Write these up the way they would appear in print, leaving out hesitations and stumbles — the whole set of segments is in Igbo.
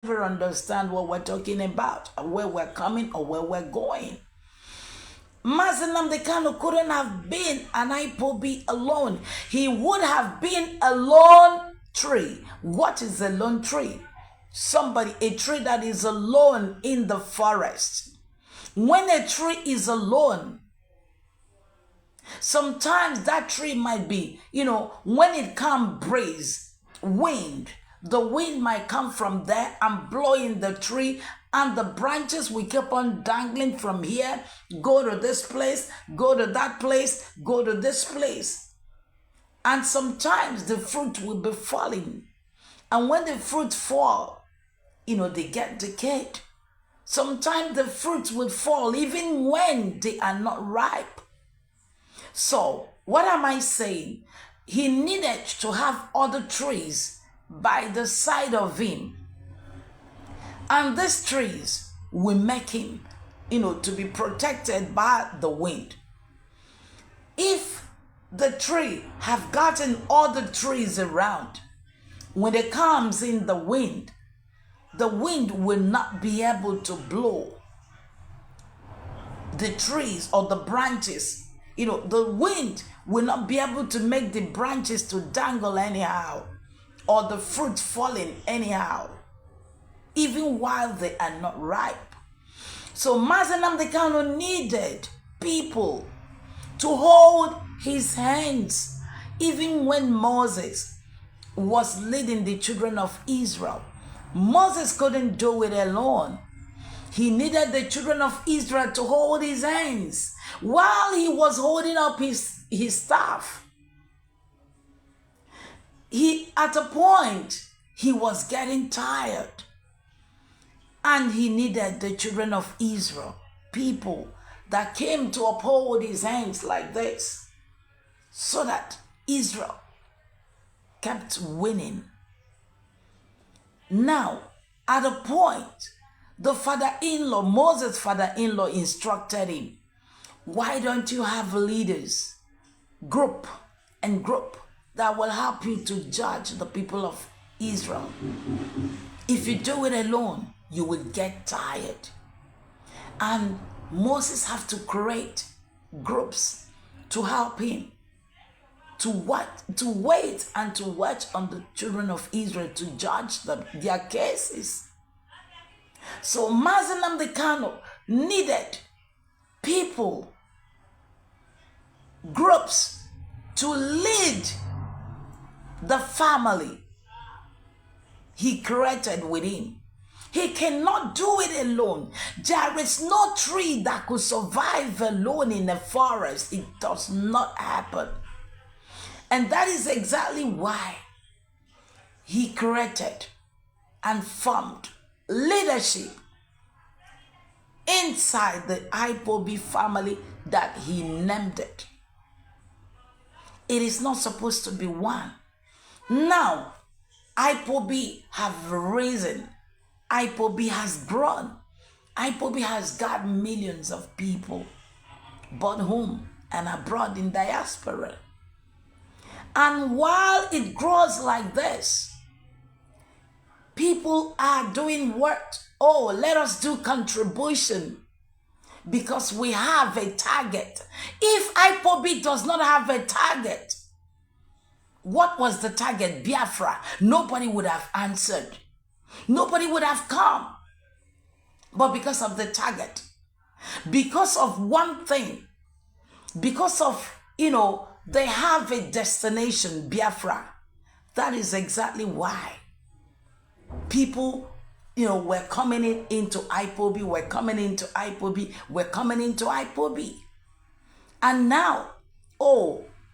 never understand what we're talking about, or where we're coming, or where we're going. Mazi Nnamdi Kanu couldn't have been an IPOB alone. He would have been a lone tree. What is a lone tree? A tree that is alone in the forest. When a tree is alone, sometimes that tree might be, when it comes breeze, wind, the wind might come from there and blow in the tree, and the branches will keep on dangling from here, go to this place, go to that place, go to this place. And sometimes the fruit will be falling. And when the fruit fall, they get decayed. Sometimes the fruits will fall even when they are not ripe. So, what am I saying? He needed to have other trees by the side of him. And these trees will make him, to be protected by the wind. If the tree have gotten all the trees around, when it comes in the wind will not be able to blow the trees or the branches. The wind will not be able to make the branches to dangle anyhow, or the fruit falling anyhow, even while they are not ripe. So Mazi Nnamdi Kanu needed people to hold his hands, even when Moses was leading the children of Israel. Moses couldn't do it alone. He needed the children of Israel to hold his hands while he was holding up his staff. At a point, he was getting tired. And he needed the children of Israel, people that came to uphold his hands like this, so that Israel kept winning. Now, at a point, the father-in-law, Moses' father-in-law, instructed him, why don't you have leaders, group that will help you to judge the people of Israel? If you do it alone, you will get tired. And Moses have to create groups to help him to wait and to watch on the children of Israel to judge their cases. So Mazi Nnamdi Kanu needed people, groups to lead the family he created with him. He cannot do it alone. There is no tree that could survive alone in a forest. It does not happen. And that is exactly why he created and formed leadership inside the IPOB family that he named it. It is not supposed to be one. Now, IPOB have risen. IPOB has grown. IPOB has got millions of people, both home and abroad in diaspora. And while it grows like this, people are doing what? Oh, let us do contribution because we have a target. If IPOB does not have a target, what was the target? Biafra. Nobody would have answered. Nobody would have come. But because of the target, because of one thing, because of, they have a destination, Biafra. That is exactly why people, we're coming into IPOB, we're coming into IPOB, we're coming into IPOB. And now,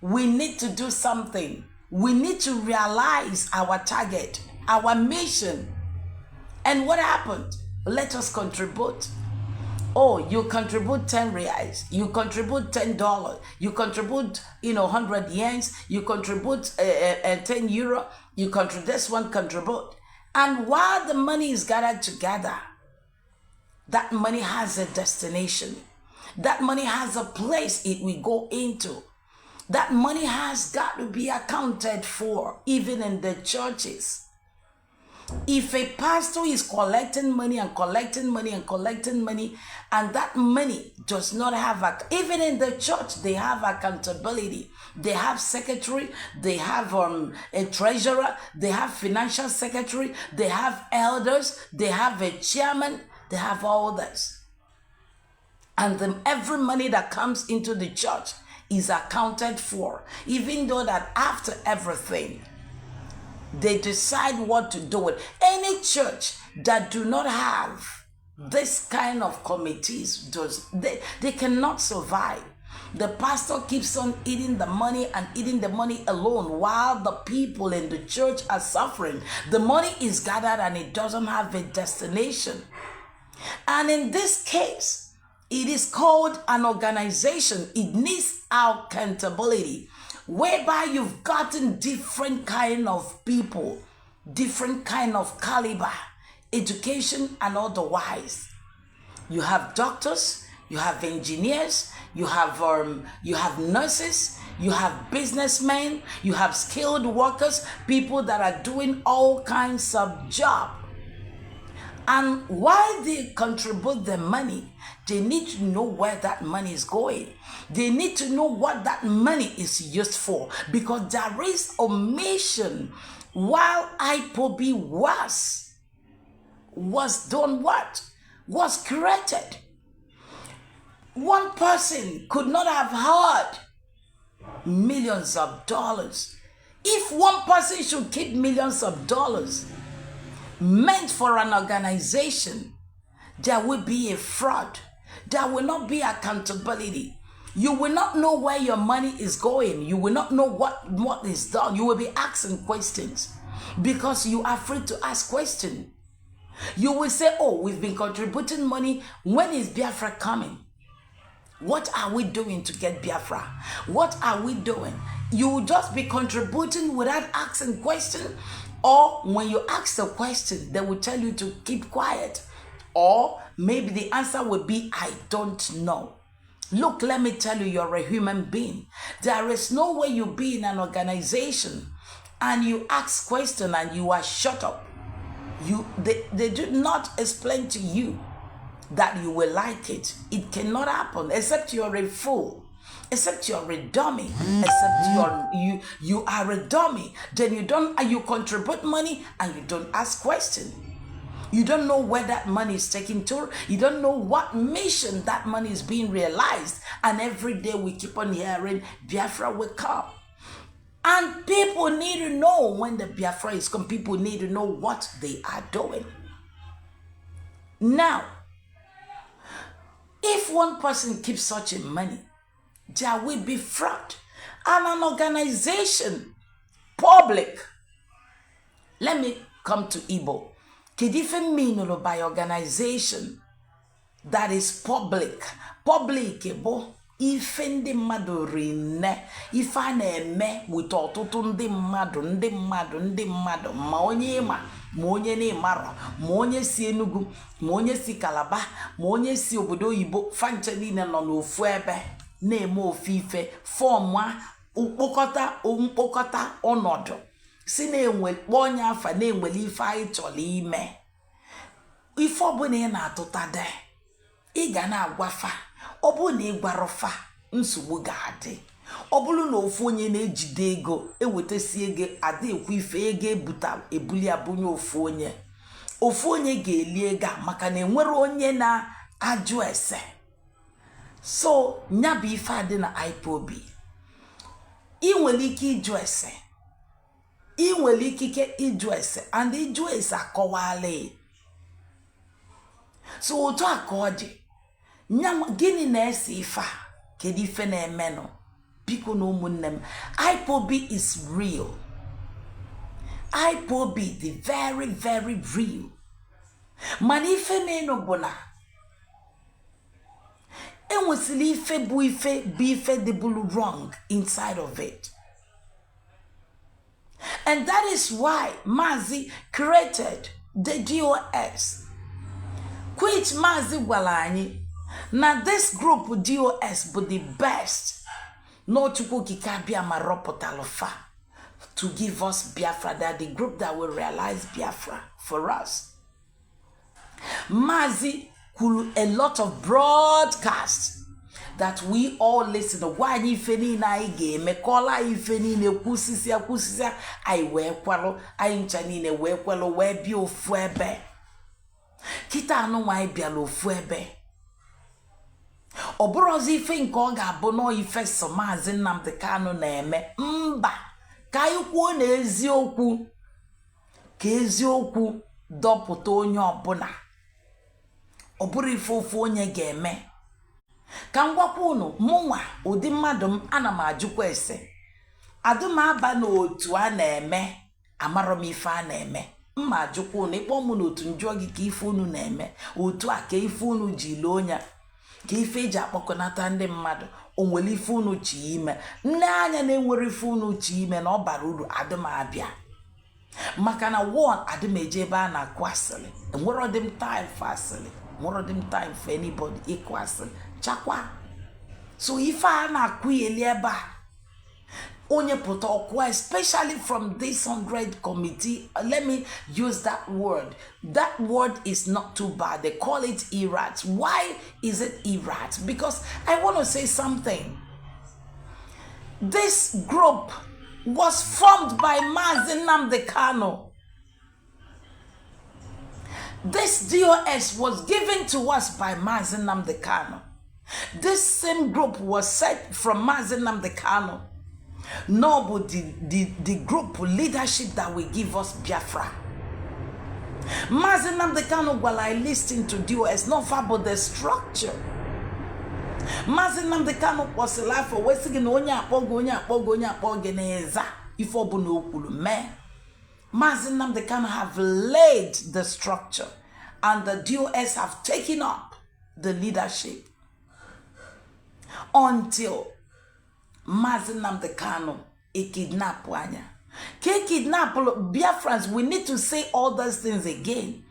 we need to do something. We need to realize our target, our mission. And what happened? Let us contribute. You contribute 10 reais, you contribute $10, you contribute 100 yens, you contribute 10 euro, you contribute this one, contribute. And while the money is gathered together, that money has a destination. That money has a place it will go into. That money has got to be accounted for, even in the churches. If a pastor is collecting money and collecting money and collecting money, and that money does not have even in the church, they have accountability. They have secretary, they have a treasurer, they have financial secretary, they have elders, they have a chairman, they have all this. And then every money that comes into the church is accounted for, even though that after everything, they decide what to do with. Any church that do not have this kind of committees, they cannot survive. The pastor keeps on eating the money and eating the money alone while the people in the church are suffering. The money is gathered and it doesn't have a destination. And in this case, it is called an organization. It needs accountability, whereby you've gotten different kind of people, different kind of caliber, education and otherwise. You have doctors, you have engineers, you have nurses, you have businessmen, you have skilled workers, people that are doing all kinds of jobs. And while they contribute the money, they need to know where that money is going. They need to know what that money is used for, because there is omission. While IPOB was done what? Was created. One person could not have had millions of dollars. If one person should keep millions of dollars meant for an organization, there will be a fraud. There will not be accountability. You will not know where your money is going. You will not know what is done. You will be asking questions because you are afraid to ask questions. You will say, oh, we've been contributing money. When is Biafra coming? What are we doing to get Biafra? What are we doing? You will just be contributing without asking questions. Or when you ask the question, they will tell you to keep quiet. Or maybe the answer will be, I don't know. Look, let me tell you, you're a human being. There is no way you be in an organization and you ask question and you are shut up. They do not explain to you that you will like it. It cannot happen except you're a fool. Except you're a dummy, except you are a dummy. Then you contribute money and you don't ask questions. You don't know where that money is taken to. You don't know what mission that money is being realized. And every day we keep on hearing Biafra will come. And people need to know when the Biafra is coming. People need to know what they are doing. Now, if one person keeps such a money, there will be fraud. And an organization, public. Let me come to Igbo. Kedife mean by organization that is public. Public Igbo. Ife ndị mmadụ rinne. Ife a na-eme with ọtụtụ ndị mmadụ. Ma onye ịma, ma onye na-ịmarọ, ma onye si Enugu, ma onye si Calabar, ma onye si obodo oyibo, fanche niile nọ n'ofu ebe. Na-eme ofufe fọmụ mkpokọta ọnọdụ si na-enwe onye afa na-enwele ife anyị chọrọ ime. Ife ọbụla ị na-atụta de ị ga na-agwafa. Ọ bụrụ na ị gwarọfa nsogbu ga-adị. Ọ bụrụ na ofu onye na-ejide ego ewetasi ego adị ekwu ife ego ebuta ebuli abụnye ofu onye ga-eli ego maka na enwere onye na-ajụ ese. So, nyabi ife adị na IPOB. I nwere ike ịjụ ese. I nwere ikike ịjụ ese. And ịjụ ese akọwala. So, otu akọdị. Gịnị na-ese ife a? Kedu ife na-emenụ? Biko na ụmụnne m. IPOB is real. IPOB dị very, very real. Mana ife menụ bụ na enwesili ife bụ ife dịbụrụ wrong inside of it. And that is why Mazi created the DOS. Which Mazi gwara anyị na this group DOS bụ the best. No chukwu kike abịa ma rọpụtalụ fa to give us Biafra. That the group that will realize Biafra for us. Mazi could a lot of broadcasts that we all listen to. Why ifeni na ige me kola ifeni ne kusisia ai we kwalo ai nchani ne we kwalo we bi ofu ebe kita anu wa bia lo ofu ebe obrozi ife nke ọ ga-abụ no ife so Mazi Nnamdi Kanu na-eme mba ka ikwuo na eziokwu ka eziokwu dọpụta onye ọbụla ọ bụrụ ife ofu onye ga-eme ka ngwakwa unu mụnwa ụdị mmadụ m ana m ajụkwa ese adụm aba n'otu a na-eme amarọ m ife a na-eme mma ajụkwa unu ịkpọ m n'otu njụọ gị ka ife unu na-eme otu a ka ife unu ji lee onya ka ife eji akpọkọnata ndị mmadụ onwere ife unu chi ime nne anya na-enwere ife unu chi ime na ọ bara uru adụm abịa maka na one adụm eje ebe a na-akụ asịrị enwere ọdịm time for asịrị nwere ọdịm time for anybody ịkụ asịrị chakwa so ife a na-akụ eli ebe a onye pụta ọkwa especially from this 100 committee. Let me use that word. That word is not too bad. They call it errats. Why is it errats? Because I want to say something. This group was formed by Mazi Nnamdi Kanu. This DOS was given to us by Mazi Nnamdi Kanu. This same group was set from Mazi Nnamdi Kanu. No, but the group leadership that will give us Biafra. Mazi Nnamdi Kanu, while I listen to DOS, not far but the structure. Mazi Nnamdi Kanu was alive for Western Onya Pogoneza. If Obuno me. Mazi Nnamdi Kanu have laid the structure, and the DOS have taken up the leadership until Mazi Nnamdi Kanu kidnap wanya. Kidnap Biafrans, we need to say all those things again.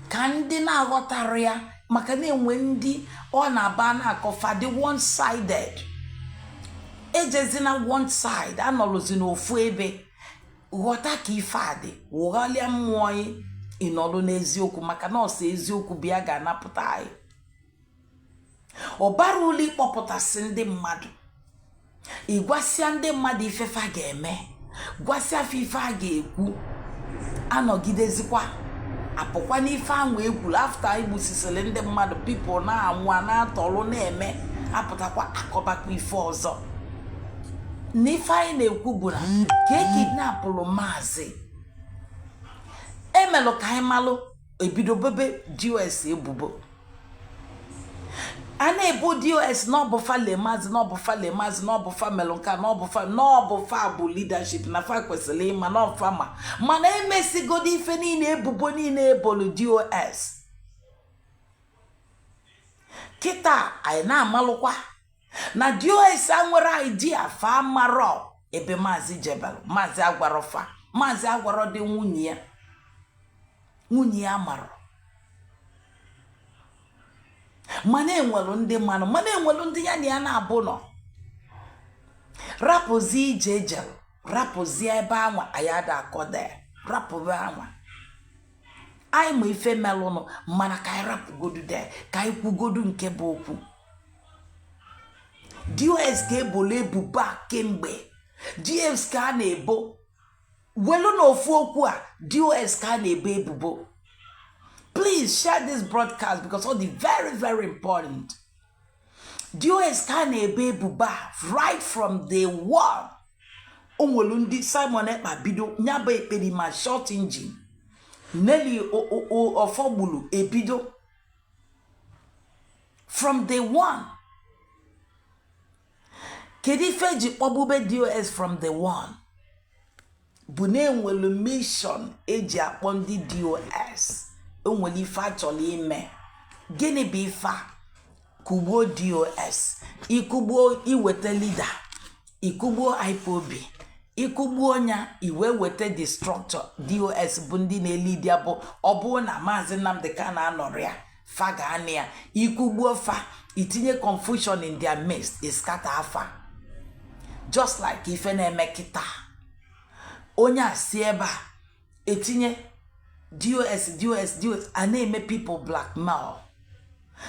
Kandina gotaria makane wendi ona bana kofa the one-sided. Ejezina one side anolozino fuebe. Gota kifade. Wogalia mwoi inolo nezioku makana ose ezioku biaga naputai. Obaruli popota sinde madu. Igwasia ndị mmadụ ifefa ga-eme gwasia fifa ga-ekwu anọgidezikwa apụkwa n'ife anwụ egwu after igbusisili ndị mmadụ people na-anwụ na-atọrọ na-eme apụtakwa akọbakwa ife ọzọ n'ife anyị na-ekwu bụ na ka ekidnapụrụ Mazi emelụ ka anyị malụ ebido bebe DOS ebubo ana ebo DOS no bofa le Mazi no bofa melonka no bofa bu leadership na fa kwesịrị ma no fama mana emesigo di ife niile ebubo niile ebolu DOS kita anyị na-amalụkwa na DOS anwere idea fa maro ebe Mazi jebel Mazi agwarofa Mazi agwaro dị nwunye ya maro mana enwelu ndị mmanụ mana enwelu ndị ya na ya na-abụ nọ rapụzi ije ejel rapụzi ebe anwa ayada akọde rapụbe anwa anyị ma ife melụnụ mana ka anyị rapụgodu de ka anyị kwugodu nke bụ okwu DOS ka ebola ebuba kemgbe DOS ka a na-ebo welu na ofu okwu a DOS ka a na-ebo ebubo. Please share this broadcast because all the very, very important. DOS can ebe buba right from day one. Onwolundi Simon Ekpa bido nyaba epedi ma short engine. Nelly ofobulu ebido. From day one. Kedi feji obube DOS from day one. Bune nwelu mission eji akpondi DOS. Onwere ife achọrọ ime gịnị bụ ife kugbo DOS ikugbo iweta leader ikugbo IPOB ikugbo onya iwe weta the structure DOS bụ ndị na-elidi abụ ọ bụ na Mazi Nnamdi Kanu anọrịa fa ga-anị ya ikugbo fa itinye confusion in their midst is scatter afa just like ife na-eme kita onye asi ebe a etinye DOS, and they make people blackmail.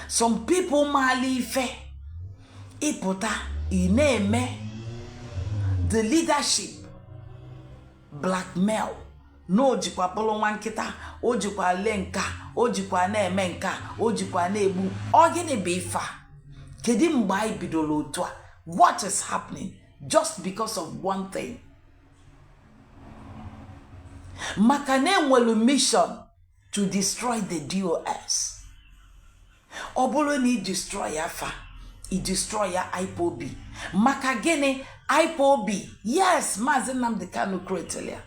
Some people malife. Ipota, ineme. The leadership blackmail. No jikwa polo wankita, o jikwa lenka, o jikwa na-eme nka, o jikwa na-egbu. Ogini befa. Kedi mgbe bidolo otwa. What is happening? Just because of one thing. Makane nwelu mission to destroy the DOS. Obolo ni destroy Afa. He destroy ya IPOB. Makagene IPOB. Yes, Mazi Nnamdi Kanu Kretelia.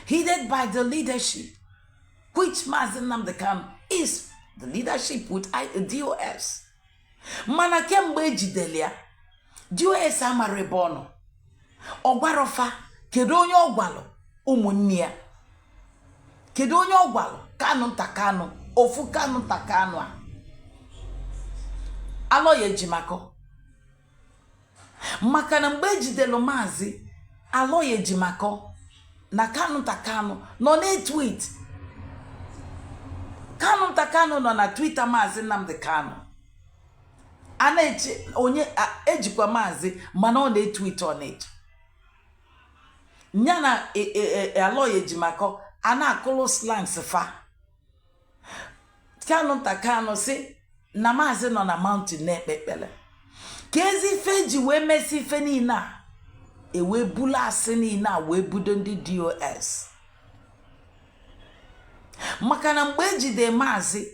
Headed by the leadership, which Mazi Nnamdi Kanu is the leadership with DOS. Mana kemgbe ejidelia, DOS amarebono. Ogwarofa, kedu onye ogwalo ụmụnne ya. Kedu onye ogwalo Kanu takanu, ofu Kanu takanu a. Aloye ejimako. Maka na mgbe ejidelo Mazi, aloye ejimako. Na Kanu takanu no na tweet. Kanu takanu no na Twitter Mazi Nnamdi Kanu. Ana onye ejikwa Mazi mana ọ na tweet on it. Nyana aloye ejimako ana akolo slangs fa. Kanu takanu si na Mazi no na mountain na ekpekpele. Kezi feji we mesi feni na. Ewe bula asini na we budo ndi DOS. Makana mgbe ejide Mazi,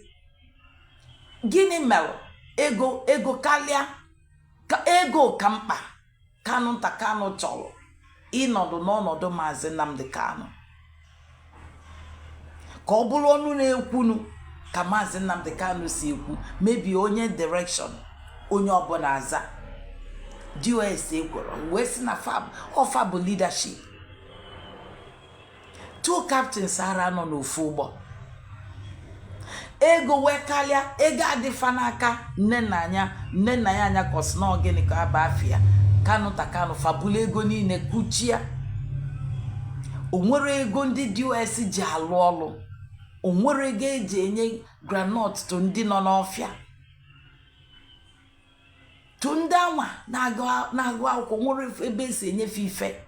gini melo, ego kalia, ego kampa, Kanu takanu cholo, inodo n'ọnọdụ Mazi Nnamdi Kanu. Ka ọ bụrụ ọnụ na-ekwunu, ka Mazi Nnamdi Kanu si ekwu, maybe onye direction, onye ọbụla aza. DOS ekworo, wesi na fab leadership. Two captains ara nọ n'ofu ụgbọ. Ego wekalia, ego adịfa n'aka nne na ya anya kosi na ogini ka aba afia. Kanu takanu fabula ego niile kuchia. Onwere ego ndị DOS ji alụ ọlụ. Onwere ego eji enye granite to ndị nọ n'ọfịa. Tundawa na-agụ akwụkwọ nwere ebe esi enyefe ife.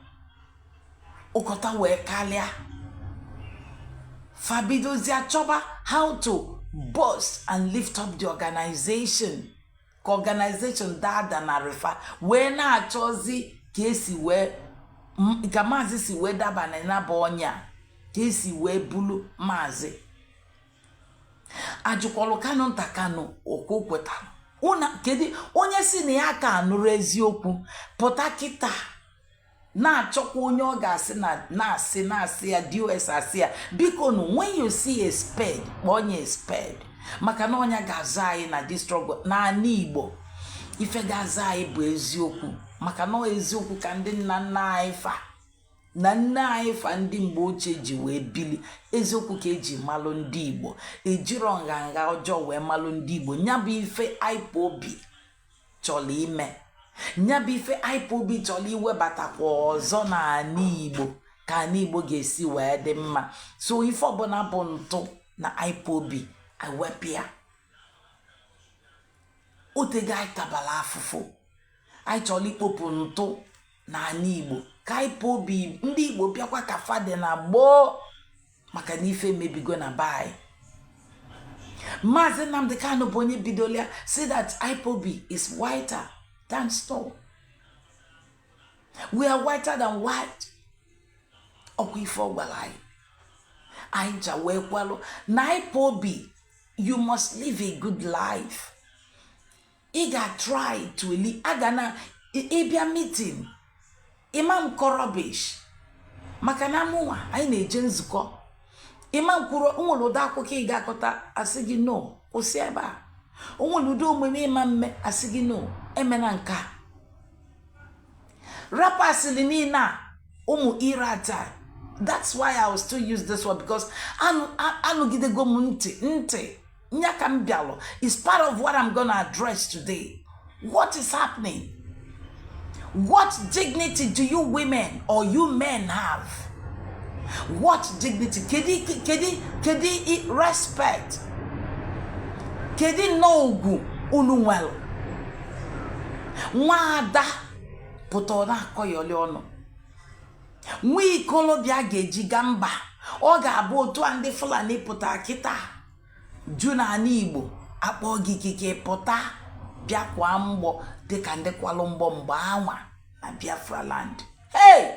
Ụkọta wee kalịa. Fabidozi achọba how to boost and lift up the organization. Ka organization dada na refa. Wee na-achọzi ka esi wee ka Mazi si wee daba na naba ọnya. Ka esi wee bulu Mazi. Ajụkwalụ Kanu takanu okwu kwetara. Kedi onye si na ya ka anụrụ eziokwu pụta kita na-achọkwa onye ọ ga-asị na-asị ya DOS asị ya biko no when you see a spade onye spade maka na onye ga-aza anyị na this struggle na ani Igbo ife ga-aza anyị bụ eziokwu maka na eziokwu ka ndị nna anyị fa na nna anyị fa ndị mgbe ochie ji wee bili eziokwu ka eji malụ ndị Igbo ejiro nganga ọjọọ wee malụ ndị Igbo nyabụ ife IPOB chọrọ ime nyabụ ife IPOB chọrọ iwebatakwa ọzọ na ani Igbo ka ani Igbo ga-esi wee dị mma so ife ọbụla bụ ntụ na IPOB ewepịa otega anyị tabala afụfụ anyị chọrọ ikpopụ ntụ na ani Igbo ka IPOB ndị Igbo bịakwa ka fade na gboo maka na ife mebigo na bai. Mazi Nnamdi Kanu bụ onye bidolia say that IPOB is whiter than snow. We are whiter than white. Ọkwa ife ọgbara anyị. Anyị ncha wee kwalụ na IPOB you must live a good life. Ị ga try to live agana ịbịa meeting. Imam Korobish maka na mụnwa anyị na-eje nzukọ Imam kwuru onwere ụdị akwụkwọ ị ga-akọta asị gị no kwụsị ebe a onwere ụdị omume ịma mme asị gị no emena nka rapasili niile a ụmụ irata. That's why I will still use this word because anụgidego m ntị nya ka m bịalụ is part of what I'm gonna address today. What is happening? What dignity do you women or you men have? What dignity? Kedi respect. Kedi nogu unuwel. Nwada pụta na akọyọli ọnụ. Nwa ikolobịa ga-eji gamba. Ọ ga-abụ otu ndị Fulani pụta kịta. Ju na ala Igbo akpọ gị ikike pụta bịa kwa mgbọ dịka ndị kwalụ mgbọ mgbe anwa na Biafra land. Hey!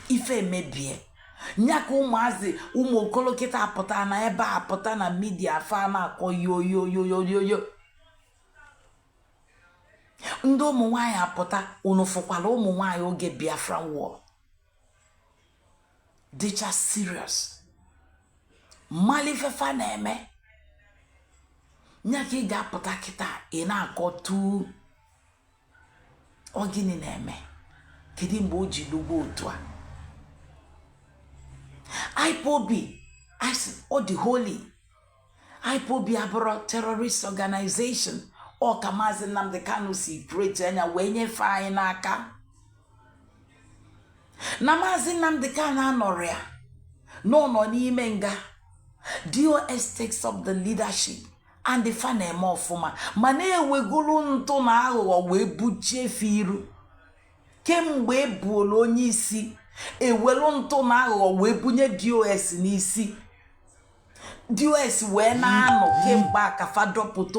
Ife mebie. Nyaka ụmụazị ụmụ okolo kịta apụta na ebe a pụta na midia fa na-akọ yo. Ndị ụmụ nwaanyị apụta unu fụkwala ụmụ nwaanyị oge Biafra war. Dịcha serious. Malifefa na-eme. Nyaka ị ga-apụta kịta ị na-akọ tu. Ọ gịnị na-eme? Kedu mgbe o ji lugbo otu a? IPOB, all the holy. IPOB abụrụ terrorist organization. Ọ ka Mazi Nnamdi Kanu si create anya wee nyefe anyị n'aka. Na Mazi Nnamdi Kanu anọrọ ya n'ụlọ n'ime nga. DOS takes up the leadership and the fan eme ọfụma ma na-ewegoro ntụ na aghụghọ wee buchie firu. Kemgbe ebuola onye isi ewelu ntụ na aghụghọ wee bunye DOS n'isi. DOS wee na-anọ kemgbe a ka fadọpụta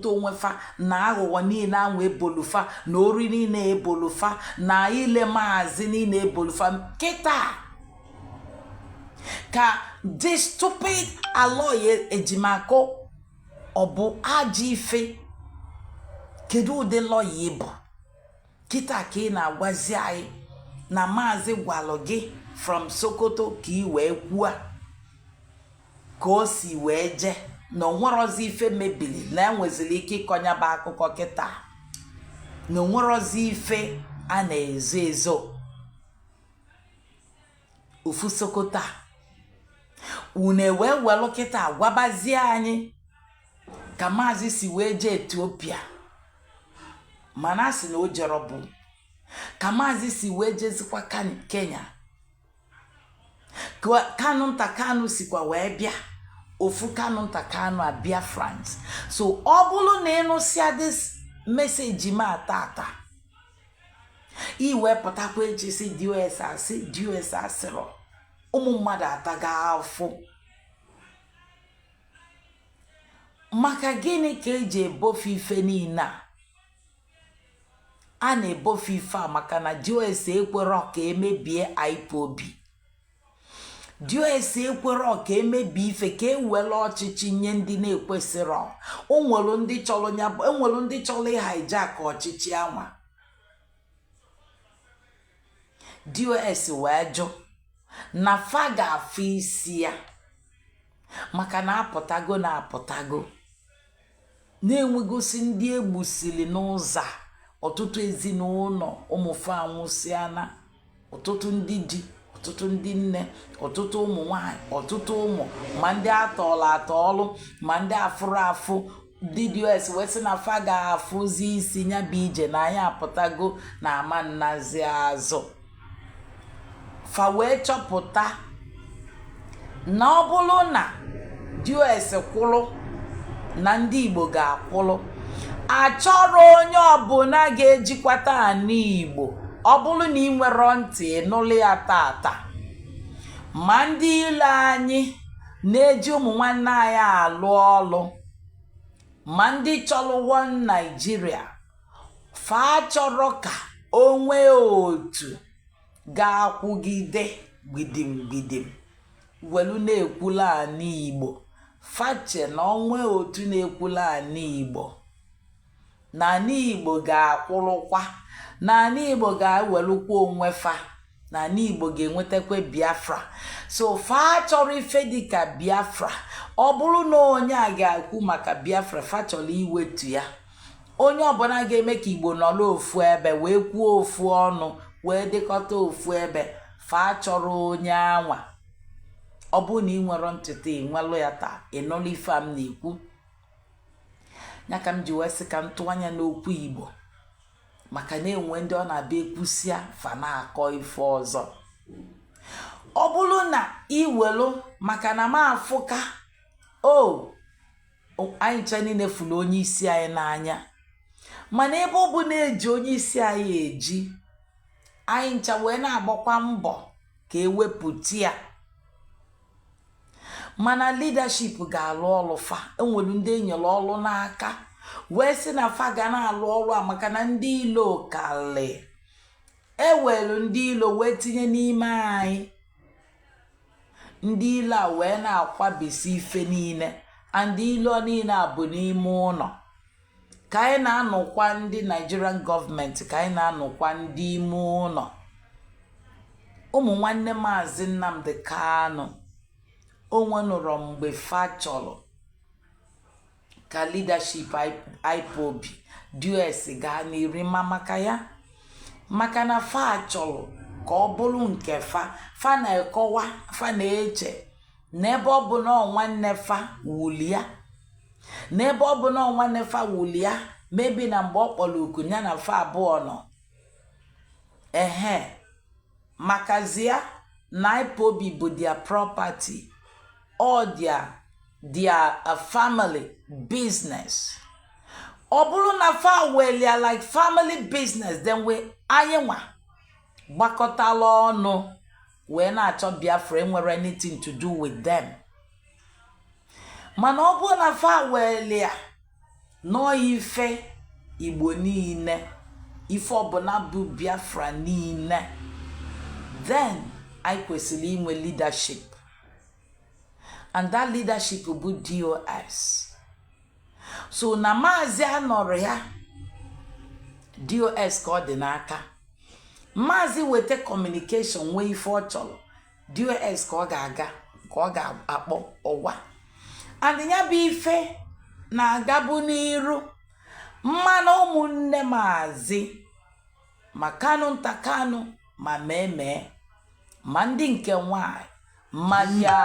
onwefa na aghụghọ niile anwụ ebolufa na ori niile ebolufa na ile maazi niile ebolufa. Kịta ka the stupid aloye ejimako ọ bụ ajọ ife. Kedu ụdị lọya ịbụ? Kịta ka ị na-agwazi anyị na Mazi gwalụ gị from Sokoto ka ị wee kwua ka o si wee je na onwerozi ife mebili na enwezili ike ịkọnya bụ akụkọ kịta na onwerozi ife a na-ezo ezo. Ofu Sokoto une wee welu kịta gwabazie anyị ka Mazi si wee je Ethiopia mana si na o jere bụ ka Mazi si wee jezikwa Kenya. Kanu nta Kanu sikwa wee bịa. Ofu Kanu nta Kanu a Biafrans. So ọ bụrụ na ịnụsịa this message ma tata iwepụtakwa echi si DOS asịrọ ụmụ mmadụ ataga afụ. Maka gịnị ka eji ebofe ife niile a na-ebofe ife a? Maka na DOS ekwero ka emebie IPOB. DOS ekwero ka emebie ife ka ewele ọchịchị nye ndị na-ekwesịrọ. Enwelu ndị chọrọ hijack ọchịchị anwa. DOS wee jụ na fa ga-afụ isi ya maka na apụtago na-enwegosi ndị egbusili n'ụzọ. Ọtụtụ ezinụlọ ụmụfe anwụsịana, ọtụtụ ndị di, ọtụtụ ndị nne, ọtụtụ ụmụ nwanyị, ọtụtụ ụmụ ma ndị atọọlụ ma ndị afụrụ afụ. DOS wee sị na fa ga-afụzi isi nya bụ ije na anyị apụtago na ama nnazi azụ. Fa wee chọpụta na ọ bụrụ na DOS kwụrụ na ndị Igbo ga-akwụrụ. Achọrọ onye ọbụla ga-ejikwata ana Igbo. Ọ bụrụ na ị nwere ntị nụlụ ya tata. Ma ndị ile anyị na-eji ụmụ nwanne anyị alụ ọlụ ma ndị chọrọ one Nigeria fa chọrọ ka o nwee otu ga-akwụgide gbidim welu na-ekwula ana Igbo. Fache na onwe otu na-ekwula ana Igbo na ana Igbo ga-akwụrụkwa na ana Igbo ga-ewelukwa onwe fa na ana Igbo ga-enwetakwa Biafra. So fa chọrọ ife dịka Biafra. Ọ bụrụ na onye a ga-ekwu maka Biafra fa chọrọ iwetu ya. Onye ọbụla ga-eme ka Igbo nọrọ ofu ebe wee kwuo ofu ọnụ wee dịkọta ofu ebe. Fa chọrọ onye anwa. Ọ bụ na ị nwere ntụtụ ịnwelụ ya taa ịnụlụ ife m na-ekwu. Ya ka m ji wee sị ka m tụọ anya n'okwu Igbo maka na enwe ndị ọ na-abịa ekwusịa fa na-akọ ife ọzọ. Obulu na iwelu maka na ma afuka o anyị chani nefulu onye isi anyị n'anya mana ebe ọ bụ na-eji onye isi anyị eji anyị ncha wee na-agbakwa mbọ ka ewepụta ya mana leadership ga-alụ ọlụ fa enwelu ndị enyere ọlụ n'aka wee sị na fa ga na-alụ ọlụ a maka na ndị ilo kali ewelu ndị ilo wee tinye n'ime anyị ndị ilo a wee na-akwabisi ife niile and ilo niile a bụ n'ime ụlọ ka anyị na-anụkwa ndị Nigerian gọọmenti ka anyị na-anụkwa ndị ime ụlọ ụmụ nwanne Mazi Nnamdi Kanu onwe nụrụ mgbe fa chọrọ ka leadership IPOB DS gaa n'iri maka ya maka na fa chọrọ ka ọ bụrụ nke fa na-ekọwa fa na-eche n'ebe ọ bụ na nwanne fa wulia n'ebe ọ bụ na nwanne fa wulia mebi na mgbe ọ kpọrọ oku ya na fa abụọ nọ makazia na IPOB bụ their property or their family business. Ọ bụrụ na fa welia like family business then we anyị nwa gbakọtala ọnụ wee na-achọ Biafra enwere anything to do with them. Mana ọ bụrụ na fa welia nọ ife Igbo niile ife ọbụla bụ Biafra niile then anyị kwesịrị inwe leadership and that leadership bụ DOS. So na Mazi anọrọ ya DOS ka ọ dị n'aka. Mazi wete communication nwee ife ọ chọrọ DOS ka ọ ga-aga ka ọ ga-akpọ ọwa and ya bụ ife na-agabu n'iru mmanụ ụmụnne Mazi ma Kanu nta Kanu ma mee ma ndị nke nwanyị ma ya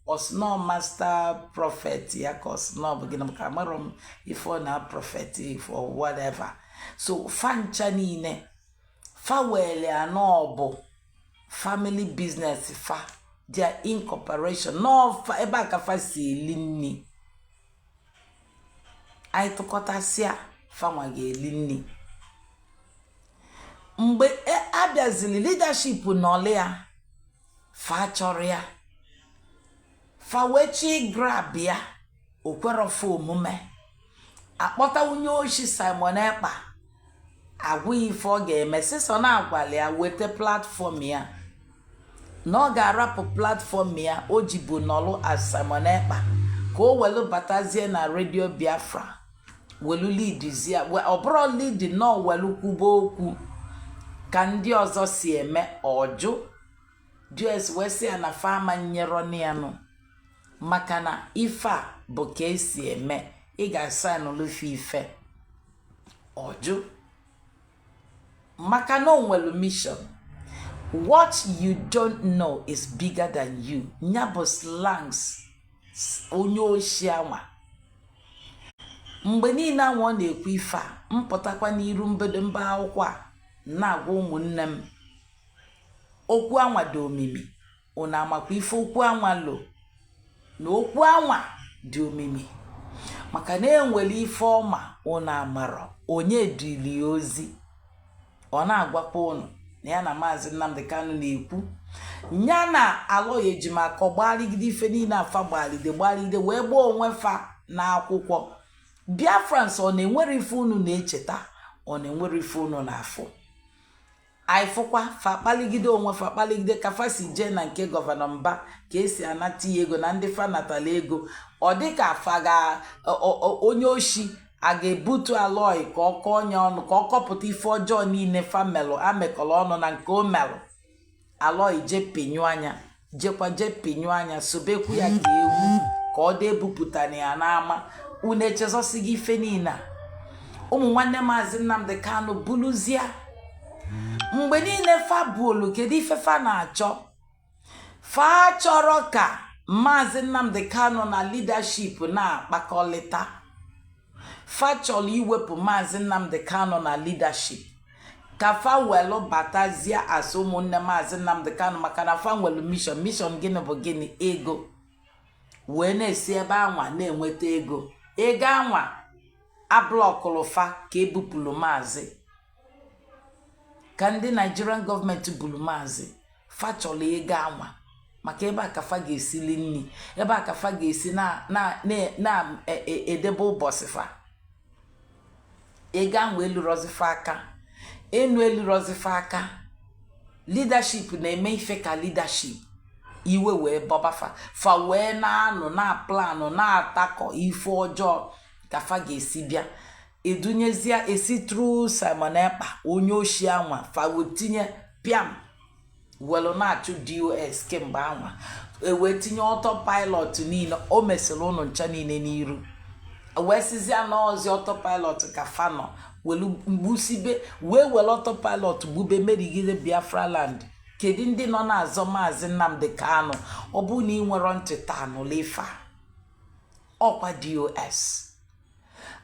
osno master prophet ya ka osno bụ gịnị maka amarom ife ọ na prophetic or whatever. So fancha niile fa wele anọ bụ family business fa their incorporation no fa ebe aka fa si eli nni anyị tụkọtasịa fa nwa ga-eli nni mgbe abịazili leadership n'ọlụ ya fa chọrọ ya fa wechi grab ya okwerofa omume akpọta onye oshi Simon Ekpa agwa ife ọ ga-eme sịsọ na-agwali ya wete platform ya na ọ ga-arapụ platform ya o jibu n'ọlụ as Simon Ekpa ka o welu batazie na radio Biafra welu leadziya ọ bụrụ lead no welu kwuba okwu ka ndị ọzọ si eme ọjụ DS wesi ya na fama nyero n'yanụ maka na ife a bụ ka esi eme ị ga-asa n'olufe ife ọjụ maka na onwelu mission. What you don't know is bigger than you. Nyabo slangs onye oshi anwa mgbe niile anwa ọ na-ekwu ife a mpụtakwa n'iru mbedo mba akwụkwọ a na-agwa ụmụnne m okwu anwa dị omimi unu amakwa ife okwu anwa lo na okwu anwa dị omimi maka na enwere ife ọma unu amara onye dili ozi ọ na-agwakwa unu na ya na Mazi Nnamdi Kanu na-ekwu nya na alo ejima ka gbaligide ife niile afa gbalide wee gbaa onwe fa na akwụkwọ Biafrans ọ na-enwere ife unu na-echeta ọ na-enwere ife unu na-afụ aifụkwa fa kpaligide onwe fa kpaligide ka fa si je na nke gọvanọ Mba ka esi anata ego na ndị fa natala ego ọ dịka fa ga onye oshi a ga-ebutu aloi ka ọ kọọ onye ọnụ ka ọ kọpụta ife ọjọọ niile fa melụ amekọrọ ọnụ na nke o melụ aloi je pinyu anya je pinyu anya sobekwu ya ka ewu ka ọ dị ebupụtana ya n'ama unu echezọsi gị ife niile ụmụ nwanne Mazi Nnamdi Kanu buluzia mgbe niile fa buolu kedu ife fa na-achọ fa chọrọ ka Mazi Nnamdi Kanu na leadership na-akpakọlịta fa chọrọ iwepụ Mazi Nnamdi Kanu na leadership kafa welu batazia asomo nne Mazi Nnamdi Kanu maka na fa welu mission gịnị bụ gịnị ego wee na-esi ebe anwa na-enweta ego anwa ablọkụlụ fa ka ebupụlụ Mazi ka ndị Nigerian gọọmenti bulu Mazi fa chọrọ ego anwa maka ebe a ka fa ga-esili nri ebe a ka fa ga-esi na edebe ụbọchị fa ego anwa elurozifa aka elurozifa aka leadership na-eme ife ka leadership iwe wee bọbafa fa wee na-anụ na planụ na-atakọ ife ọjọọ ka fa ga-esi bịa edunyezie esi tru Simon Ekpa onye oshi anwa fa wetinye piam welu na-achụ DOS kemgbe anwa wee tinye autopilot niile o mesịrị ụnụ ncha niile n'iru wee sizia n'ọzi autopilot ka fa nọ welu mgbusibe wee welu autopilot gbube merigide Biafra land kedu ndị nọ na-azọ Mazi Nnamdi Kanu ọ bụ na ị nwere ntị taa n'ụlefa ọkwa DOS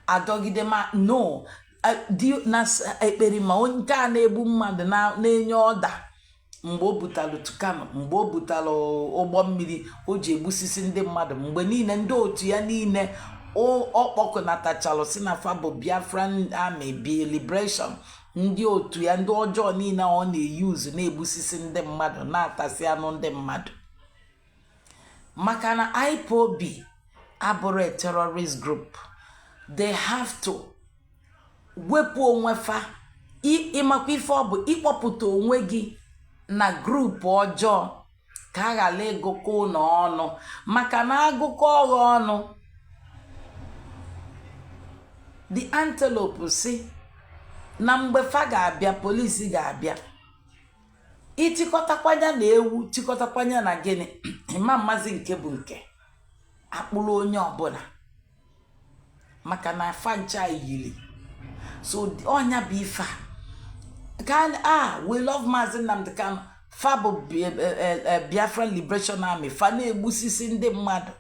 adọgide ma no na ekperi ma nke a na-egbu mmadụ na-enye ọda mgbe o butalụ Kanu mgbe o butalụ ụgbọ mmiri o ji egbusisi ndị mmadụ mgbe niile ndị otu ya niile ọkpọkọnatachalụ si na fa bụ Biafran Army Liberation ndị otu ya ndị ọjọọ niile ọ na-eyuzu na-egbusisi ndị mmadụ na-atasị anụ ndị mmadụ maka na IPOB abụrụ a terrorist group. They have to wepụ onwe fa ịmakwa ife ọ bụ ịkpọpụta onwe gị na grupu ọjọọ ka a ghara ịgụkọ ụlọ ọnụ maka na agụkọ ọghọ ọnụ the antelope si na mgbe fa ga-abịa polisi ga-abịa itikọtakwanya na ewu tikọtakwanya na gịnị ịma mmazi nke bụ nke akpụrụ onye ọbụla maka na fancha yiri so onya bụ ife we love Mazi Nnamdi Kanu fa bụ Biafran Liberation Army fa na-egbusisi ndị mmadụ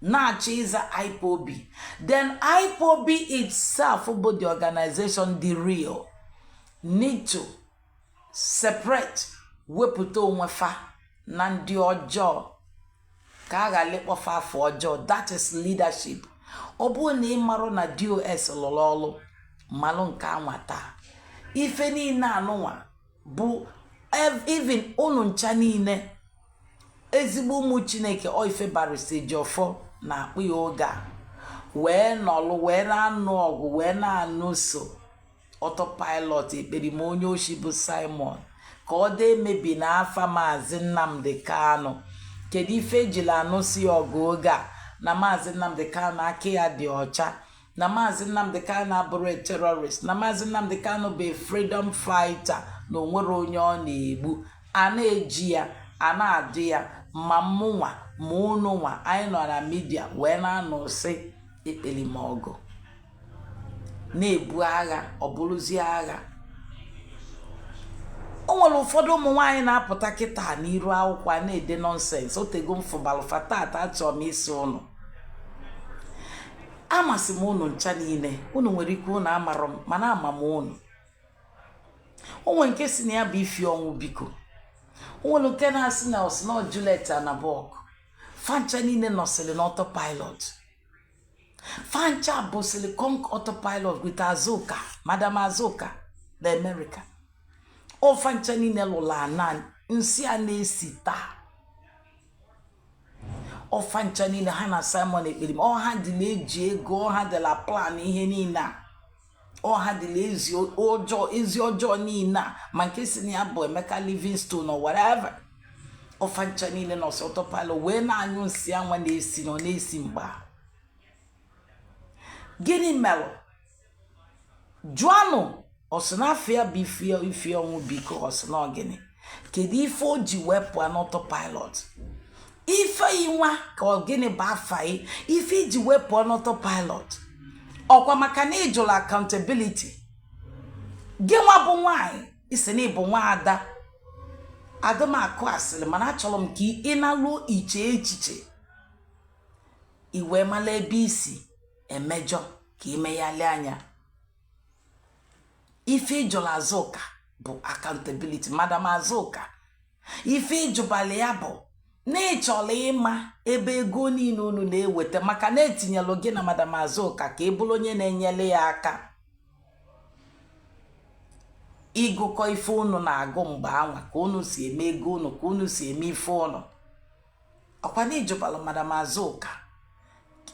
na-achọ ịza IPOB then IPOB itself bụ the organization the real need to separate wepụta onwe fa na ndị ọjọọ ka a ghara ịkpọfa afọ ọjọọ that is leadership. Ọ bụ na ị marụ na DOS lụrụ ọrụ malụ nke anwa taa ife niile anụnwa bụ even unu ncha niile ezigbo ụmụ Chineke o ife barịsa Ejiofor na-akpụ ya oge a wee nọlụ wee na-anụ ọgụ wee na-anụ so autopilot ekperi ma onye oshi bụ Simon ka ọ dị emebi na afa Mazi Nnamdi Kanu kedu ife ejila anụsi ọgụ oge a na Mazi Nnamdi Kanu aka ya dị ọcha na Mazi Nnamdi Kanu abụrụ a terrorist na Mazi Nnamdi Kanu bụ a freedom fighter na onwere onye ọ na-egbu a na-eji ya a na-adụ ya ma mụnwa ma unu nwa anyị nọ na midia wee na-anụ sị ekpelimọgụ na-ebu agha ọ bụrụzie agha. O nwere ụfọdụ ụmụ nwaanyị na-apụta kịta n'iru akwụkwọ na-ede nọnsens otego mfụbalụfa tata achọrọ m isi ụnụ amasị m ụnụ ncha niile unu nwere ike ụnụ amarọ m mana ama m ụnụ onwe nke si na ya bụ ifi ọnwụ biko onwere nke na-asị na osino Juliet Anabok fancha niile nọsịrị n'autopilot fancha bụsịrị conk autopilot with Azuka Madam Azuka na America o fancha niile lụla anan nsi a na-esi taa o fancha niile ha na Simon ekperi ọ ha dị na-eji ego ọ ha dịla plan ihe niile a ọ ha dịla ezi ọjọọ niile a ma nke si na ya bụ Emeka Livingstone or whatever o fancha niile nọ sọ autopilot wee na-anyụ nsị anwa na-esi nọ na-esi mgba gịnị mere jụanụ ọsịnafịa bụ ife ọnwụ biko ọsịna gịnị kedu ife o ji wepụ n'autopilot ife inwa ka ọ gịnị bụ afa ife iji wepụ n'autopilot ọkwa maka na ịjụrụ accountability gị nwa bụ nwaanyị isi na ịbụ nwa ada adịmakụ asịrị mana achọrọ m ka ị na-alụ iche echiche iwe mala ebe isi emejọ ka imeghalị anya ife jụrụ Azụka bụ accountability. Madam Azụka, ife jụbali ya bụ na ịchọrọ ịma ebe ego niile unu na-eweta maka na etinyelụ gị na Madam Azụka ka ị bụrụ onye na-enyere ya aka ịgụkọ ife unu na-agụ mgbe anwa ka unu si eme ego unu, ka unu si eme ife unu. Ọkwa na ịjụbalụ Madam Azụka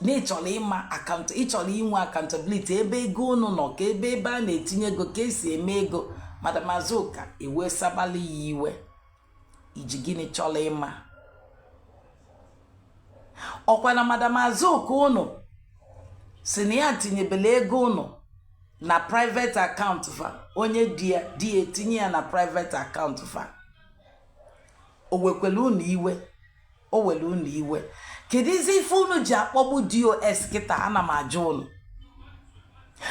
na ịchọrọ ịma ịchọrọ inwe accountability ebe ego unu nọ, ka ebe a na-etinye ego, ka esi eme ego. Madam Azụka ewe sabali ya iwe, iji gịnị chọrọ ịma? Ọkwa na Madam Azụka unu si na ya tinyebele ego unu na private account fa, onye di ya etinye ya na private account fa. O wekwelu unu iwe, o welu unu iwe. Kedizi ife unu ji akpọgbu DOS kịta? Ana m ajụ unu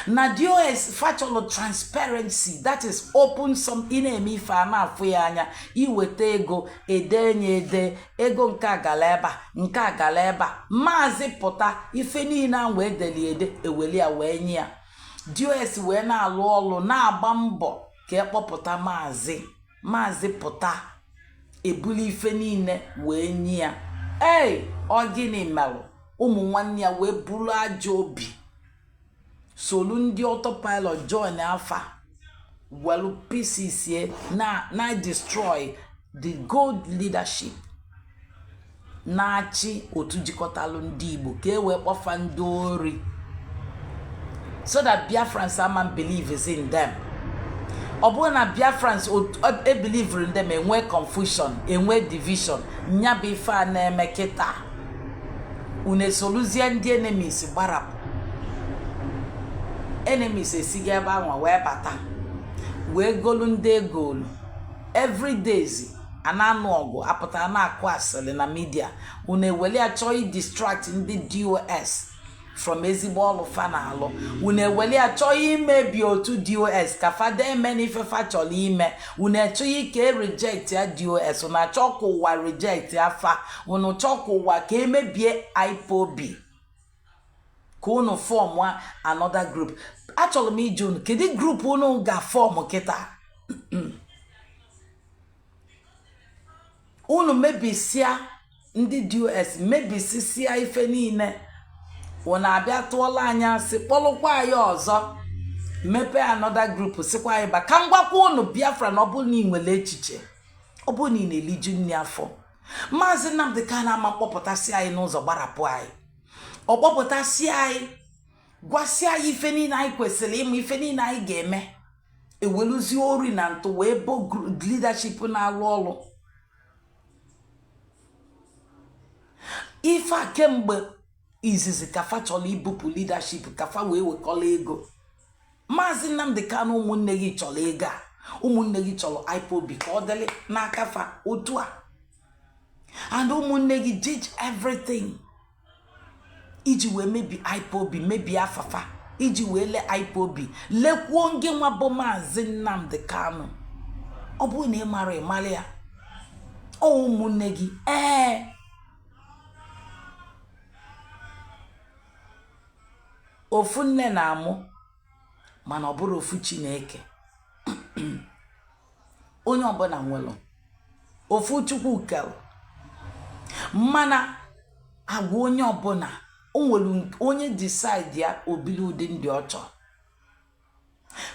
na DOS factual transparency, that is open some ina-eme ife a na-afụ ya anya, iweta ego edenye ego nke agala ebe a, nke agala ebe a, Mazi pụta ife niile a wee deli eweli ya wee nye ya. DOS wee na-alụ ọlụ na-agba mbọ ka ekpọpụta Mazi pụta ebuli ife niile wee nye ya. Ọ gịnị melụ? Ụmụ nwanne ya wee buru ajọ obi solu ndị autopilot join afa welu pieces na destroy the good leadership na-achị otu jikọtalụ ndị Igbo ka e wee kpọfa ndị ori, so that Biafrans ama believes in them. Ọ bụrụ na Biafrans believe in them, enwe confusion, enwe division, nya bụ ife a na-eme kịta. Une soluzie ndị enemies gbarapụ, enemies esiga ebe anwa wee bata wee golu ndị egolu every days ananụ ọgụ apụta na-akụ asịrị na media. Unu eweli achọghị distract ndị DOS from ezigbo ọlụ fa na-alụ. Unu eweli achọghị imebi otu DOS ka fada eme n'ife fa chọrọ ime. Unu achọghị ka reject ya DOS, unu achọ ka ụwa reject ya fa, unu chọ ka ụwa ka emebie IPOB, ka unu form another group. Achọrọ m ije unu, kedu group unu ga-form kịta? Unu mebisia ndị DOS, mebisisia ife niile. Unu abịa tụọla anya si kpọlụkwa anyị ọzọ, mepe another group sikwa anyị ba. Ka ngwakwa unu Biafra na ọ bụ na ị nwere echiche, ọ bụ na ị na-eliju nri afọ, Mazi Nnamdi Kanu ama kpọpụtasị anyị n'ụzọ gbarapụ anyị. Ọ kpọpụtasị anyị, gwasị anyị ife niile anyị kwesịrị ịma, ife niile anyị ga-eme. Eweluzi ori na ntụ wee bo leadership na-alụ ọlụ. Ife a kemgbe izizi kafa chọrọ ibupụ leadership, kafa wee wekọla ego. Mazi Nnamdi Kanu ụmụnne gị chọrọ ego a, ụmụnne gị chọrọ IPOB ka ọ dịrị n'aka fa otu a. And ụmụnne gị did everything iji wee mebi IPOB, mebi afafa, iji wee le IPOB, lekwuo ngị nwa bụ Mazi Nnamdi Kanu. Ọ bụ na ị mara ya, ụmụnne gị ofu nne na-amụ, mana ọ bụrụ ofu Chineke. Onye ọbụla nwere ofu Chukwu kere, mana agwa onye ọbụla o nwere onye decide ya obili ụdị ndị ọchọ.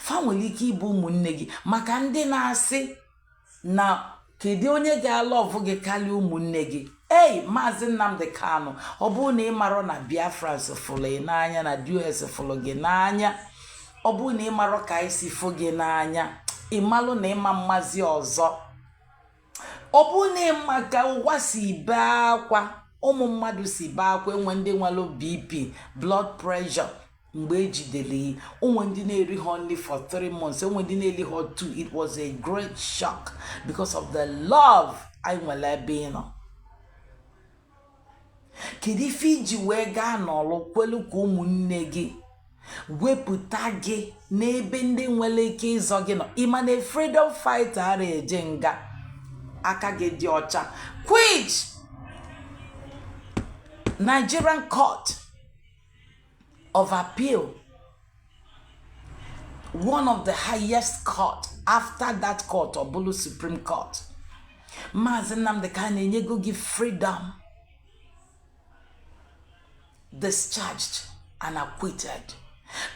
Fa nwere ike ịbụ ụmụnne gị, maka ndị na-asị na kedu onye ga-alọvụ gị karịa ụmụnne gị. Mazi Nnamdi Kanu, ọ bụrụ na ị mara na Biafrans fụrụ gị n'anya, na DOS fụrụ gị n'anya, ọ bụrụ na ị mara ka anyị si fụ gị n'anya, ị malụ na ịma mmazi ọzọ. Ọ bụrụ na ịma ka ụwa si bee akwa, ụmụ mmadụ si bee akwa, enwe ndị nwere BP, blood pressure, mgbe ejidere ụmụ ndị na-eri ha only for 3 months, enwe ndị na-eri ha 2. It was a great shock because of the love anyị nwere ebe ị nọ. Kedu ife iji wee gaa n'ọlụ kwelu ka ụmụnne gị wepụta gị n'ebe ndị nwere ike ịzọ gị nọ? Ịma na freedom fighter ara eje nga, aka gị dị ọcha. Which Nigerian Court of Appeal one of the highest court after that court or Bulu Supreme Court. Mazi Nnamdi Kanu enyego give freedom, discharged and acquitted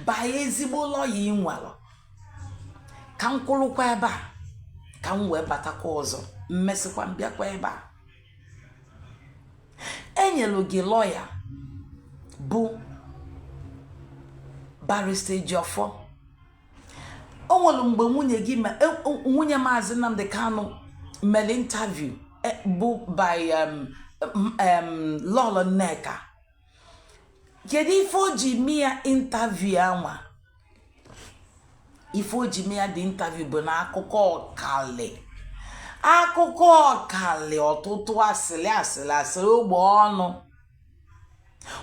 by ezigbo lawyer inwalo. Ka m kwulukwa ebe a ka m wee batakwa ọzọ mmesikwa mbịakwa ebe a. Enyelu gị lawyer bụ Barrister Ejiofor. O nwere mgbe nwunye Mazi Nnamdi Kanu mere interview bụ by Lolo Nneka. Kedu ife o ji mia interview anwa? Ife o ji mia the interview bụ na akụkọ ọkali ọtụtụ asịrị ogbe ọnụ.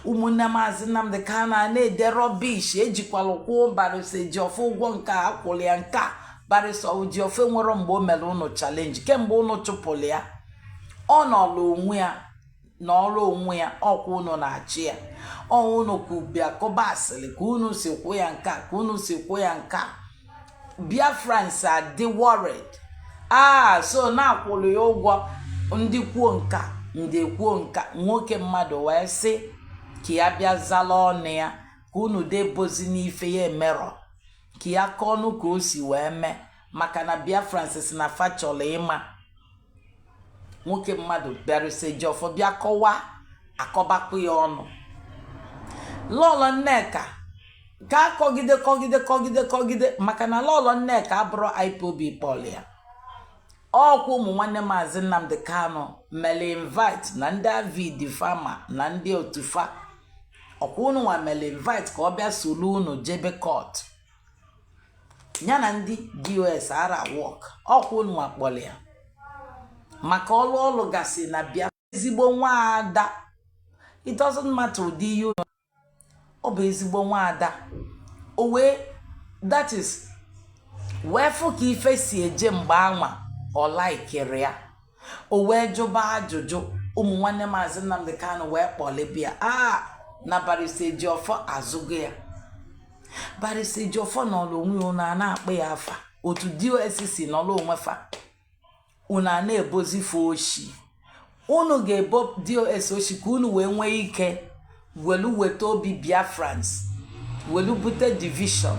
Ụmụnne Mazi Nnamdi Kanu na-ede rubbish ejikwalụkwụ Barrister Ejiofor ụgwọ nke akwụrụ ya nke Barrister Ejiofor nwere mgbe o mere unu challenge kemgbe unu chụpụrụ ya. Ọ nọrọ onwe ya ọkwa unu na-achị ya. Unu kwubia kọba asịrị ka unu si kwụ ya nka ka unu si kwụ ya nka. Biafrans are they worried. So na-akwụrụ ya ụgwọ ndị kwuo nka ndị kwuo nka. Nwoke mmadụ wee sị ka ya bịa zala ọnụ ya ka unu debozi n'ife ya emerọ ka ya ka ọnụ ka o si wee mee maka na Biafrans si na fa chọrọ ịma. Nwoke mmadụ Barrister Ejiofor bịa kọwa akọbakwa ya ọnụ. Lolo Nneka ka kọgide maka na Lolo Nneka abụrụ IPOB kpọrọ ya. Ọkwa ụmụ nwanne Mazi Nnamdi Kanu mere invite na ndị Avid Fama na ndị otufa. Ọkwa unu nwa mere invite ka ọ bịa solu unu jebe court ya na ndị DOS ara work. Ọkwa unu nwa kpọrọ ya maka ọlụ gasị na bịa ezigbo nwaada. It doesn't matter ụdị ihe ọ bụ ezigbo nwaada. That is wee fụ ka ife si eje mgbe anwa ọ laikere ya. O wee jụba ajụjụ. Ụmụ nwanne Mazi Nnamdi Kanu wee kpọlebia na Barrister Ejiofor azụgo ya. Barrister Ejiofor nọrọ onwe unu na-akpọ ya afa otu DOS si nọrọ onwe fa. Unu na-ebozi fo oshi. Unu ga-ebo DOS oshi ka unu wee nwee ike welu weta obi Biafrans welu bute division.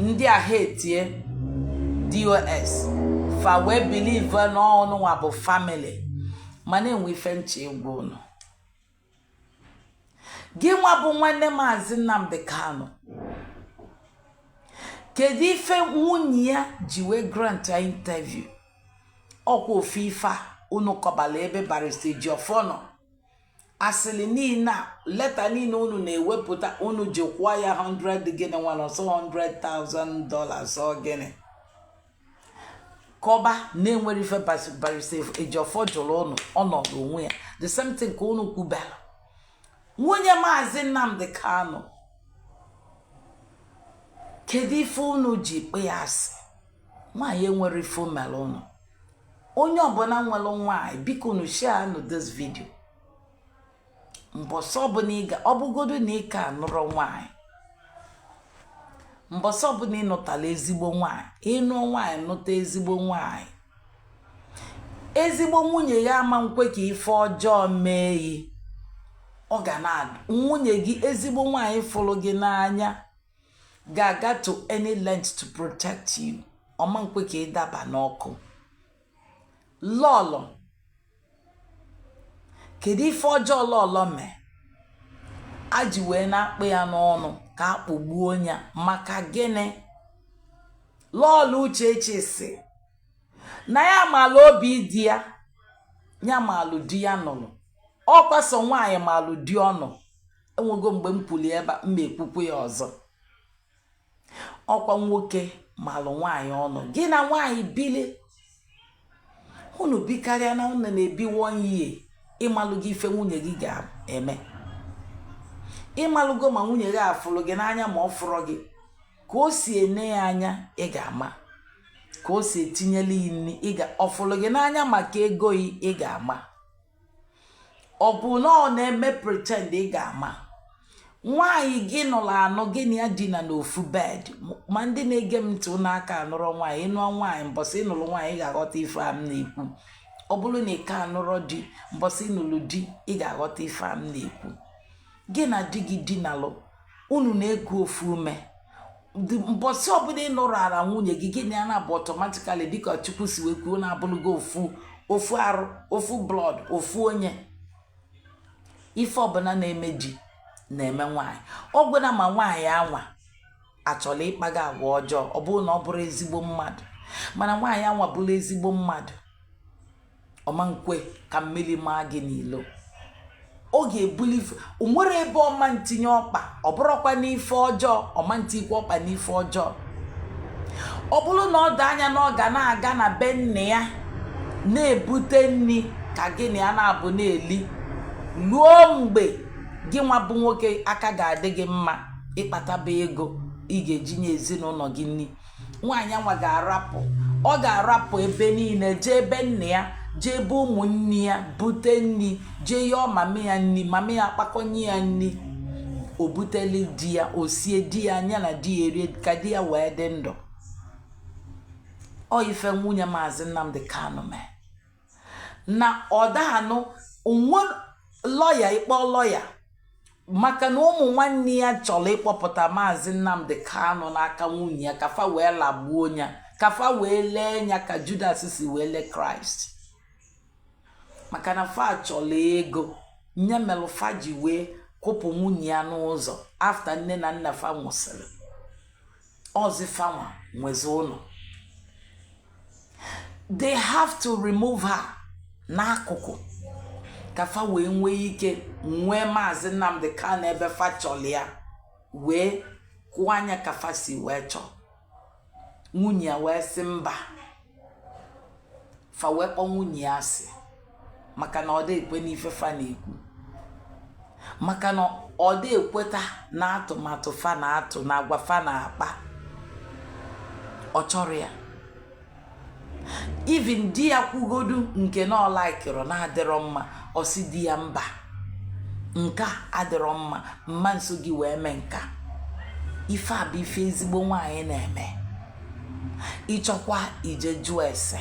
Ndị a hetie DOS fa wee believe na ọnụ nwa bụ family mana enwe ife nche egwu unu. Gị nwa bụ nwanne Mazi Nnamdi Kanu kedu ife nwunye ya ji wee grant ya interview? Ọkwa ofe ife unu kọbala ebe Barrister Ejiofor nọ. Asịrị niile leta niile unu na-ewepụta unu jikwa ya 100 gịnị nwana ọsọ $100,000 ọ gịnị kọba na-enwere ife Barrister Ejiofor jụrụ unu ọnọdụ onwe ya. The same thing ka unu kwubara. Nwunye Mazi Nnamdi Kanu kedu ife unu ji kpe ya asị? Nwaanyị enwere ife mere unu. Onye ọbụla nwere nwaanyị biko unu share no this video. Mbọsọ ọbụla ọ bụgodo na ị ka nụrụ nwaanyị. Mbọsọ ọbụla ịnụtala ezigbo nwaanyị. Ịnụ nwaanyị nụta ezigbo nwaanyị. Ezigbo nwunye ya ama nkwe ka ife ọjọọ mee. Ọ ga na-adụ nwunye gị ezigbo nwaanyị fụrụ gị n'anya ga-aga to any length to protect you. Ọma nkwe ka ịdaba n'ọkụ. Lolo kedu ife ọjọọ Lolo mee? Aji wee na-akpụ ya n'ọnụ ka akpụgbuo ya maka gịnị? Lolo Uchechi si na ya malụ obi di ya malụ di ya nụrụ. Ọ kwaso nwaanyị malụ di ọnụ. Enwego mgbe m pụli ebe m ekwukwu ya ọzọ. Ọkwa nwoke malụ nwaanyị ọnụ. Gị na nwaanyị bili unu bikarịa na unu na-ebi 1 year. Ịmalụ gị ife nwunye gị ga-eme. Ịmalụgo ma nwunye gị afụrụ gị n'anya ma ọ fụrụ gị ka o si ene ya anya ị ga-ama. Ka o si etinyela ini ọ fụrụ gị n'anya maka ego ị ga-ama. Ọ bụ na ọ na-eme pretend ị ga-ama. nwaanyị gị nụrụ anọ gị na ya dina n'ofu bed ma ndị na-ege m ntị n'aka anụrụ nwaanyị ịnụ nwaanyị mbọsị ịnụrụ nwaanyị ị ga-aghọta ife a m na-ekwu ọ bụrụ na ike anụrụ di mbọsị ịnụrụ di ị ga-aghọta ife a m na-ekwu gị na di gị dinalụ unu na-eku ofu ume mbọsị ọbụla ịnụrụ ara nwunye gị gị na ya na-abụ ọtọmatikali dịka Chukwu si wee kwuo na-abụlụgo ofu arụ ofu blood ofu onye ife ọbụla na-eme di na-eme nwaanyị ọgwụna ma nwaanyị anwa achọla ịkpaga agwa ọjọọ ọ bụrụ na ọ bụrụ ezigbo mmadụ mana nwaanyị anwa bụrụ ezigbo mmadụ ọma nkwe ka mmiri maa gị n'ilo ọ ga-ebuli o nwere ebe ọma ntinye ọkpa ọ bụrụkwa n'ife ọjọọ ọma ntikwa ọkpa n'ife ọjọọ ọ bụrụ na ọ dị anya na ọ ga na-aga na be nne ya na-ebute nri ka gị na ya na-abụ na-eli ruo mgbe gị nwa bụ nwoke aka ga-adị gị mma ịkpataba ego ị ga-eji nye ezinụlọ gị nri nwaanyị anwa ọ ga-arapụ ebe niile jee ebe nne ya jee ebe ụmụnne ya bute nri jee yọọ mami ya nri mami ya akpakọnye ya nri o buteli di ya o sie di ya anya na di ya erie ka di ya wee dị ndụ ọ ife nwunye Maazị Nnamdi Kanu mee na ọdahanụ onwe lọya ịkpọ lọya maka na ụmụ nwanne ya chọrọ ịkpọpụta Maazị Nnamdi Kanu n'aka nwunye ya kafa wee lagbuo ya kafa wee lee ya ka Judas si wee lee Kraịst maka na fa chọrọ ego nye melụ fa ji wee kụpụ nwunye ya n'ụzọ afta nne na nna fa nwụsịrị ọzi fanwa nwezi ụlọ they have to remove her n'akụkụ kafa wee nwee ike nwee Maazị Nnamdi Kanu ebe fa chọrọ ya wee kwụọ anya kafa si wee chọọ nwunye ya wee sị mba fa wee kpọ nwunye ya asị maka na ọ dị ekwe n'ife fa na-ekwu maka na ọ dị ekweta na atụmatụ fa na-atụ na agwa fa na-akpa ọ chọrọ ya even di ya kwugodu nke na ọ laikịrị na-adịrọ mma ọ sị di ya mba nka adịrọ mma mma nso gị wee mee nka ife a bụ ife ezigbo nwaanyị na-eme ịchọkwa ije jụọ ese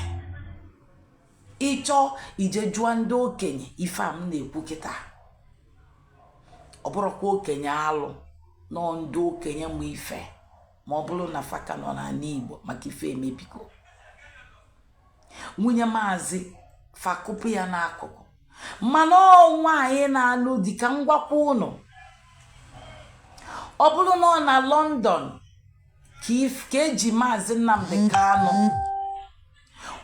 ịchọ ije jụọ ndị okenye ife a m na-ekwu kịta ọ bụrụkwa okenye alụ nọ ndị okenye mgbe ife ma ọ bụrụ na faka nọ n'ala Igbo maka ife emebigo nwunye Maazị fakụpụ ya n'akụkụ mana ọ nwaanyị na-alụ di ka ngwakwa ụnụ ọ bụrụ na ọ na London ka eji Maazị Nnamdi Kanu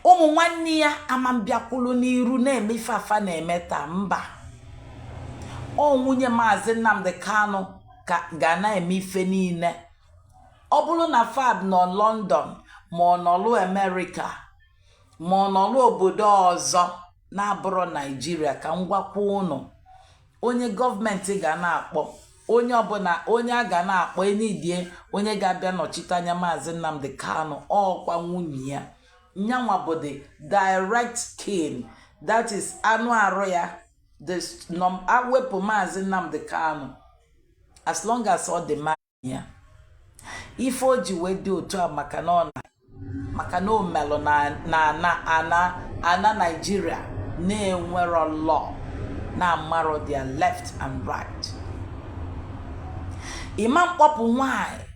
ụmụ nwanne ya amambịakwulu n'iru na-eme ife afa na-eme taa mba ọ nwunye Maazị Nnamdi Kanu ka ga na-eme ife niile ọ bụrụ na fab nọ London ma ọ nọlụ America ma ọ nọlụ obodo ọzọ na-abụrụ Naijiria ka ngwakwa ụnụ onye gọọmenti ga na-akpọ onye ọbụla onye a ga na-akpọ enidie onye ga-abịa nọchite anya Maazị Nnamdi Kanu ọkwa nwunye ya nyanwa bụ the direct kin that is anụ arụ ya awepụ Maazị Nnamdi Kanu as long as ọ dị mma ya ife o ji wee dị otu a maka na o melụ na ana Nigeria na-enwero law na amarọ their left and right ịma mkpọpụ nwaanyị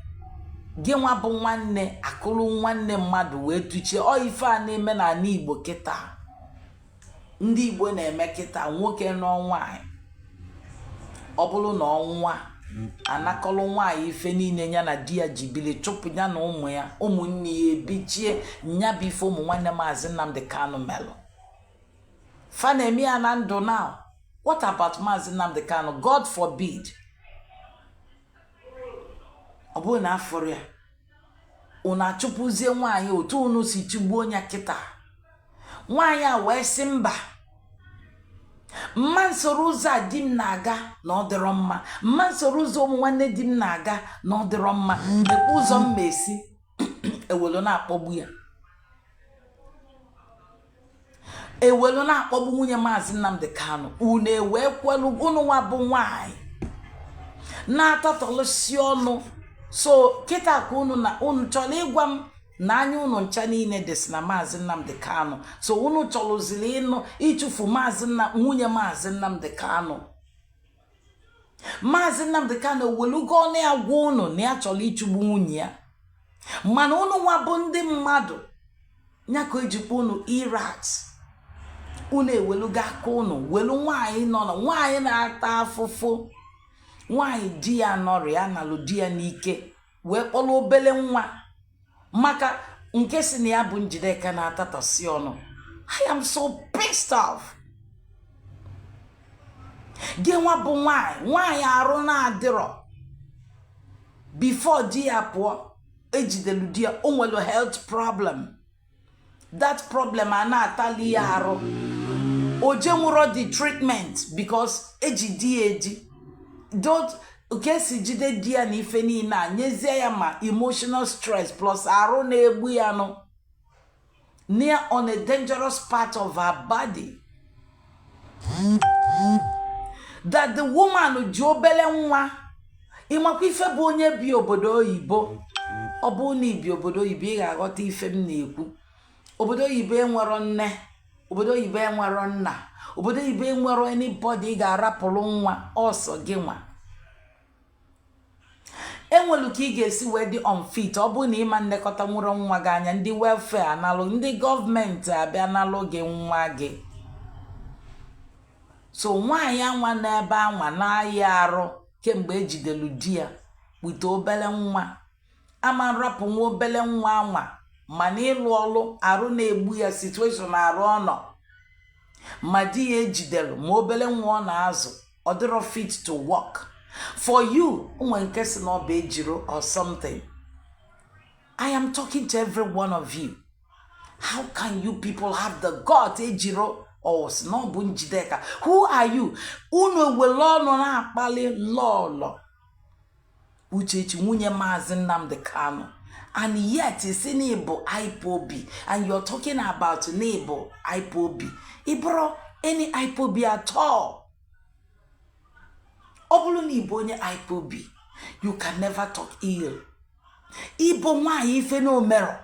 gị nwa bụ nwanne akụrụ nwanne mmadụ wee tuchie ọ ife a na-eme n'ala Igbo kịta ndị Igbo na-eme kịta nwoke nọ nwaanyị ọ bụrụ na ọnwa anakọlụ nwaanyị ife niile ya na di ya jibili chụpụ ya na ụmụ ya ụmụnne ya ebichie nya bụ ife ụmụ nwanne Maazị Nnamdi Kanu melụ fa na-eme ya na ndụ now. What about Maazị Nnamdi Kanu? God forbid ọ bụrụ na afọrọ ya unu achụpụzie nwaanyị otu unu si chụgbuo onye kịta nwaanyị a wee sị mba mma nsoro ụzọ a di m na-aga na ọ dịrọ mma mma nsoro ụzọ ụmụ nwanne di m na-aga na ọ dịrọ mma ekwu ụzọ m esi ewelu na-akpọgbu ya ewelu na-akpọgbu nwunye Maazị Nnamdi Kanu unu ewee kwelu unu nwa bụ nwaanyị na tatolosi ọnụ. So kita ka na unu chọrọ ịgwa m na anya unu ncha niile desi na Mazi Nnamdi Kanu. So unu chọrọzili ịnụ ịchụfu nwunye Mazi Nnamdi Kanu. Mazi Nnamdi Kanu welugo ọnụ ya gwa unu na ya chọrọ ịchụgbu nwunye ya. Mana unu nwa bụ ndị mmadụ nyako ejikwa unu irat. Unu ewelugo aka unu welu nwaanyị nọ na nwaanyị na-ata afụfụ. Nwaanyị di ya nọrọ ya nalụ di ya n'ike wee kpọrọ obele nwa maka nke si na ya bụ Njideka na-atatọsi ọnụ. I am so pissed off. Gị nwa bụ nwaanyị arụ na-adịrọ before di ya pụọ ejidelu di ya o nwere health problem. That problem a na-atali ya arụ. O jenwuro the treatment because eji di ya eji. Don't okay si jide di ya na ife niile a nyezie ya ma emotional stress plus arụ na-egbu ya no near on a dangerous part of her body that the woman ji obele nwa ịmakwa ife bụ onye bi obodo oyibo. Ọ bụ na ibi obodo oyibo ị ga-aghọta ife m na-ekwu. Obodo oyibo enwero nne, obodo oyibo enwero nna, obodo oyibo enwero anybody ga-arapụrụ nwa ọsọ gị nwa. Enwelu ka ị ga-esi wee dị unfit. Ọ bụ na ịma nnekọta nwụrụ nwa gị anya ndị welfare analụ, ndị gọọmenti abịa nalụ gị nwa gị. So nwaanyị anwa n'ebe anwa na-ayị arụ kemgbe ejidelu di ya wite obele nwa. Ama nrapụ nwa obele nwa anwa mana ịlụ ọlụ arụ na-egbu ya situation arụ ọnọ. Ma di ya ejidelu ma obele nwa ọ na-azụ ọ dịrọ fit to work. For you, or something. I am talking to every one of you. How can you people have the God, Ejiro, or Snobu Njideka? Who are you? Uno will na akpali lolo. Uchechi nwunye Mazi Nnamdi Kanu. And yet it's in Igbo IPOB. And you're talking about Igbo IPOB. Ibro, any IPOB at all. Obulu ni Igbo onye IPOB. You can never talk ill. Igbo nwaanyị ife no mero.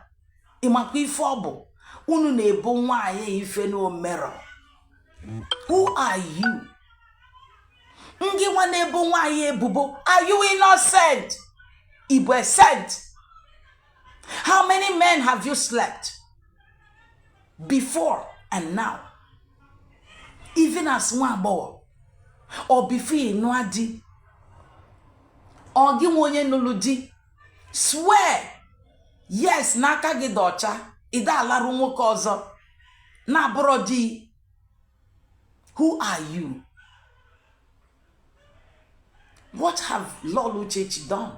Imakwa ife obo. Unu na ebo nwaanyị ife no mero. Who are you? Ngi wana ebo nwaanyị ebubo. Are you innocent? Igbo sent. How many men have you slept? Before and now. Even as one boy. Or before Nnamdi. Or gi onye nulu di. Swear. Yes, n'aka gị dọcha. Ida alarụ nwoke ọzọ. Na abụrụ di. Who are you? What have Lord Uchechi done?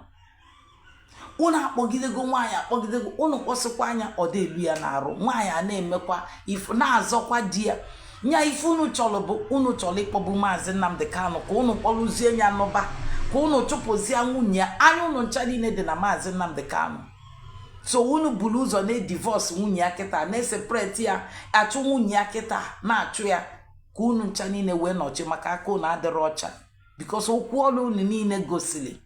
Una akpọgidego nwaanyị akpọgidego unu kpọsịkwa anya ọ dị elu ya na-arụ. Nwaanyị a na-emekwa ifu na-azọkwa di ya. Nya ife unu chọrọ bụ unu chọrọ ịkpọgbu Mazi Nnamdi Kanu ka unu kpọrụzie ya n'ụba ka unu chụpụzie nwunye ya. Anya unu ncha niile dị na Mazi Nnamdi Kanu. So unu bulu ụzọ na-divorce nwunye ya kịta na-separate ya achụ nwunye ya kịta na-achụ ya ka unu ncha niile wee nọchi maka aka unu adịrọ ọcha because okwu ọlụ unu niile gosili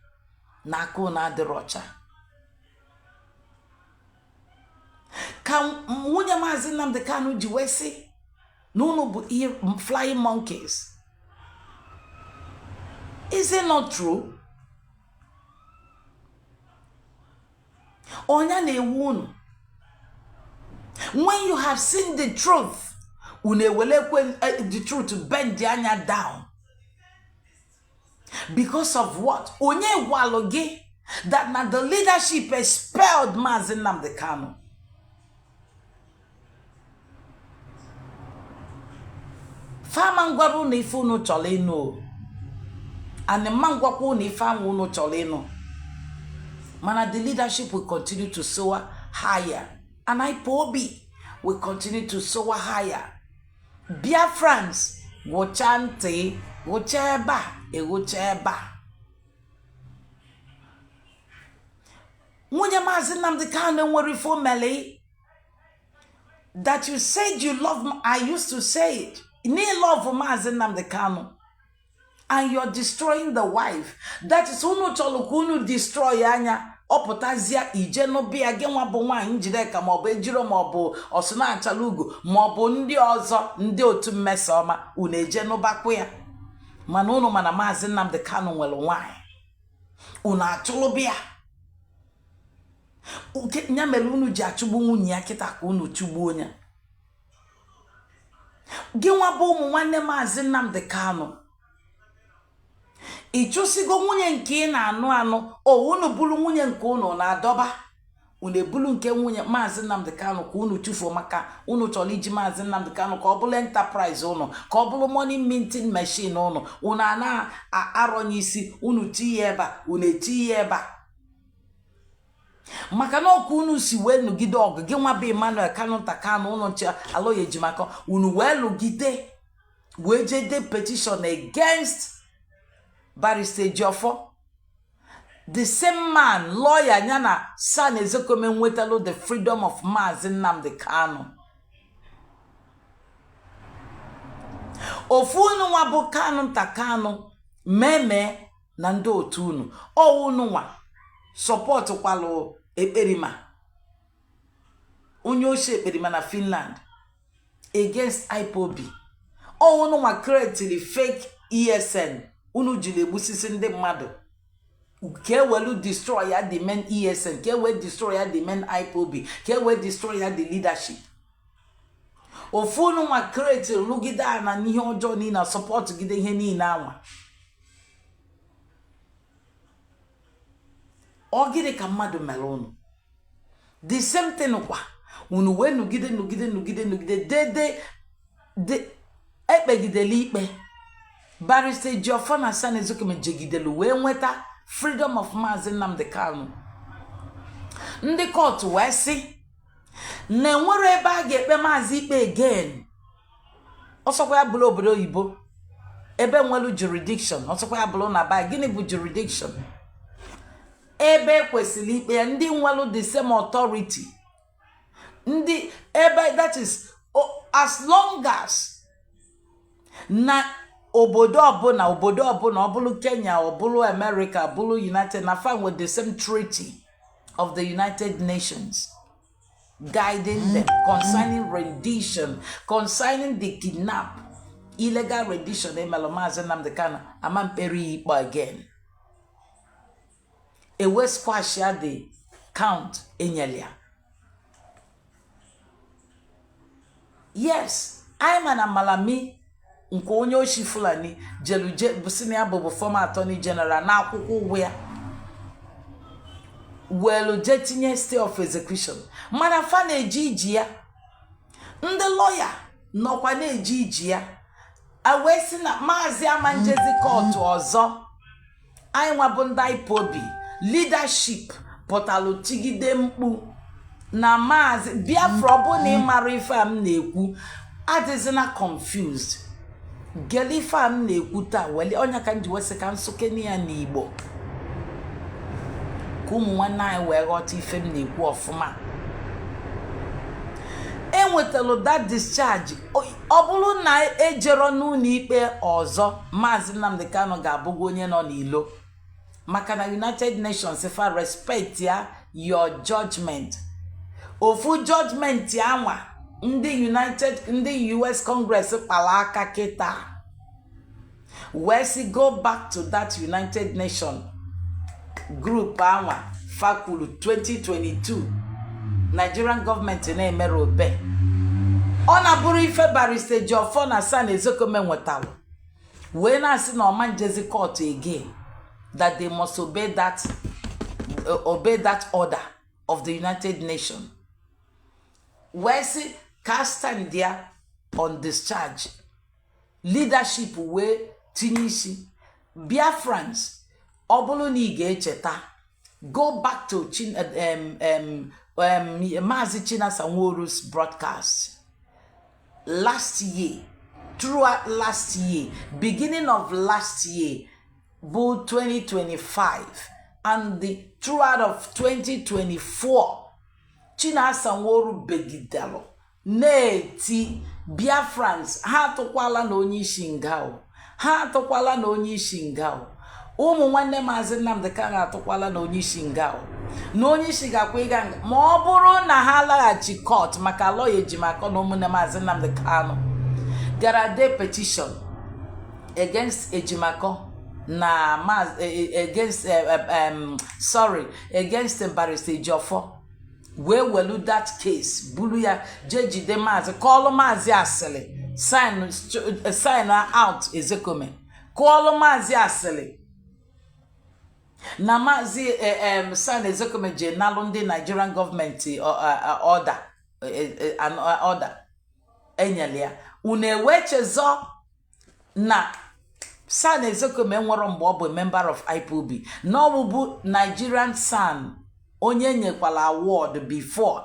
na aka unu adịrọ ọcha. Ka nwunye Mazi Nnamdi Kanu ji wee sị na unu bụ flying monkeys. Is it not true? Onya na-ewu unu. When you have seen the truth, the truth bend the anya down. Because of what? Onye waloge that now the leadership expelled Mazi Nnamdi Kanu. Fama ngwaru na ife unu chọrọ ịnụ. And the man gwakwu na ife anwụ unu chọrọ ịnụ. Mana the leadership will continue to soar higher. And IPOB will continue to soar higher. Biafrans, wochante, wocheba, wocheba. Nwunye Mazi Nnamdi Kanu nwere ifo mele. That you said you love me, I used to say it. Ni love Mazi Nnamdi Kanu. and you're destroying the wife. That is unu chọrọ ka unu destroy anya ọpụtazia ije n'obia gị nwa bụ nwaanyị Njideka maọbụ ejiro maọbụ ọsụna-achala ugo maọbụ ndị ọzọ ndị otu mmesoma unu eje n'ụbakwa ya. Mana unu mana Mazi Nnamdi Kanu nwere nwaanyị unu achụlụbịa nya mere unu ji achụgbu nwunye ya kịta ka unu chụgbuo ya. Gị nwa bụ ụmụ nwanne Mazi Nnamdi Kanu ịchụsigo nwunye nke ị na-anụ anụ unu bulu nwunye nke unu na-adọba unu ebulu nke nwunye Mazi Nnamdi Kanu ka unu chufuo maka unu chọrọ iji Mazi Nnamdi Kanu ka ọ bụrụ enterprise unu ka ọ bụrụ money minting machine unu na-arọnye isi unu tinye ebe a unu etinye ebe a maka na ọkụ unu si wee lụgide ọgụ gị nwa bụ Emmanuel Kanu Kanu unu nche Aloye Ejimaka unu wee lụgide wee jede petition against Barrister Ejiofor. The same man, lawyer Nyana San Ezekome nwetalo the freedom of Mazi Nnamdi Kanu. Ofu unu nwa bụ Kanu Kanu meme na ndị otu unu. Unu nwa support kwalo Ekperima. Onye ochie Ekperima na Finland against IPOB. Unu nwa create fake ESN. Unu jiri egbusisi ndị mmadụ. Ke welu destroy ya the men ESN, ke we destroy ya the men IPOB, ke we destroy ya the leadership. Ofunu nwa create lugida na n'ihe ọjọọ ni na support gide ihe ni na anwa. Ogide ka mmadụ mere unu. The same thing kwa. Unu we nugide de ekpegidele ikpe. Barrister Ejiofor na San Ezekome jegidelu wee nweta freedom of Mazi Nnamdi Kanu. Ndị court wee sị na enwere ebe a ga-ekpe Mazi ikpe again. Ọsọkwa ya bụrụ obodo oyibo ebe nwelu jurisdiction. Ọsọkwa ya bụrụ na ba gịnị bụ jurisdiction? Ebe kwesịrị ikpe ndị nwelu the same authority. Ndị ebe that is as long as na obodo ọbụla ọ bụrụ Kenya ọ bụrụ America ọ bụrụ United na fan with the same treaty of the United Nations guiding them concerning rendition, concerning the kidnap, illegal rendition. Mazi Nnamdi Kanu amamperi ikpe again. Ewe squash the count enyelia. Yes, I'm an amalami nke onye oshi Fulani jeluje busini abụbụ former attorney general na akwụkwọ ụgwọ ya welu je tinye stay of execution mana fa na-eji iji ya ndị lawyer nọkwa na-eji iji ya wee sị na Mazi amanjezi court ọzọ anyị nwa bụ ndị IPOB leadership pụtalụ tigide mkpu na Mazi Biafra bụ na ịmara ife a m na-ekwu adịzina confused. Gelifa m na-ekwu taa wele onye ka nji wesị ka nsukeni ya n'Igbo ka ụmụ nwanne anyị wee ghọta ife m na-ekwu ọfụma. Enwetalo that discharge ọ bụrụ na ejero n'ụlọ ikpe ọzọ Mazi Nnamdi Kanu ga-abụgo onye nọ n'ilo maka na United Nations fa respect ya your judgment. Ofu judgment anwa ndị US Congress kpala aka kịta wee si go back to that United Nations group anwa fakulu 2022 Nigerian government na-emere obe ọ na-bụrụ ife Barrister Ejiofor na San Ezekome nwetara wee na-asị na ọma njezi court again that they must obey that order of the United Nations. Wee si stand there on discharge. Leadership we tinisi Biafrans obulu ni ga-echeta go back to Mazi Sanwo-Oru's broadcast last year, throughout last year, beginning of last year, both 2025 and throughout of 2024. Sanwo-Oru begidalo neti Biafrans ha tokwala na onye isi nga ha atụkwala na onye isi nga o. Ụmụ nwanne Mazi Nnamdi Kanu atụkwala na onye isi nga o. Na onye isi ga-akwa ịga nga ma ọ bụrụ na ha laghachi court maka lawyer Ejimakor na ụmụnne Mazi Nnamdi Kanu gara de petition against Ejimakor na against Barrister Ejiofor wee welu that case bulu ya je jide Mazi kọlụ Mazi asịlị sign out Ezekome kọlụ Mazi asịlị na Mazi sign Ezekome je nalụ ndị Nigerian government order enyere ya unu ewechezo na San Ezekome nwere mgbe ọ bụ member of IPOB na ọ bụ Nigerian San onye nyekwala award before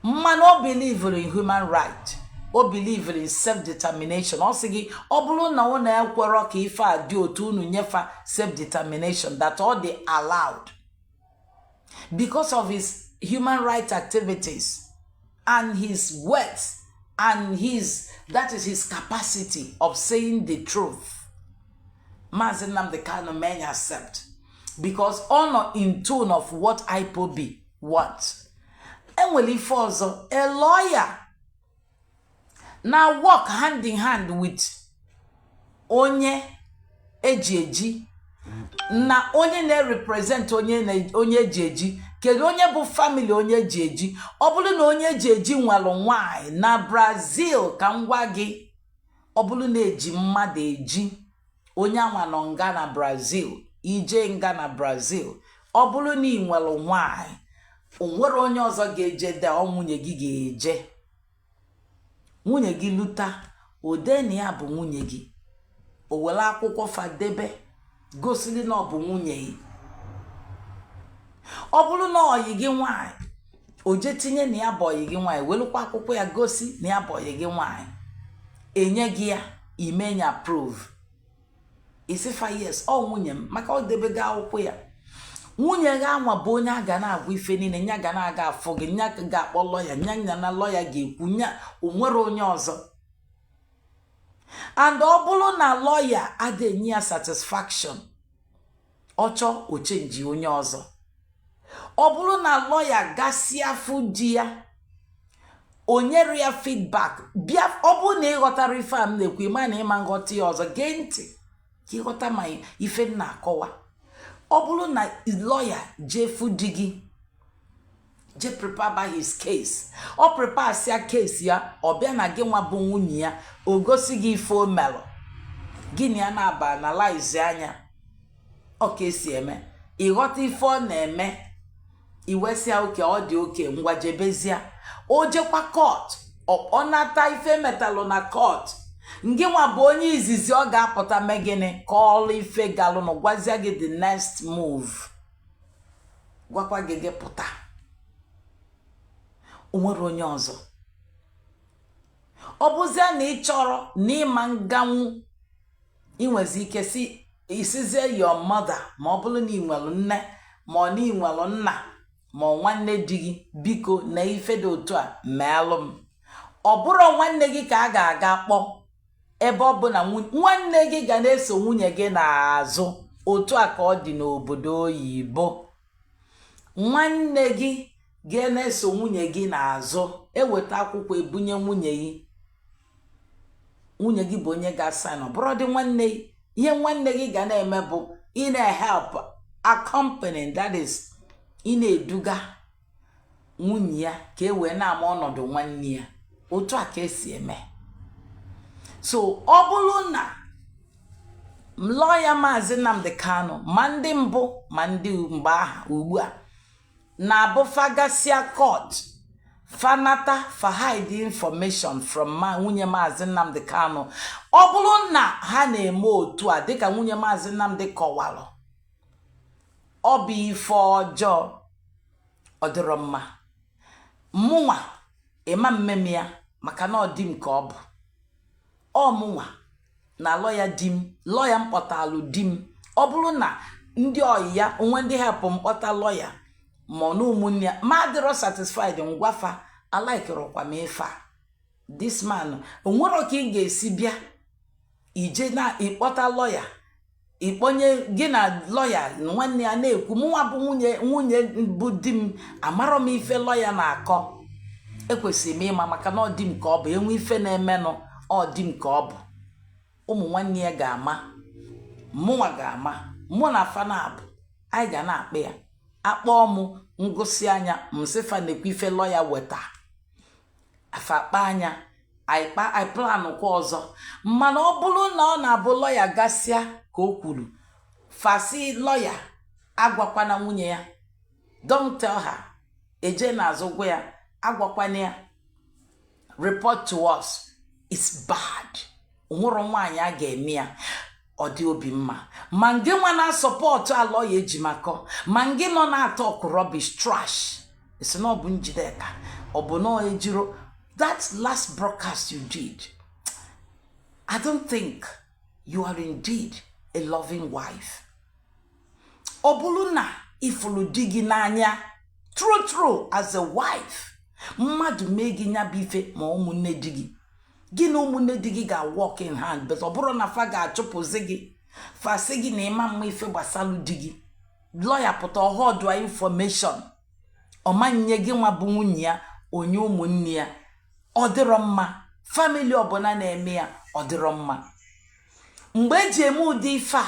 mmanụ o believe in human right, o believe in self-determination. Ọ sị gị ọ bụrụ na ọ na-ekwere ka ife a dị otu unu nyefa self-determination that all they allowed because of his human rights activities and his words and that is his capacity of saying the truth. Mazi Nnamdi Kanu may accept because honor in tune of what IPOB wants. And will he also a lawyer now work hand in hand with onye eji na onye na represent onye eji kedu onye bụ family onye eji ọ bụrụ na onye eji nwalụ nwanyị na Brazil ka ngwa gị ọ bụrụ na eji mmadụ eji onye anwa nọ nga na Brazil ije nga na Brazil ọ bụrụ na ị nwelụ nwanyị o nwere onye ọzọ ga-eje da nwunye gị ga-eje nwunye gị luta odeni ya bụ nwunye gị o were akwụkwọ fadebe gosili na ọ bụ nwunye gị. Ọ bụrụ na oyi gị nwanyị o je tinye na ya bụ oyi gị nwanyị welukwa akwụkwọ ya gosi na ya bụ oyi gị nwanyị enye gị ya imenya prove isifa yes ọ nwunye m maka ọ debega akwụkwọ ya. Nwunye gị anwa bụ onye a ga na-agwa ife niile nya ga na-aga afọ gị nya ga-akpọ lọya nya na lọya ga-ekwu nya o nwere onye ọzọ. And ọ bụrụ na lọya adịghị ya satisfaction ọ chọọ o chenji onye ọzọ. Ọ bụrụ na lọya gasịa afụ di ya o nyere ya feedback bịa ọ bụrụ na ịghọtara ife a m na-ekwu ịma na ịma nghọta ya ọzọ gee ntị ka ịghọta ma ife m na-akọwa. Ọ bụrụ na lawyer je fu di gị je prepare by his case ọ prepare sia case ya ọ bịa na gị nwa bụ nwunye ya o gosi gị ife o melụ gị na ya na-aba analyze anya ọ ka esi eme ịghọta ife ọ na-eme iwesia oke ọ dị oke ngwa jebezia o jekwa court ọ nata ife metalụ na court ngị nwa bụ onye izizi ọ ga-apụta megịnị kọọlụ ife galụ na gwazia gị the next move gwakwa gị pụta o nwere onye ọzọ. Ọ bụzia na ị chọrọ na ịma nganwu inwezi ike si isizie your mother ma ọ bụrụ na ị nwelụ nne ma ọ na ị nwelụ nna ma nwanne di gị biko na ife dị otu a meelụ m. Ọ bụrụ nwanne gị ka a ga-aga kpọ ebe ọ bụ na nwanne gị ga na-eso nwunye gị n'azụ otu a ka ọ dị n'obodo oyibo. Nwanne gị ga na-eso nwunye gị n'azụ eweta akwụkwọ ebunye nwunye gị. Nwunye gị bụ onye ga-asign ọ bụrụ dị nwanne ihe nwanne gị ga na-eme bụ ị na-help accompany that is ị na-eduga nwunye ya ka e wee na-ama ọnọdụ nwanne ya otu a ka esi eme. So ọ bụrụ na lawyer Mazi Nnamdi Kanu ma ndị mbụ ma ndị mgbe aha ugbu a na-abụ fagasia court fanata for hide information from nwunye Mazi Nnamdi Kanu. Ọ bụrụ na ha na-eme otu a dịka nwunye Mazi Nnamdi kọwalụ ọ bụ ife ọjọọ ọ dịrọ mma mụnwa ịma mmemme ya maka na ọ dị m ka ọ bụ ọmụnwa na lọya di m lọya mkpọtalụ di m. Ọ bụrụ na ndị oyi ya onwe ndị hepụ mkpọta lọya ma na ụmụnne ya ma adịrọ satisfied ngwafa alaikirọkwa m ife a this man onwere ka ị ga-esi bịa ije na ịkpọta lọya ịkpọnye gị na lọya nwanne ya na-ekwu mụnwa bụ nwunye bụ di m amarọ m ife lọya na-akọ ekwesịrị m ịma maka na ọ dị m ka ọ bụ enwe ife na-emenụ ọ dị m ka ọ bụ ụmụ nwanne ya ga-ama mụnwa ga-ama mụ na fanabụ anyị ga na-akpa ya akpọọ m ngụsị anya msịfa na-ekwu ife lọya weta afakpa anya anyị planụ kwa ọzọ mana ọ bụrụ na ọ na-abụ lọya gasịa ka o kwuru fasi lọya agwakwana nwunye ya don't tell her eje n'azụ gwa ya agwakwana ya report to us it's bad onwere nwaanyị a ga-eme ya ọ dị obi mma ma ngị nwa na-asọpọtụ alọya ejimakọ ma ngị nọ na-atọ ọkụ rubbish trash esi na ọ bụ Njideka ọ bụ na ejiro that last broadcast you did, I don't think you are indeed a loving wife. Obuluna ifulu digi n'anya, true as a wife. Mmadu megi nya bife ma ụmụnne digi. Gị na ụmụnne digi ga walk in hand, but oburu na fa ga achụpụzi gị. Fa sị gị na ịma mma ife gbasalụ digi. Lawyer pụta ọhọdụ information. Ọmanye gị nwa bụ nwunye ya, onye ụmụnne ya. Ọ dịrọ mma, family ọbụla na-eme ya ọ dịrọ mma. Mgbe eji eme ụdị ife a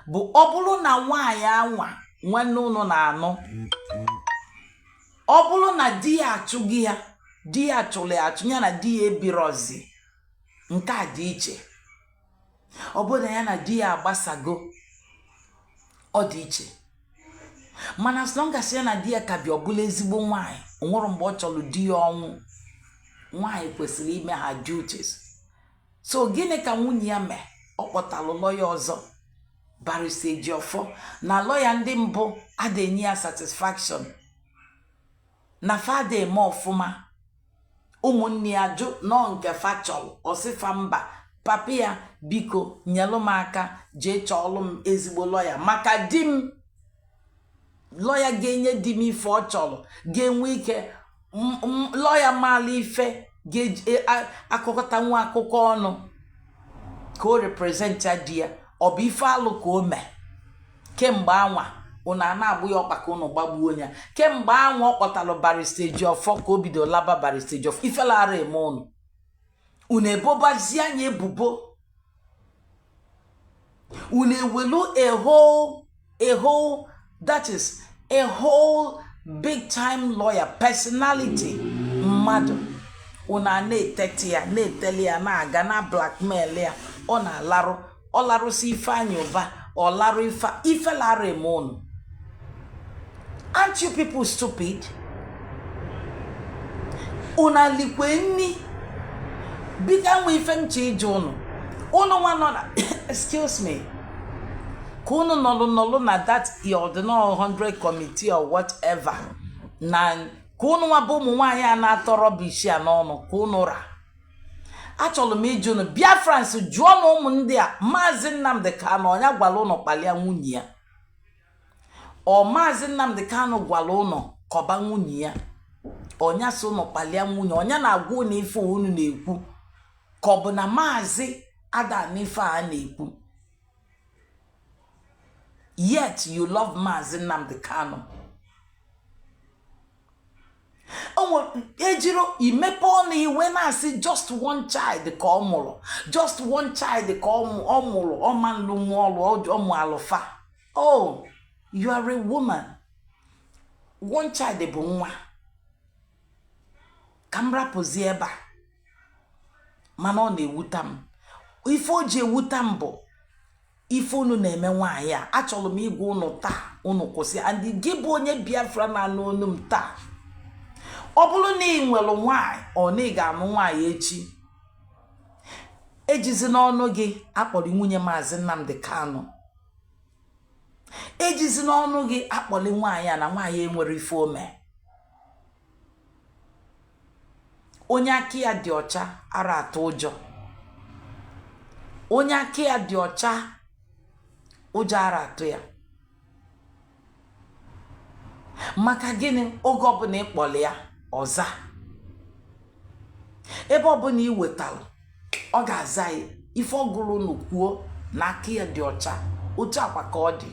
bụ ọ bụrụ na nwaanyị anwa nwanne ụnụ na-anụ. Ọ bụrụ na di ya achụghị ya, di ya achụrụ ya achụ ya na di ya ebirozi. Nke a dị iche. Ọ bụrụ na ya na di ya agbasago, ọ dị iche. Mana as long as ya na di ya ka bi ọbụla ezigbo nwaanyị, o nwere mgbe ọ chọrọ di ya ọnwụ. Nwaanyị kwesịrị ime ha duties. So gịnị ka nwunye ya mee? Ọ kpọtalụ lọya ọzọ Barrister Ejiofọ na lọya ndị mbụ adịghị ya satisfaction na fada eme ọfụma. Ụmụnne ya jụ nọ nke fachọl ọsịfa mba papa ya biko nyelụ m aka jee chọọlụ m ezigbo lọya maka di m. Lọya ga-enye di m ife ọ chọrọ ga-enwe ike lọya maala ife ga-akụkọta nwa akụkọ ọnụ ka o represent ya di ya ọ bụ ife alụ ka o mee kemgbe anwa ụnụ a na-agbụ ya ọkpa ka ụnụ gbagbuo ya kemgbe anwa ọ kpọtalụ Barrister Ejiofọ ka o bido laba Barrister Ejiofọ ifelara eme ụnụ ebobazie anya ebubo ụnụ ewelu a whole that is a whole big time lawyer personality mmadụ ụna na-eteti ya na-eteli ya na-aga na blackmail ya ọ na-alarụ ọ larụsi ife anya ụba ọ larụ ife lara eme ụnụ. Aren't you people stupid? Ụna likwe nni biga nwe ife mche ije ụnụ nwa nọ na excuse me ka unu nọlụ na that ordinary 100 committee or whatever na ka unu nwa bụ ụmụ nwaanyị a na-atọrọ bishi a n'ọnụ ka unu ra. Achọrọ m iju unu Biafrans jụọ na ụmụ ndị a Mazi Nnamdi Kanu ọnya gwara ụnụ kpalịa nwunye ya ọ Mazi Nnamdi Kanu gwara ụnụ kọba nwunye ya ọnya so ụnụ kpalịa nwunye ọnya na-agwa ụnụ ife unu na-ekwu ka ọ bụ na Mazi ada n'ife a na-ekwu. Yet you love Mazi Nnamdi Kanu. Ejiro imepe ọnụ iwe na-asị just one child ka ọ mụrụ just one child ka ọ mụrụ ọma nlụ nwa ọlụ ọmụ alụfa. Oh, you are a woman. One child bụ nwa. Ka m rapụzie ebe a mana ọ na-ewuta m. Ife o ji ewuta m bụ ife unu na-eme nwaanyị a achọrọ m igwe unu taa unu kwụsị and gị bụ onye Biafra na-anụ onu m taa. Ọ bụrụ na ị nwere nwaanyị ọ na ị ga-anụ nwaanyị echi ejizi n'ọnụ gị akpọrọ nwunye Mazi Nnamdi Kanu. Ejizi n'ọnụ gị akpọrọ nwaanyị a na nwaanyị enwere ife ome. Onye aka ya dị ọcha ara atụ ụjọ. Onye aka ya dị ọcha ụjọ ara atụ ya. Maka gịnị oge ọbụla ịkpọrọ ya ọza ebe ọbụla iwetalụ ọ ga-aza ya ife ogulu no kwuo na aka ya dị ọcha otu akwa ka ọ dị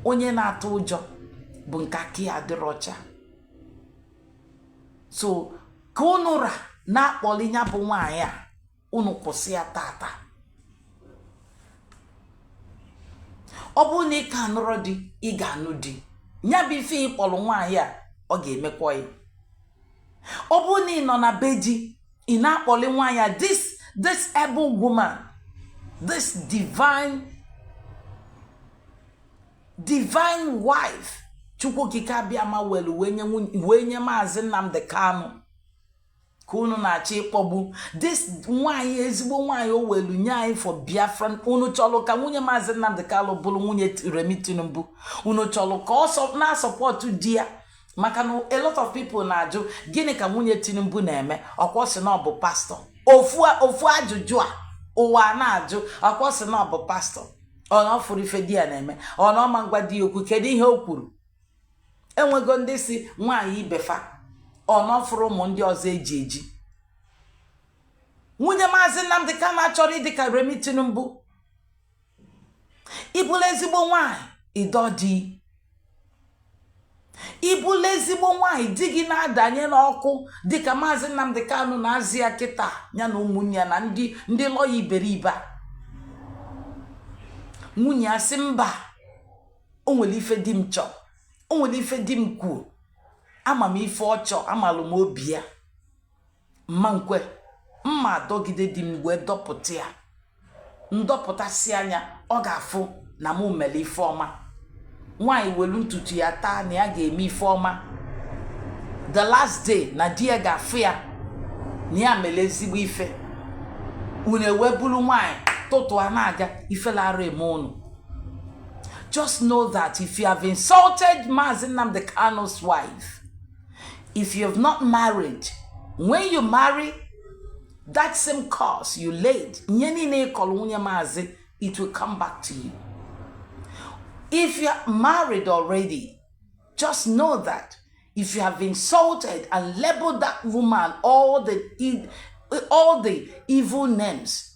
onye na-atụ ụjọ bụ nke aka ya dịrị ọcha so ka unu ra na-akpọli ya bụ nwaanyị a unu kwụsị ya tata ọ bụ na ị ka nụrụ di ị ga-anụ di nya bụ ife ịkpọrọ nwaanyị a ọ ga-emekwa ya ọ bụ na ị nọ na be di ị na-akpọli nwaanyị a this able woman this divine wife chukwu okike abịa ma welu wee nye Mazi Nnamdi Kanu ka unu na-achọ ịkpọgbu this nwaanyị ezigbo nwaanyị o welu nye anyị for Biafran unu chọrọ ka nwunye Mazi Nnamdi Kanu bụrụ nwunye Remi Tinubu unu chọrọ ka ọ na-asọpọtụ di ya maka na a lot of people na-ajụ gịnị ka nwunye Tinubu na-eme ọkwọ sị na ọ bụ pastọ ofu ajụjụ a ụwa na-ajụ ọkwọ sị na ọ bụ pastọ ọ na ọfụrụ ife di ya na-eme ọ na ọma ngwa di okwu kedu ihe o kwuru enwego ndị si nwaanyị ibefa ọ na ọfụrụ ụmụ ndị ọzọ eji nwunye Mazi Nnamdi Kanu achọrọ ịdị ka Remi Tinubu ịbụla ezigbo nwaanyị ịdọdi ịbụla ezigbo nwaanyị di gị na-adanye n'ọkụ dịka Mazi Nnamdi Kanu na-azị ya kịta ya na ụmụnne ya na ndị lọya iberibe nwunye ya sị mba o nwere ife di m chọọ o nwere ife di m kwuo ama m ife ọ chọọ amalụ m obi ya mma nkwe mma dọgide di m wee dọpụta ya ndọpụtasị anya ọ ga-afụ na m mere ife ọma nwaanyị welu ntutu ya taa na ya ga-eme ife ọma the last day na di ya ga-afụ ya na ya mere ezigbo ife unu ewebulu nwaanyị tụtụ a na-aga ife lara eme unu just know that if you have insulted Mazi Nnamdi Kanu's wife, if you have not married, when you marry, that same curse you laid, it will come back to you. If you are married already, just know that if you have insulted and labeled that woman all the evil names,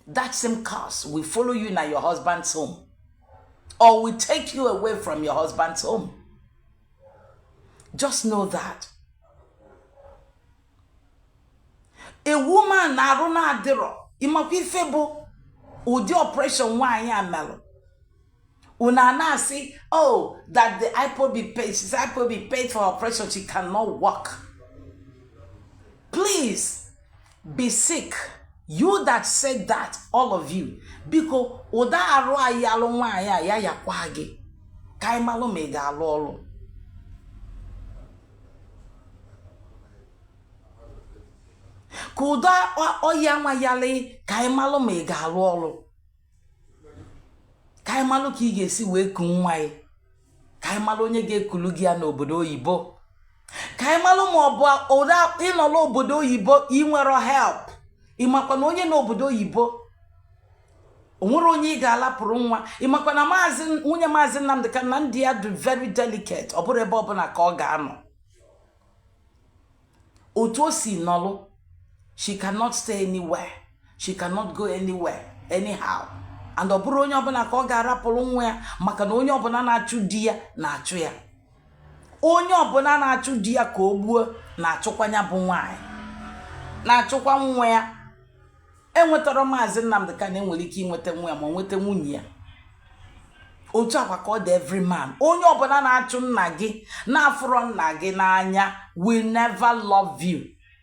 that same curse will follow you in your husband's home, or will take you away from your husband's home. Just know that. A woman na adiro imakwi febo udi operation nwanyị amelo una na say oh that the IPO be paid, she's IPO be paid for operation, she cannot walk. Please be sick. You that said that, all of you, because oda aru ayalo nwanyị ya yakwa gị ka imalo mega alolo. Kuda oya nwayale ka imalo mega alolo. Ka imalo ka ị ga-esi wee ku nwa ị. Ka imalo onye ga-ekulu gị ya n'obodo oyibo. Ka imalo ma ọ bụ oda ịnọla obodo oyibo ị nwere help. Imakwa na onye n'obodo oyibo onwere onye ị ga-alapụrụ nwa. Imakwa na nwunye Mazi Nnamdi Kanu na ndị ya dị very delicate, ọ bụrụ ebe ọbụla ka ọ ga-anọ. Otu o si nọlụ, she cannot stay anywhere, she cannot go anywhere anyhow, and ọ bụrụ onye ọbụla ka ọ ga-arapụrụ nwa ya, maka na onye ọbụla na-achụ di ya na-achụ ya. Onye ọbụla na-achụ di ya ka o gbuo na-achụkwanya bụ nwaanyị, na-achụkwa nwa ya. Enwetara Mazi Nnamdi Kanu enwere ike inweta nwa ya ma nweta nwunye ya. Otu akwa ka ọ dị every man. Onye ọbụla na-achụ nna gị na-afụrọ nna gị n'anya will never love you.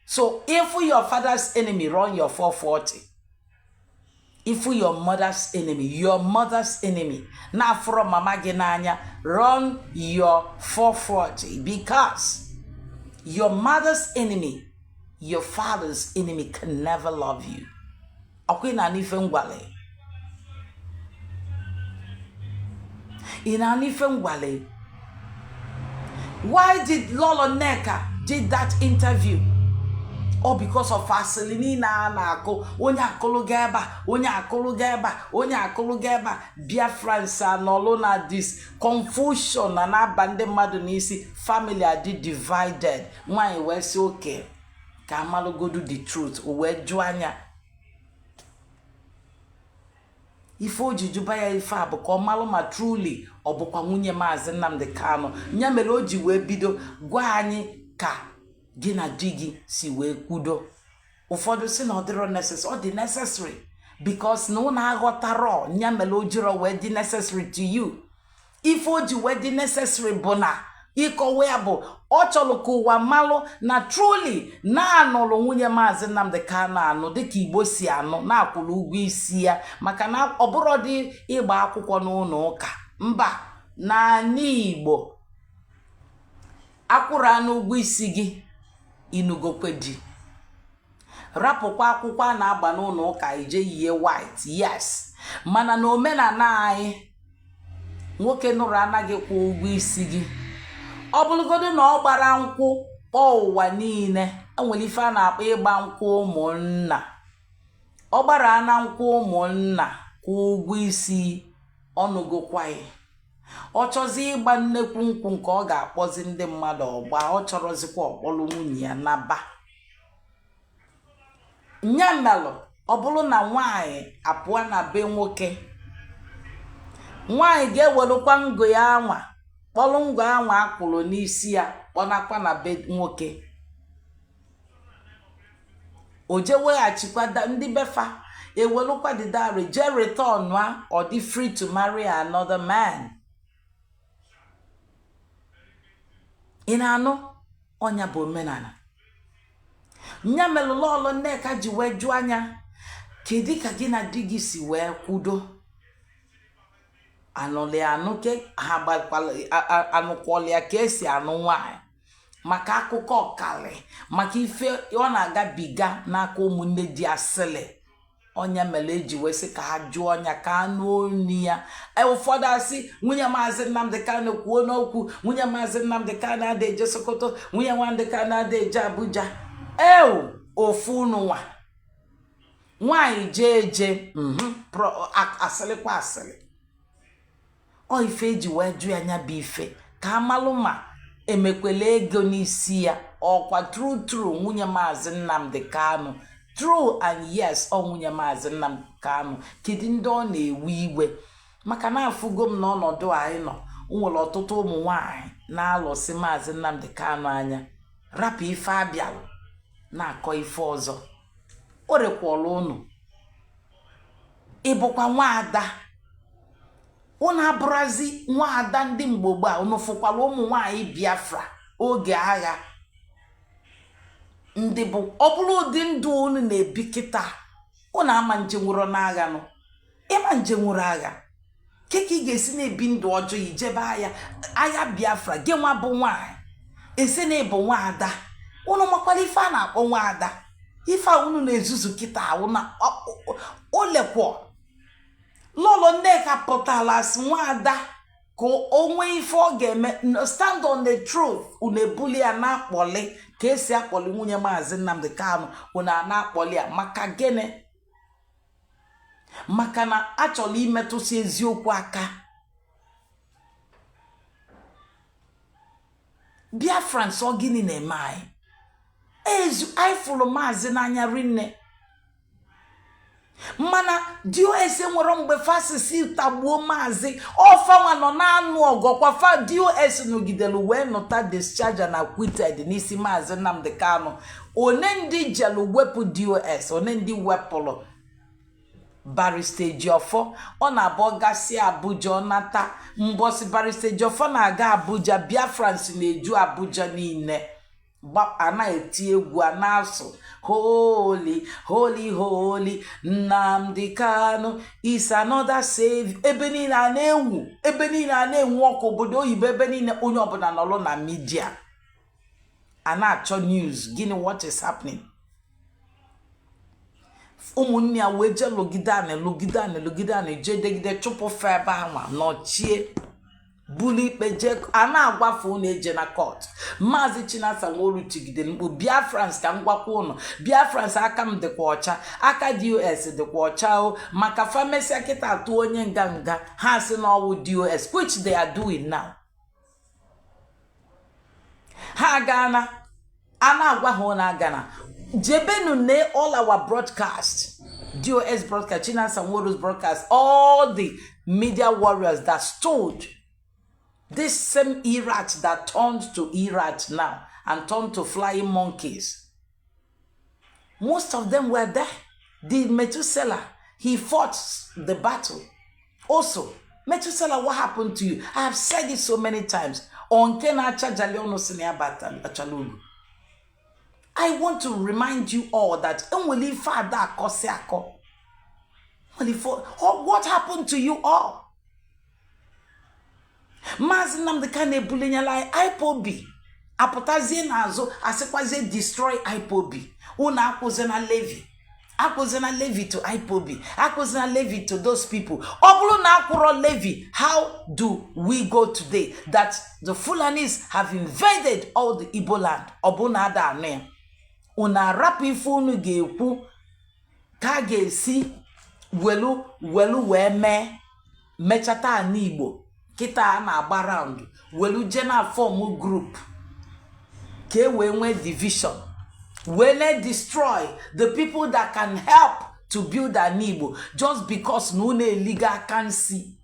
So if your father's enemy run your 440, if your mother's enemy na-afụrọ mama gị n'anya run your 440, because your mother's enemy, your father's enemy can never love you. Okwe na nife ngwale. Ina nife ngwale. Why did Lolo Neka did that interview? Or because of Vaseline na ako onye akologeba, onye akologeba, onye akologeba. Biafrans are no na this confusion and abande madu nisi family are divided. Why we say okay? Kamalo go do the truth. We joanya. ife ojuju ba ya ife abụ ka ọ malụ ma truly ọ bụkwa nwunye Mazi Nnamdi Kanu. Nya mere o ji wee bido gwa anyị ka gị na di gị si wee kwudo. Ụfọdụ si na ọ dịrọ necessary, ọ dị necessary because na ụna aghọtarọ. Nya mere o jiro wee dị necessary to you. Ife o ji wee dị necessary bụ na ịkọwa ya bụ ọ chọrọ ka ụwa malụ na truly na-anụrụ nwunye Mazi Nnamdi Kanu anụ dịka Igbo si anụ na-akwụrụ ụgwọ isi ya, maka na ọ bụrụ dị ịgba akwụkwọ n'ụlọ ụka. Mba, n'ala Igbo akwụrụ anụ ụgwọ isi gị inugokwe di. Rapụkwa akwụkwọ a na-agba n'ụlọ ụka ije yie white, yes, mana na omenala anyị nwoke nụrụ anaghị kwụ ụgwọ isi gị. Ọ bụrụgodu na ọ gbara nkwụ kpọọ ụwa niile, enwere ife a na-akpọ ịgba nkwụ ụmụnna. Ọ gbara na nkwụ ụmụnna kwụ ụgwọ isi ọnụgokwaghị. Ọ chọzi ịgba nnekwu nkwụ nke ọ ga-akpọzi ndị mmadụ ọgba, ọ chọrọzikwa ọkpọlụ nwunye ya naba. Nya melụ ọ bụrụ na nwaanyị apụọ na be nwoke, nwaanyị ga-ewelụkwa ngo ya anwa, kpọlụ ngo anwa akpụrụ n'isi ya kpọnakwa na be nwoke. O je weghachikwa ndị befa ewelụkwa the dowry je return or dị free to marry another man. Ị na-anụ? Ọnya bụ omenala. Nya melụlụ ọlụ Nneka ji wee jụọ anya kedu ka gị na di gị si wee kwudo. Anụlị anụ ke ha anụkwọlị ya ka esi anụ nwaanyị maka akụkọ ọkali, maka ife ọ na-agabiga n'aka ụmụnne di asịlị. Ọnya mere eji wee sị ka ha jụọ ọnya ka anụ onu ya. Ụfọdụ asị nwunye Mazi Nnamdi Kanu kwuo n'okwu, nwunye Mazi Nnamdi Kanu ada eje Sokoto, nwunye Nnamdi Kanu ada eje Abuja. Ofu nwa nwaanyị je asịlịkwa asịlị. Ọ ife eji wee jụ ya nya bụ ife ka amalụ ma emekwele ego n'isi ya ọkwa true nwunye Mazi Nnamdi Kanu. True and yes, ọ nwunye Mazi Nnamdi Kanu. Kedu ndị ọ na-ewe iwe maka na afụgo m n'ọnọdụ anyị nọ, nwere ọtụtụ ụmụ nwaanyị na-alụsị Mazi Nnamdi Kanu anya, rapụ ife abịalụ na-akọ ife ọzọ. O rekwọrọ unu ịbụkwa nwaada, unu abụrụzi nwaada ndị Mgbo gbaa. Unu fụkwara ụmụ nwaanyị Biafra oge agha ndị bụ ọ bụrụ ụdị ndụ unu na-ebi kịta, unu ama njenwụrụ n'agha nọ. Ịma njenwụrụ agha keke ị ga-esi na-ebi ndụ ọjọọ ijebe agha Biafra gị nwa bụ nwaanyị esi na ịbụ nwaada. Unu makwara ife a na-akpọ nwaada. Ife a unu na-ezuzu kịta olekwọ lọlọ Nneka pụtara asị nwaada ka onwe ife ọ ga-eme. Stand on the truth. Unu ebuli ya na-akpọli ka esi akpọli nwunye Mazi Nnamdi Kanu. Unu na-akpọli ya maka gịnị? Maka na achọrọ imetụsi eziokwu aka. Biafrans ọ gịnị na-eme anyị? Anyị fụrụ Mazi n'anya rinne, mana DOS nwere mgbe fasisi tagbuo Mazi. Ọfanwa nọ na-anụ ọgọkwa fa DOS nọgidelu wee nụta discharge na acquitted n'isi Mazi Nnamdi Kanu. One ndị jelu wepụ DOS, one ndị wepụrụ Barrister Ejiofor. Ọ na-abụ gasị Abuja ọ nata mbosi Barrister Ejiofor na-aga Abuja, Biafrans na-eju Abuja niile ana-eti egwu ana-asụ holy holy holy Nnamdi Kanu is another save. Ebe niile a na-enwu, ebe niile a na-enwu ọkụ obodo oyibo, ebe niile onye ọbụla nọrọ na media a na-achọ news. Gịnị what is happening? Ụmụnne ya wee je lụgide anị jedegide chụpụ febe anwa nọchie buli ikpe je a na-agwafe unu eje na court. Maazị Chinasa Nworu tigidere mkpu Biafrans ka ngwakwa unu. Biafrans aka m dịkwa ọcha, aka DOS dịkwa ọcha o, maka famesi kịta atụ onye nga ha si na ọwụ DOS, which they are doing now. Ha gana a na-agwa ha na agana jebenu ne all our broadcast DOS broadcast, China Sanworu's broadcast, all the media warriors that stood, this same Iraq that turned to Iraq now and turned to flying monkeys, most of them were there. The Methuselah, he fought the battle. Also, Methuselah, what happened to you? I have said it so many times. I want to remind you all that what happened to you all? Mazi Nnamdi Kanu bulinya like IPOB. Apotazie nazo asekwaze destroy IPOB. Una akuzena levy. Akuzena levy to IPOB. Akuzena levy to those people. Obulu na akuro levy. How do we go today that the Fulanis have invaded all the Igbo land? Obuna ada ane. Una rapi funu geku kage si welu weme mechata anigbo kita na agba round welu general form group ke we division when they destroy the people that can help to build an Igbo just because no legal can see.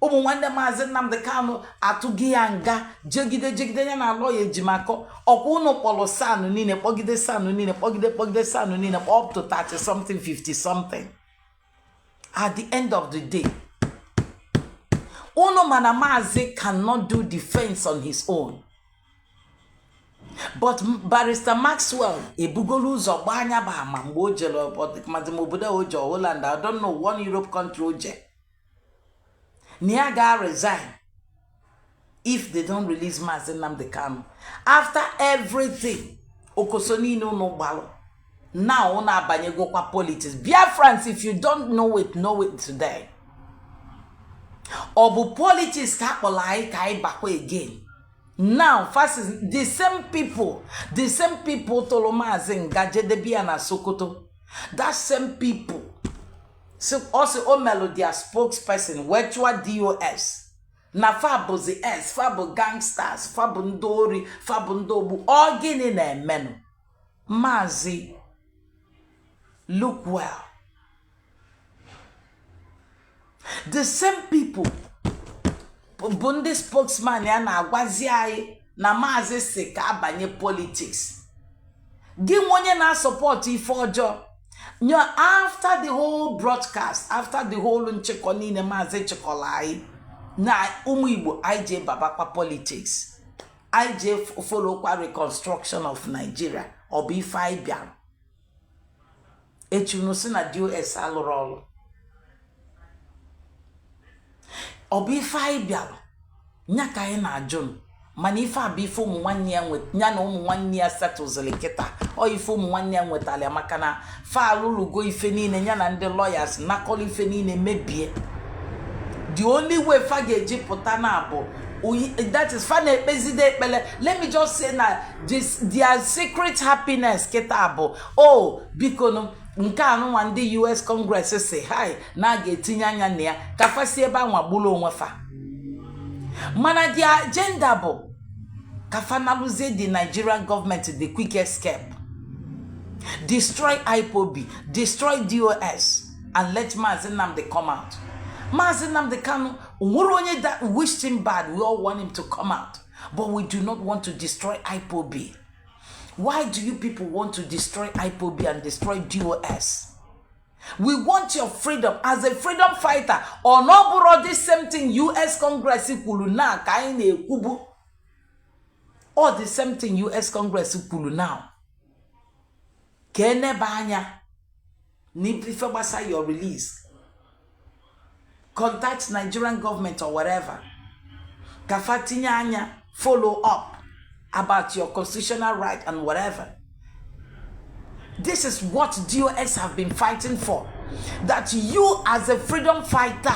Omo wande Mazi Nnamdi Kanu atugi anga jegide na lawyer jimako okuno polo sanu nine pogide sanu nine pogide sanu nine up to 30 something 50 something. At the end of the day, Uno Mazi cannot do defense on his own. But Barrister Maxwell, Ebugolu Zobanya ba mambojelo but Mazimobuda Ojo Holland, I don't know one Europe country Oje. Niaga resign if they don't release Mazi Nnamdi Kanu. After everything, Okosoni no balo. Now ona abanyego kwa politics. Biafrans, if you don't know it today. Obu politics kapolai kai bakwe again. Now, first is the same people tolo Mazi ngaje debia na Sokoto. That same people. So also Omelo their spokesperson, Wechwa DOS. Na Fabo the S, Fabo gangsters, Fabo Ndori, Fabo Ndobu, all gini na menu. Mazi, look well. The same people, Bundi spokesman ya na agwaziai na Mazi se ka abanye politics. Gimwonye na support ifojo. After the whole broadcast, after the whole nchekoni ne Mazi chekolai, na Igbo IJ babakwa politics. IJ follow kwa reconstruction of Nigeria. Obi Faibian. Echunusi na DOS alurolo. Obi Faibian. Nyaka na ajun. Manifa bifo mwanya nwet nyana mwanya settles leketa o ifo mwanya nwetale makana fa alulugo ife niile nyana ndị lawyers nakoli ife niile mebie. The only way fa geji puta na abo that is fa na ekpezide ekpele. Let me just say na this their secret happiness keta abo biko no nke anu nwa ndị US Congress say hi na ga-etinye anya na ya ka fa si ebe anwa gbulu onwe fa. Mana their agenda bo Kafanaluze the Nigerian government the quick escape. Destroy IPOB, destroy DOS, and let Mazi Nnamdi come out. Mazi Nnamdi Kanu, only that wished him bad, we all want him to come out. But we do not want to destroy IPOB. Why do you people want to destroy IPOB and destroy DOS? We want your freedom as a freedom fighter. Or no, this same thing US Congress kuluna kaine kubu. Or the same thing US Congress kulu now. Kene banya. Ni before your release. Contact Nigerian government or whatever. Kafatinya anya follow up about your constitutional right and whatever. This is what DOS have been fighting for. That you as a freedom fighter.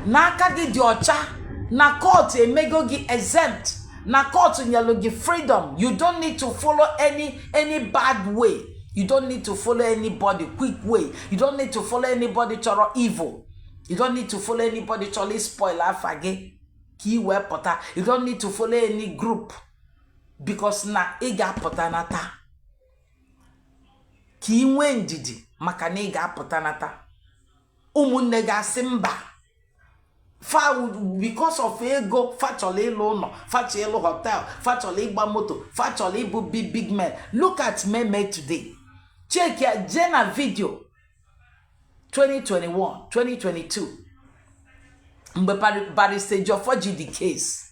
Nakagi diocha. Na court emegogi exempt. Na court nyalogi freedom. You don't need to follow any bad way. You don't need to follow anybody quick way. You don't need to follow anybody choro evil. You don't need to follow anybody chori spoil afage. Ki we pota. You don't need to follow any group. Because na iga pota nata. ka inwe ndidi maka na ị ga-apụta nata ụmụnne ga-asị mba fa because of ego fa chọrọ ịlụ ụlọ fa chọrọ ịlụ hotel fa chọrọ ịgba moto fa chọrọ ịbụ big men. Look at Meme today. Check ya jena video 2021 2022 mgbe barrister Jofo ji the case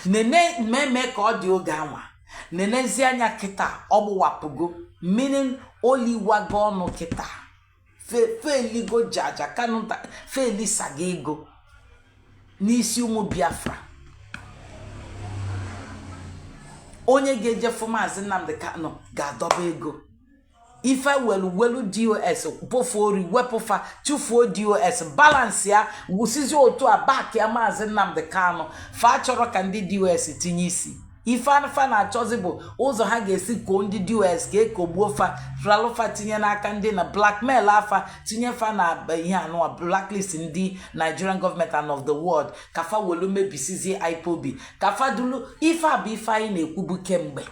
nene Meme ka ọ dị oge anwa nenezi anya kita ọgbụwapụgo meaning oliwago ọnụ kita feligo jaja Kanu feli saga ego n'isi ụmụ Biafra. Onye ga-ejefu Mazi Nnamdi Kanu ga-adọba ego ife welu DOS pofori wepufa chufuo DOS balance ya wusizi otu a back ya Mazi Nnamdi Kanu fa chọrọ ka ndị DOS tinye isi ife fa na-achọzi bụ ụzọ ha ga-esi koo ndị DOS ga-ekogbuo fa ralụfa tinye n'aka ndị na blackmail afa tinye fa na ihe anụwa blacklist ndị Nigerian government and of the world ka fa welu mebisizie IPOB ka fa dulu ife a bụ ife anyị na-ekwubu kemgbe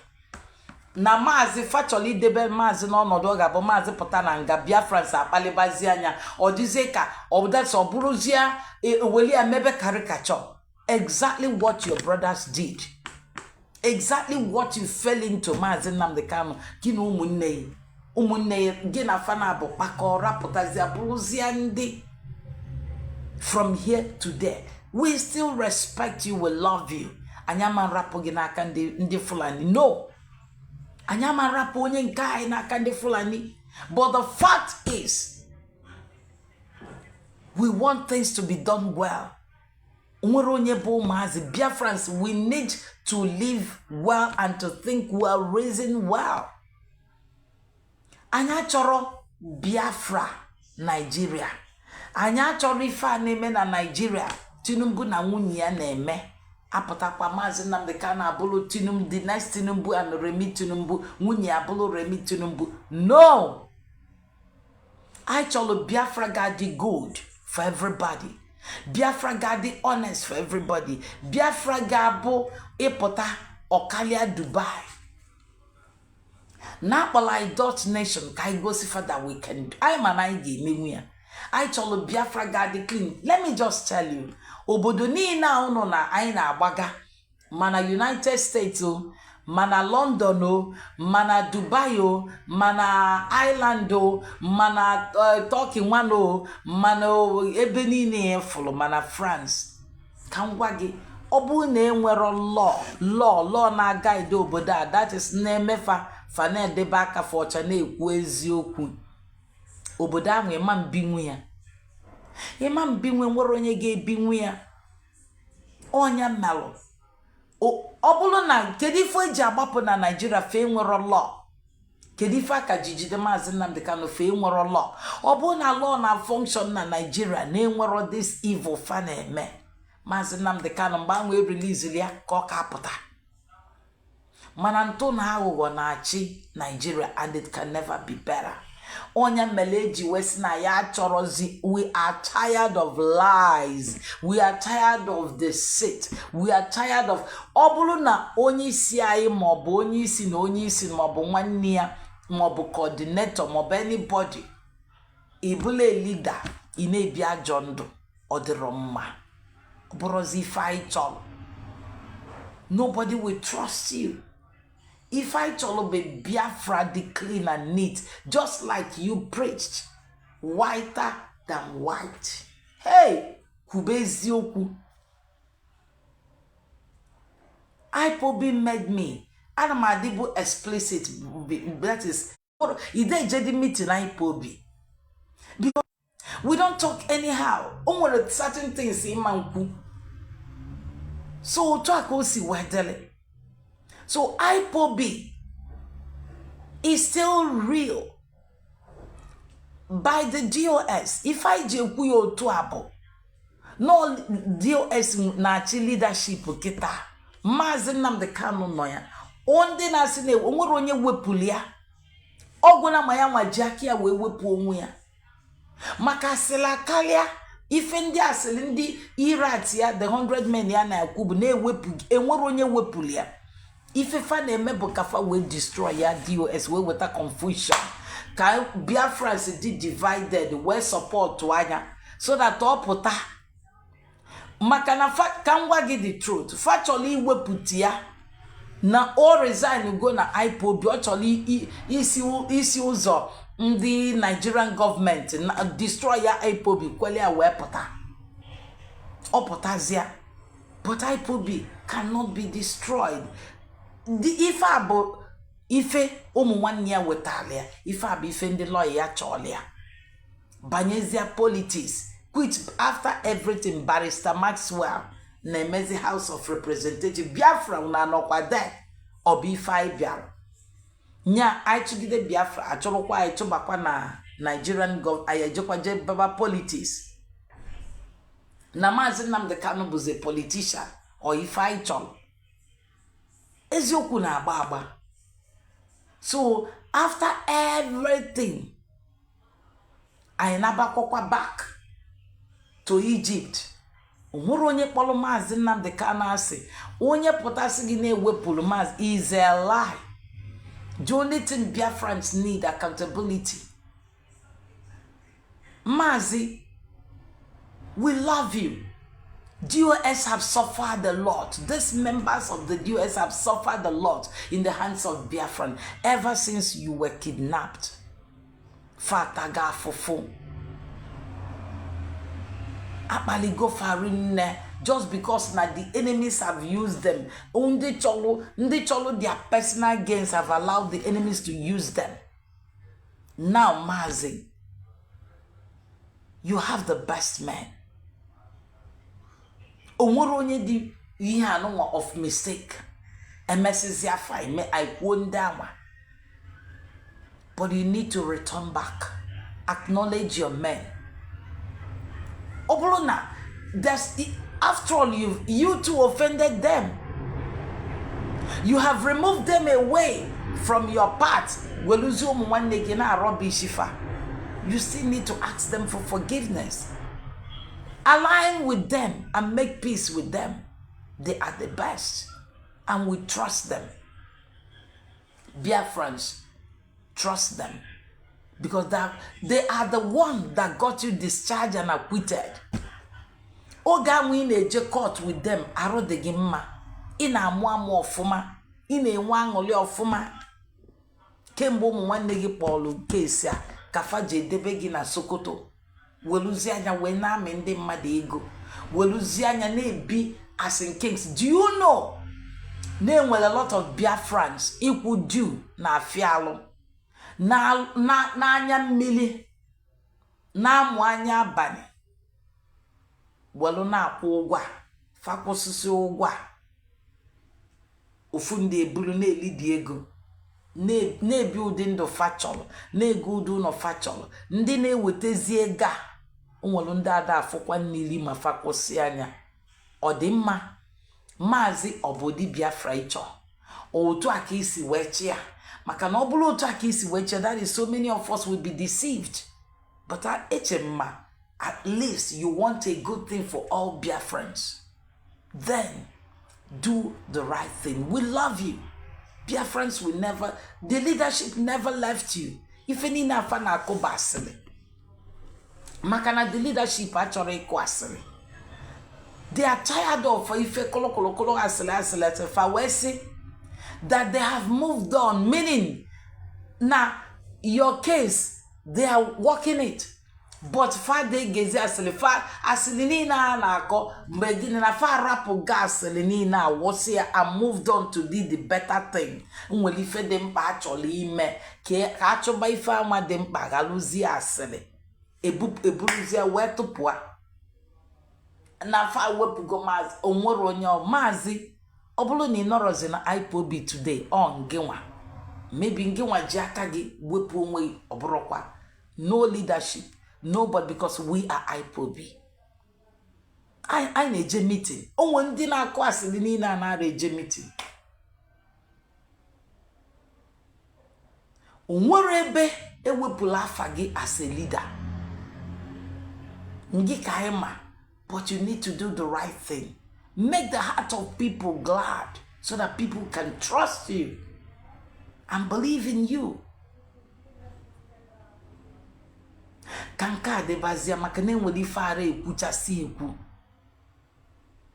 na Mazi fa chọrọ idebe Mazi n'ọnọdụ ọ ga-abụ Mazi pụta na nga Biafrans akpalibazi anya ọ dịzie ka ọ bụrụzie weli ya mebe caricature. Exactly what your brothers did. Exactly what you fell into Mazi Nnamdi Kanu gị na ụmụnne ya gị na fana bụ kpakọ rapụtazi abụrụzie ndị. From here to there we still respect you, we love you. Anyama rapụ gị n'aka ndị Fulani. No, anyama rapụ onye nke anyị n'aka ndị Fulani. But the fact is we want things to be done well. Biafrans, we need to live well and to think well, reason well. Anya chọrọ Biafra Nigeria. Anya chọrọ ife a na-eme na Nigeria. Tinubu na nwunye ya na-eme. Apụtakwa Mazi Nnamdi Kanu abụrụ Tinubu, the next Tinubu and Remi Tinubu, nwunye abụrụ Remi Tinubu. No! I chọrọ Biafra ga dị good for everybody. Biafra ga dị honest for everybody. Biafra ga bụ ịpụta ọkalia Dubai. Na akpọla Dutch nation ka anyị gosi fada we can do. I man anyị ga-emenwu ya. I chọrọ Biafra ga dị clean. Let me just tell you. Obodo niile ụnụ na anyị na-agbaga mana United States o, mana London o, mana Dubai o, mana Ireland o, mana Turkey nwan o, mana ebe niile fụlụ, mana France. Ka m gwa gị, ọ bụrụ na enwero law na-guide obodo a, that is na-emefa fa na-edebe aka fa ọcha na-ekwu eziokwu, obodo ahụ ịma mbinwe ya. Ịma mbinwe nwere onye ga-ebinwe ya. Onya melụ. Ọ bụrụ na kedu ife eji agbapụ na Nigeria fe nwere law. Kedu ife aka jijide Mazi Nnamdi Kanu fe nwere law. Ọ bụrụ na law na function na Nigeria na enwero this evil fa na-eme. Mazi Nnamdi Kanu mgbanwe release ya ka ọ ka apụta. Mana ntụ na aghụghọ na-achị Nigeria and it can never be better. Onya meleji wesina ya chorozi. We are tired of lies. We are tired of deceit. We are tired of obulu na onye isi anyị maọbụ onye isi na onye isi maọbụ nwanne ya maọbụ coordinator maọbụ anybody. Ibule leader inebi ajọ ndụ ọdịrọ mma. Ọbụrụzi ife anyị chọrọ. Nobody will trust you. If I told be Biafra the clean and neat, just like you preached, whiter than white. Hey, kubezioku. IPOB made me. Adamadibu explicit. That is, he did jadi meeting IPOB. Because we don't talk anyhow. Only certain things in manku. So talk osi wedele. So IPOB is still real by the DOS. If I jekuyo tuabo, no DOS na-achị leadership kita. Mazi Nnamdi Kanu no ya. Onde na sine onwere onye wepuli ya. Oguna ma ya nwa jaki ya wee wepu onwe ya. Maka sila kalia ife ndị asili ndị Iraq ya the 100 men ya na akubu na ewepu enwere onye wepuli ya. If a fan a member kafa will destroy ya DOS will with a confusion. ka Biafrans did divided we support to anya so that all pụta maka na ka ngwa gị the truth fa chọrọ iwepụta ya na o resign go na IPOB ọ chọrọ isi ụzọ ndị Nigerian government na destroy ya IPOB kwele wee pụta ọ pụtazia but IPOB cannot be destroyed. Ife abụ ife ụmụ nwanne ya wetara ya ife abụ ife ndị lawyer ya chọrọ ya banyezia politics which after everything Barrister Maxwell na-emezi House of Representatives Biafra na anọkwa there ọ bụ ife anyị bịara nya anyị chụgide Biafra achọrọkwa anyị chụbakwa na Nigerian government anyị ejekwa je baba politics na Mazi Nnamdi Kanu bụzi politician ọ ife anyị chọrọ eziokwu na agba so after everything anyị nabakọkwa back to Egypt onwere onye kpọrọ Mazi Nnamdi Kanu asị onye pụtasị gị na-ewepụrụ Mazi is a lie. The only thing Biafrans need accountability. Mazi, we love you. DOS have suffered a lot. These members of the DOS have suffered a lot in the hands of Biafran ever since you were kidnapped. Fataga fofo. Abaligo farinne. Just because now the enemies have used them. Only cholo, their personal gains have allowed the enemies to use them. Now, Mazi, you have the best man. Omoronye di yihanwa of mistake. MSS Yafa, I wonder. But you need to return back. Acknowledge your men. Obolona, after all, you two offended them. You have removed them away from your path. You still need to ask them for forgiveness. Align with them and make peace with them. They are the best. And we trust them. Biafrans, trust them. Because they are the one that got you discharged and acquitted. Oga we na-eje court with them aro de gị mma ị na-amụ amụ ọfụma ị na-enwe aṅụrị ọfụma kemgbe ụmụ nwanne gị kpọlụ kesi a ka fa je edebe gị na Sokoto weluzie anya wee na-amị ndị mmadụ ego weluzie anya na-ebi as in kings. Do you know na-enwere a lot of Biafrans ikwu due na afialụ na anya mmiri na amụ anya abalị welu na-akwụ ụgwọ fakwụsịsị ụgwọ ofu ndị eburu na-elidi ego na-ebi ụdị ndụ fachọrọ na-ego ụdị ụlọ fachọrọ ndị na-ewetezi ego a onwere ndị ada afụkwa n'ili ma fakwụsị anya ọ dị mma Mazi obodi Biafra ịchọ otu aka isi wee chia maka na ọ bụrụ otu aka isi wee chia that is so many of us will be deceived but echemma at least you want a good thing for all Biafrans. Then do the right thing. We love you. Biafrans will never, the leadership never left you. If any nafana akobasili. Makana the leadership actually kwasili. They are tired of ife kolo asile fawesi that they have moved on. Meaning, now your case, they are working it. But fa de gezi asili fa asili na ako mbedini na fa rapu gas asili na wasi and moved on to do the better thing. Nweli fe de mpa acholi ime ke achoba ife ama de mpa galuzi asili eburuzi wetupua na fa wepugo Mazi onwere onye Mazi obulu ni norozi na IPOB today on ngewa maybe ngewa ji aka gi wepu onwe oburokwa no leadership. No, but because we are IPOB. I need a meeting. Oh, one dinner class in the na meeting. Umwerebe ewepulafagi as a leader. Ngikaema, but you need to do the right thing. Make the heart of people glad so that people can trust you and believe in you. kanka de bazia maka na enwere ife ara ekwuchasi ekwu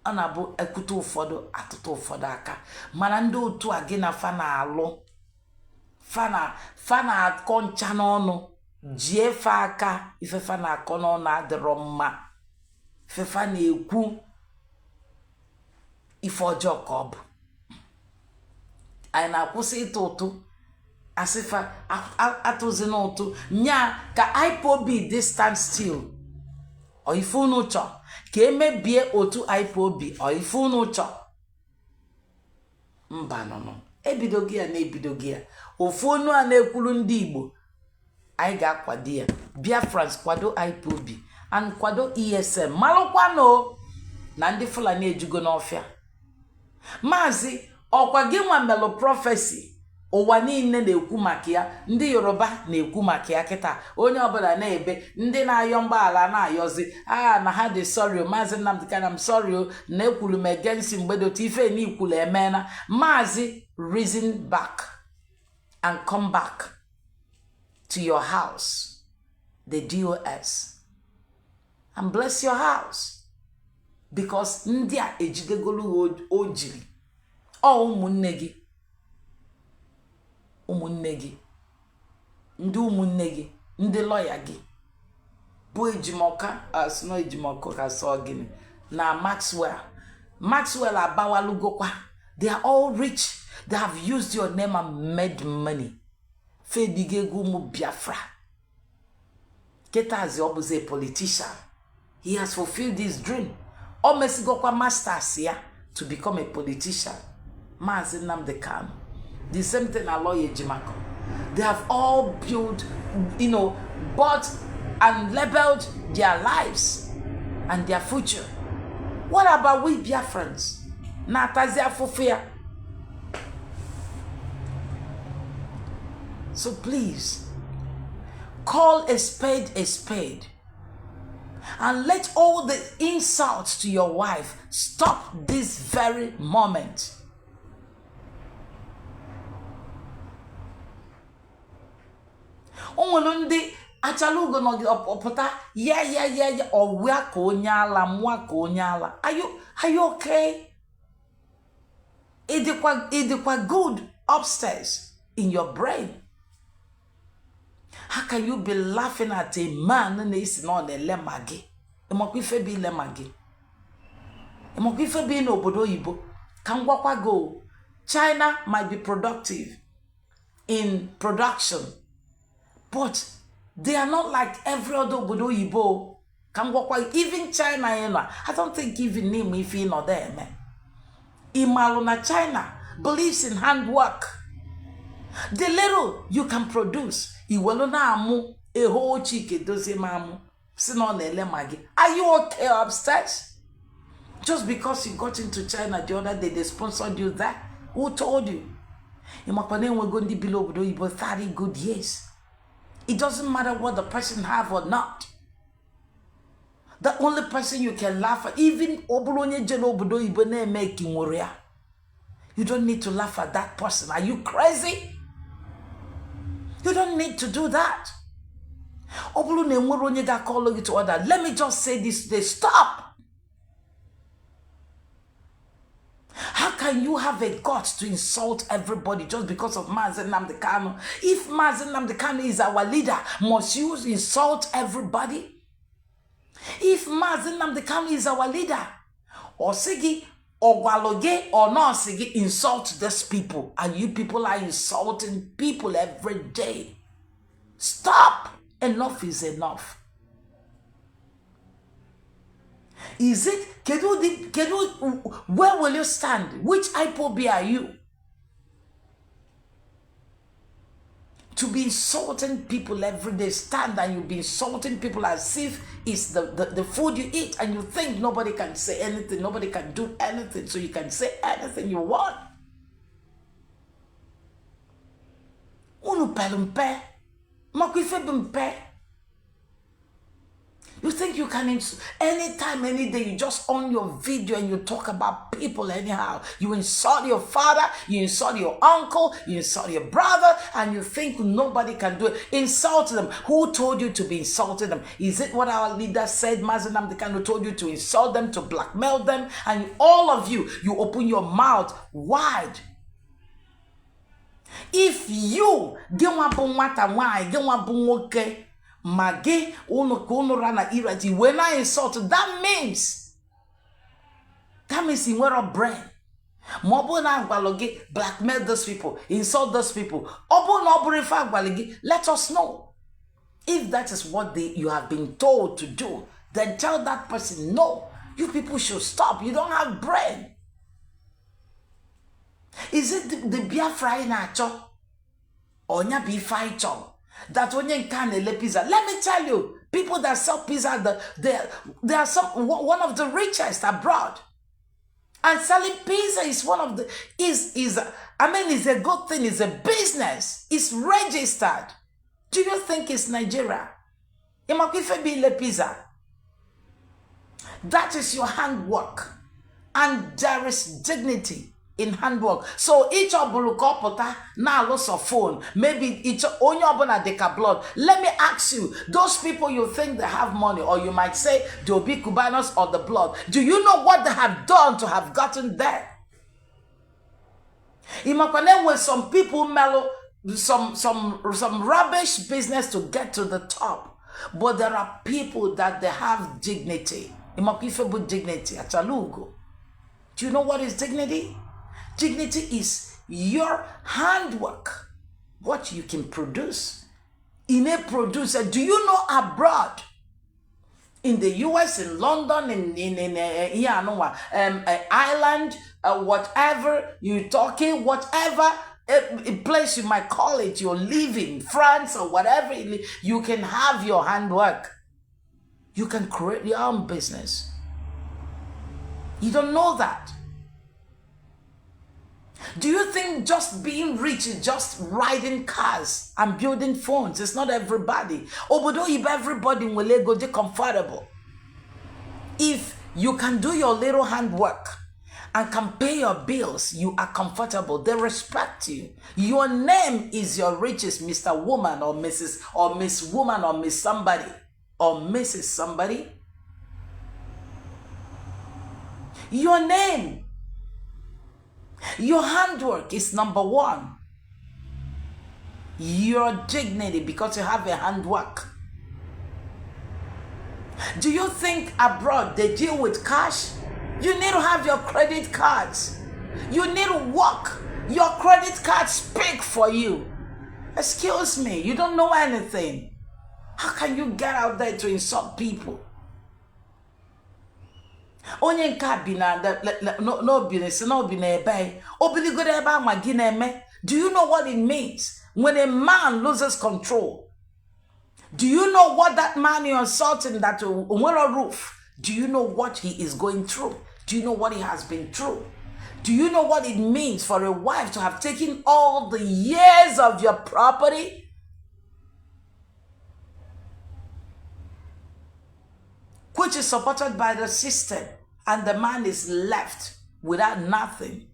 ana bụ ekuta ụfọdụ atụtụ ụfọdụ aka mana ndị otu a gị na fana alụ fana akọ ncha n'ọnụ jie fe aka ife fana akọ n'ọnụ adịrọ mma ife fana ekwu ife ọjọọ ka ọ bụ anyị na-akwụsị ịtụ ụtụ asịfa atụzi n'ụtụ nya ka IPOB dị stand still ọ ife unu chọ ka emebie otu IPOB ọ ife unu chọ mba nụnụ ebidoghị ya na-ebidoghị ya ofu onu a na-ekwuru ndị Igbo anyị ga-akwado ya Biafrans kwado IPOB and kwado ESM malụkwanụ na ndị Fulani ejugo n'ọfịa Mazi ọkwa gị nwa melụ prọfesi ụwa niile na-ekwu maka ya ndị Yoruba na-ekwu maka ya kịta onye ọbụla na-ebe ndị na-ayọ mgbaala na-ayọzi na ha dị sorry Mazi Nnamdi Kanu I'm sorry na ekwuru m egensi mgbedo ife na ikwulu emena Mazi reason back and come back to your house the DOS and bless your house because ndị a ejidegolu ojiri ụmụnne gị ndị lọya gị bụ ejimoka asno ejimoka ka so gịnị na Maxwell abawalugokwa they are all rich they have used your name and made money febigego ụmụ Biafra ketazi ọ bụzi a politician he has fulfilled his dream o mesigokwa masters ya to become a politician Mazi Nnamdi Kanu the same thing a lawyer Jimako they have all built bought and labeled their lives and their future. What about we Biafrans na tazia fufia? So please call a spade and let all the insults to your wife stop this very moment. Onwere ndị achalugo no opota ya owa ka onye ala mwa ka onye ala. Are you okay? Idikwa good upstairs in your brain. How can you be laughing at a man na isi no na lemagi? Emokwife bi lemagi. Emokwife bi no obodo oyibo. Kan gwakwa go. China might be productive in production, but they are not like every other obodo oyibo. Kan gwakwa even China I don't think even name if you know there man. Imalu na China believes in handwork. The little you can produce, iwelo na amu a whole chicken does mamu. Sino nele magi. Are you okay upstairs? Just because you got into China the other day, they sponsored you that. Who told you? Imakwane we're going to below 30 good years. It doesn't matter what the person have or not. The only person you can laugh at, even Obolonye Jelo Bodo Ibone making warrior. You don't need to laugh at that person. Are you crazy? You don't need to do that. Obolone Moronye ga call you to order. Let me just say this today. Stop. How can you have a guts to insult everybody just because of Mazi Nnamdi Kanu? If Mazi Nnamdi Kanu is our leader, must you insult everybody? If Mazi Nnamdi Kanu is our leader, or Sigi, or Waloge, or no Sigi, insult these people. And you people are insulting people every day. Stop! Enough is enough. Is it? Where will you stand? Which IPOB are you? To be insulting people every day, stand and you'll be insulting people as if it's the food you eat and you think nobody can say anything, nobody can do anything, so you can say anything you want. Unu pelumpe, makwife bumpe. You think you can, anytime, any day, you just on your video and you talk about people anyhow. You insult your father, you insult your uncle, you insult your brother, and you think nobody can do it. Insult them. Who told you to be insulting them? Is it what our leader said, Mazi Nnamdi Kanu told you to insult them, to blackmail them? And all of you, you open your mouth wide. If you get one Mage uno rana irati. When I insult, that means in where a brain. Mobona gwalogi blackmail those people, insult those people. Let us know. If that is what you have been told to do, then tell that person, no, you people should stop. You don't have brain. Is it the Biafra in Acho? Or nya be fight that when you can pizza? Let me tell you, people that sell pizza, they are one of the richest abroad. And selling pizza is one of the is a good thing, it's a business, it's registered. Do you think it's Nigeria? Pizza. That is your handwork. And there is dignity in handwork. So each obulukopota now lost a phone. Maybe each onyobona deka blood. Let me ask you, those people you think they have money, or you might say they'll be Cubanos or the blood. Do you know what they have done to have gotten there? Imakwane, when some people mellow some rubbish business to get to the top, but there are people that they have dignity. Imakwe dignity at Alugo. Do you know what is dignity? Dignity is your handwork, what you can produce. In a producer, do you know abroad, in the US, in London, in Ireland, whatever you're talking, whatever a place you might call it, you're living, France or whatever, you can have your handwork. You can create your own business. You don't know that. Do you think just being rich is just riding cars and building phones? It's not everybody. Obodo if everybody will go comfortable. If you can do your little handwork and can pay your bills, you are comfortable. They respect you. Your name is your riches, Mr. Woman or Mrs. or Miss Woman or Miss somebody or Mrs. somebody. Your name. Your handwork is number one. Your dignity, because you have a handwork. Do you think abroad they deal with cash? You need to have your credit cards. You need to work. Your credit cards speak for you. Excuse me, you don't know anything. How can you get out there to insult people? Onye nka bina no business no bina ebe obili go ebe amagina eme. Do you know what it means when a man loses control? Do you know what that man you're insulting that wear a roof? Do you know what he is going through? Do you know what he has been through? Do you know what it means for a wife to have taken all the years of your property? Which is supported by the system, and the man is left without nothing.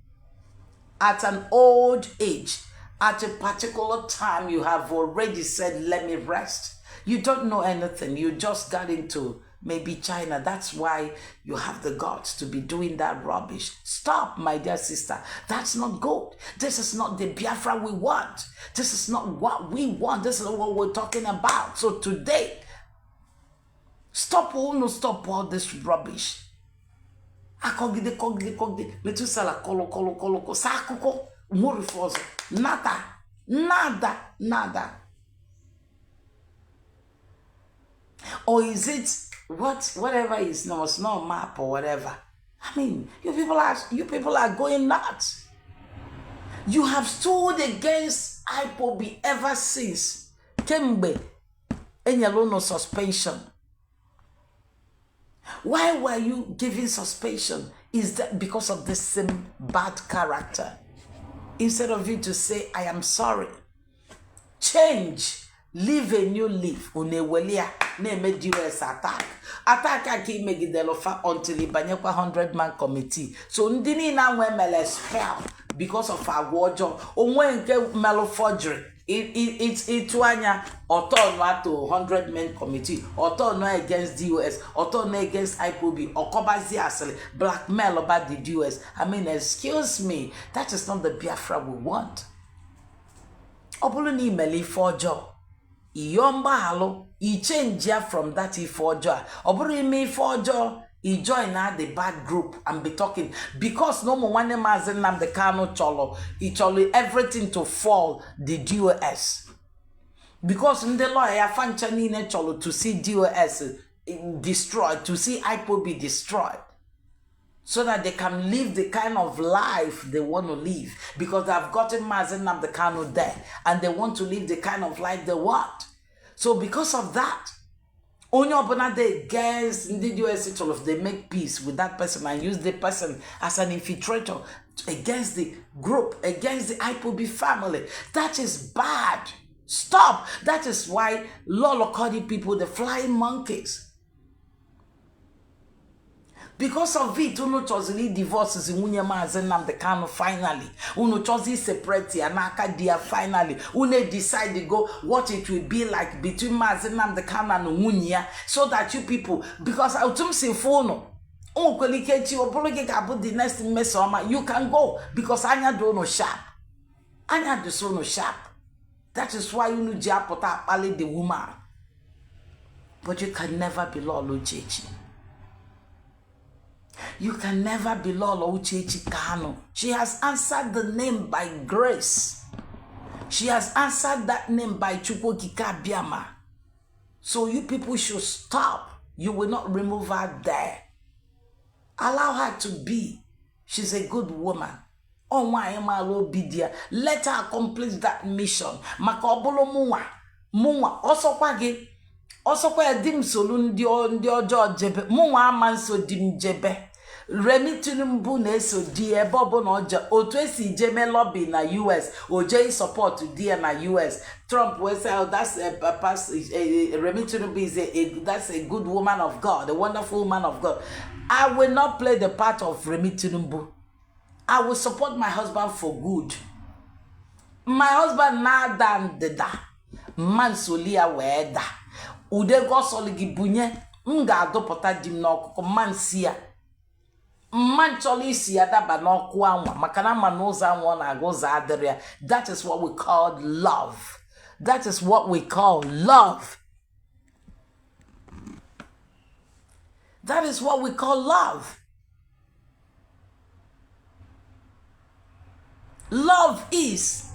At an old age, at a particular time, you have already said, let me rest. You don't know anything. You just got into maybe China. That's why you have the guts to be doing that rubbish. Stop, my dear sister. That's not good. This is not the Biafra we want. This is not what we want. This is what we're talking about. So today, stop all this rubbish. Akogide, metusala kolo, sakuko, murifoso, nada. Or is it whatever is no, it's not map or whatever? I mean, you people are going nuts. You have stood against IPOB ever since Kembe Enyalono suspension. Why were you giving suspension? Is that because of the same bad character? Instead of you to say, I am sorry. Change. live a new life unewelia na-eme US attack aka imegidelofa until ibanyekwa 100-man committee. So ndị niile anwe mele spell because of agwa ọjọọ onwe nke melo forgery itu anya otono ato 100-man committee otono against the US otono against IPOB okobazi asili blackmail about the US. I mean, excuse me, that is not the Biafra we want. Obulu ni mele forgery iyomba halo I change from that ifojo oburu ime ifojo I join the bad group and be talking because no more one Mazi Nnamdi Kanu cholo everything to fall the DOS because in the law ya fancha nine cholo to see DOS destroyed, to see IPOB destroyed, so that they can live the kind of life they want to live because they've gotten Mazi Nnamdi Kanu there and they want to live the kind of life they want. So because of that, only upon they against individuals, they make peace with that person and use the person as an infiltrator against the group, against the IPOB family. That is bad. Stop. That is why Lolo Cody people, the flying monkeys. Because of it, uno chozili divorces in unye Mazi Nnamdi Kanu finally. Uno chozi separate anaka dia finally. Une decide to go what it will be like between Mazi Nnamdi Kanu and Unya, so that you people, because autum sinfono, the next mess you can go because anya do no sharp. Anya do so no sharp. That is why you know japota pali the woman. But you can never be Lolo Chechi. You can never be Lolo Uchechi Kanu. She has answered the name by grace. She has answered that name by Chukwokika Biama. So you people should stop. You will not remove her there. Allow her to be. She's a good woman. Oh my bidia. Let her accomplish that mission. Makobolo muwa. Muwa. Also kwa dim solu ndi ojo jebe. Muwa amanso dim jebe. Remi Tinubu na-eso di ebobo na oja otu esi jeme lobby na US oje support di na US. Trump will say, oh, that's Remi Tinubu is that's a good woman of God, a wonderful woman of God. I will not play the part of Remi Tinubu. I will support my husband for good. My husband na dan deda man solia weda ude go soligi bunye nga adopota dim na okuko man sia man choli sia daba na oku anwa makana manuza anwa na agoza adria. That is what we call love. That is what we call love. That is what we call love. Love is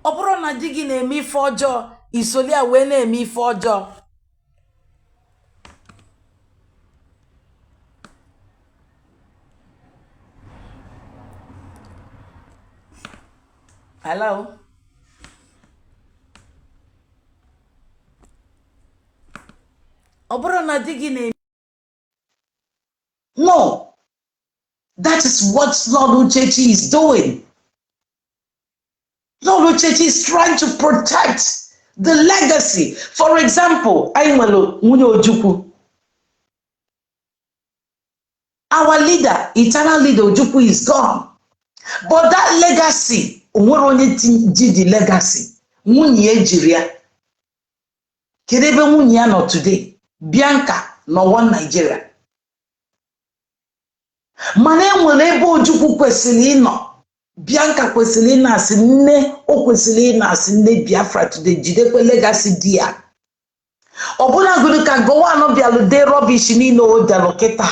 obro na digi na emi fojo isolia we na emi fojo. Hello. Obro na digi na. No. That is what Lord Uchechi is doing. Lord Uchechi is trying to protect the legacy. For example, Ainwelo Nwunye Ojukwu. Our leader, eternal leader Ojukwu is gone. But that legacy, the legacy, Nwunye Ejiria. Kedebe Nwunye no today. Bianca no one Nigeria. Mana enwere ebe Ojukwu kwesịrị ịnọ. Bianca kwesịrị ịnọ asị nne, o kwesịrị ịnọ asị nne Biafra today, jidekwe legacy di ya. Ọbụna gụrụ ka gowa no bialu de rubbish niile o delu kịta.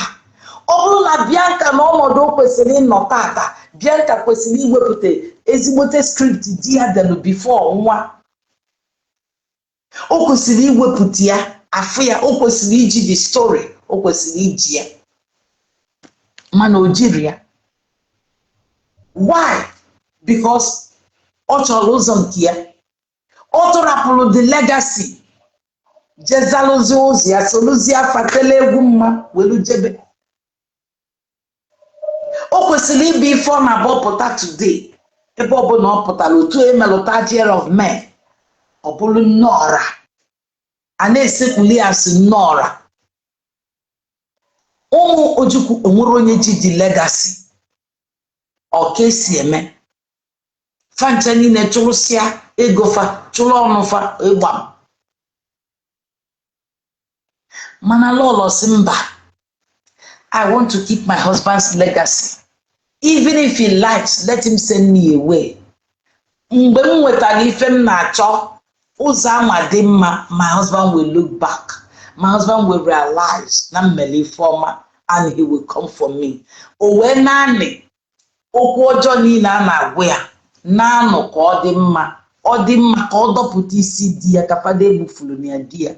Ọbụna Bianca na ọnọdụ o kwesịrị ịnọ tata, Bianca kwesịrị iwepụta ezigbote script di ya delu before nwa. O kwesịrị iwepụta ya, afụ ya, o kwesịrị iji the story, o kwesịrị iji ya. Mana Ojiria. Why? Because Ocholozo nke ya. Otorapụrụ the legacy. Jezalozi ozi ya soluzi afatele egwu mma welu jebe. O kwesịrị ibe ife ọ na-abọpụta today. Ebe ọ bụ na ọ pụtara otu emelụta year of men. Obulu Nora. Anesekuli as Nora. Omo Ojuku Omoronye the legacy. O KCM. Fanchani ne chulusia egofa chulonofa ebam. Manalolo Simba. I want to keep my husband's legacy. Even if he likes, let him send me away. Mgbe m wetara ife m na-achọ ụzọ anwa dị mma, my husband will look back. My husband will realize na mmeli forma and he will come for me. O wee naanị okwu ọjọọ niile a na-agwa ya na-anọ ka ọ dị mma ka ọ dọpụta isi di ya ka fada egbufuru na ya di ya.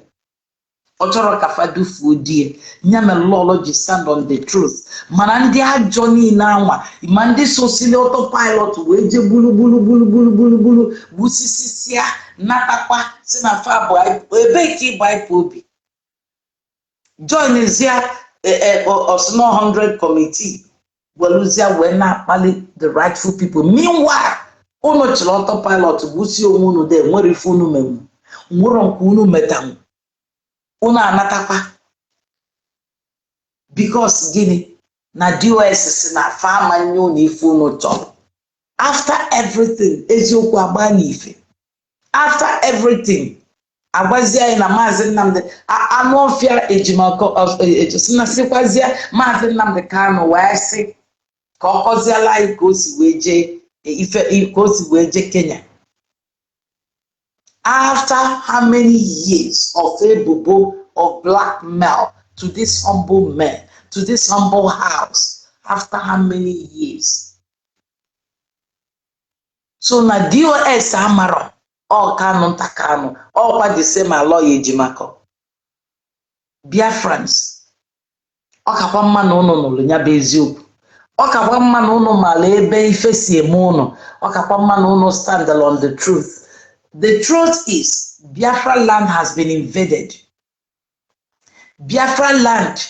Ọ chọrọ ka fada fuo di ya. Nya mere lọlọ ji stand on the truth. Mana ndị ajọ niile anwa ma ndị sosili autopilot wee je bulu busisisia natakwa si na fa bụ ebe ka ịgba ipe obi. Join ezia Osno 100 committee weluzia wee na-akpali the rightful people. Meanwhile, unu chịrị autopilot busi onwe unu de nwere ife unu menwu nwere nke unu metanwu unu anatakwa because gini na DOS si na fama nyo na ife unu chọrọ. After everything eziokwu agba n'ife. After everything agbazie anyị na Mazi Nnamdi anụọfịa ejimako ejosina sikwazia Mazi Nnamdi Kanu wee sị ka ọ kọziela anyị ka o si wee jee ife ka o si wee jee Kenya. After how many years of ebubo of blackmail to this humble man, to this humble house, after how many years? So na DOS amaro all Kanu Takanu, all what the same lawyer Jimako. Biafrans. Okapa manu no nya beziu. Okapa manu no malebe ifesi emono. Okapa manu no stand on the truth. The truth is Biafra land has been invaded. Biafra land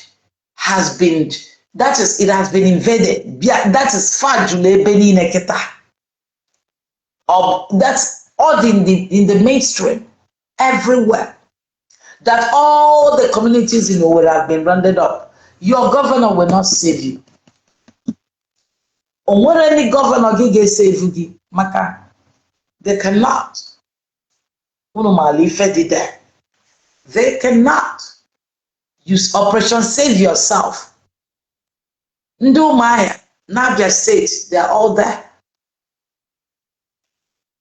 has been, it has been invaded. That is Fajule Beni Neketa. That's all in the mainstream, everywhere. That all the communities in Owerri have been rounded up. Your governor will not save you. Or what any governor can save you, Maka? They cannot. They cannot. Use Operation Save Yourself. Ndu Maya, Nabia State, they are all there.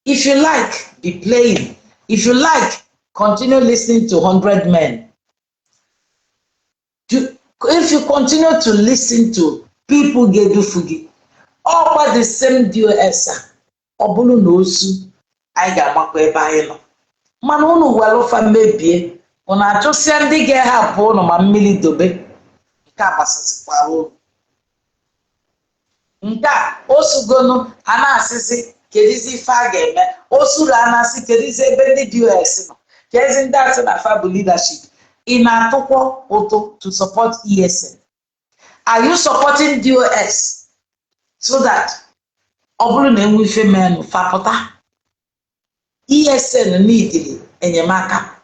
If you like, be playing. If you like, continue listening to 100 men. If you continue to listen to people get do fugi, all by the same DOS, obulu nosu, I got my by Manunu welofa mebie, una chosi ndi ge hapo no ma mmili dobe. Nka basasi kwaro. Nka osugono ana asisi kedizi fa ga-eme osuru anasi kedizi ebe ndị DOS no kezi ndị atụ na fabu leadership in atukwo auto to support ESN. Are you supporting DOS so that oburu na enwe ife menu fapota ESN needed enyemaka?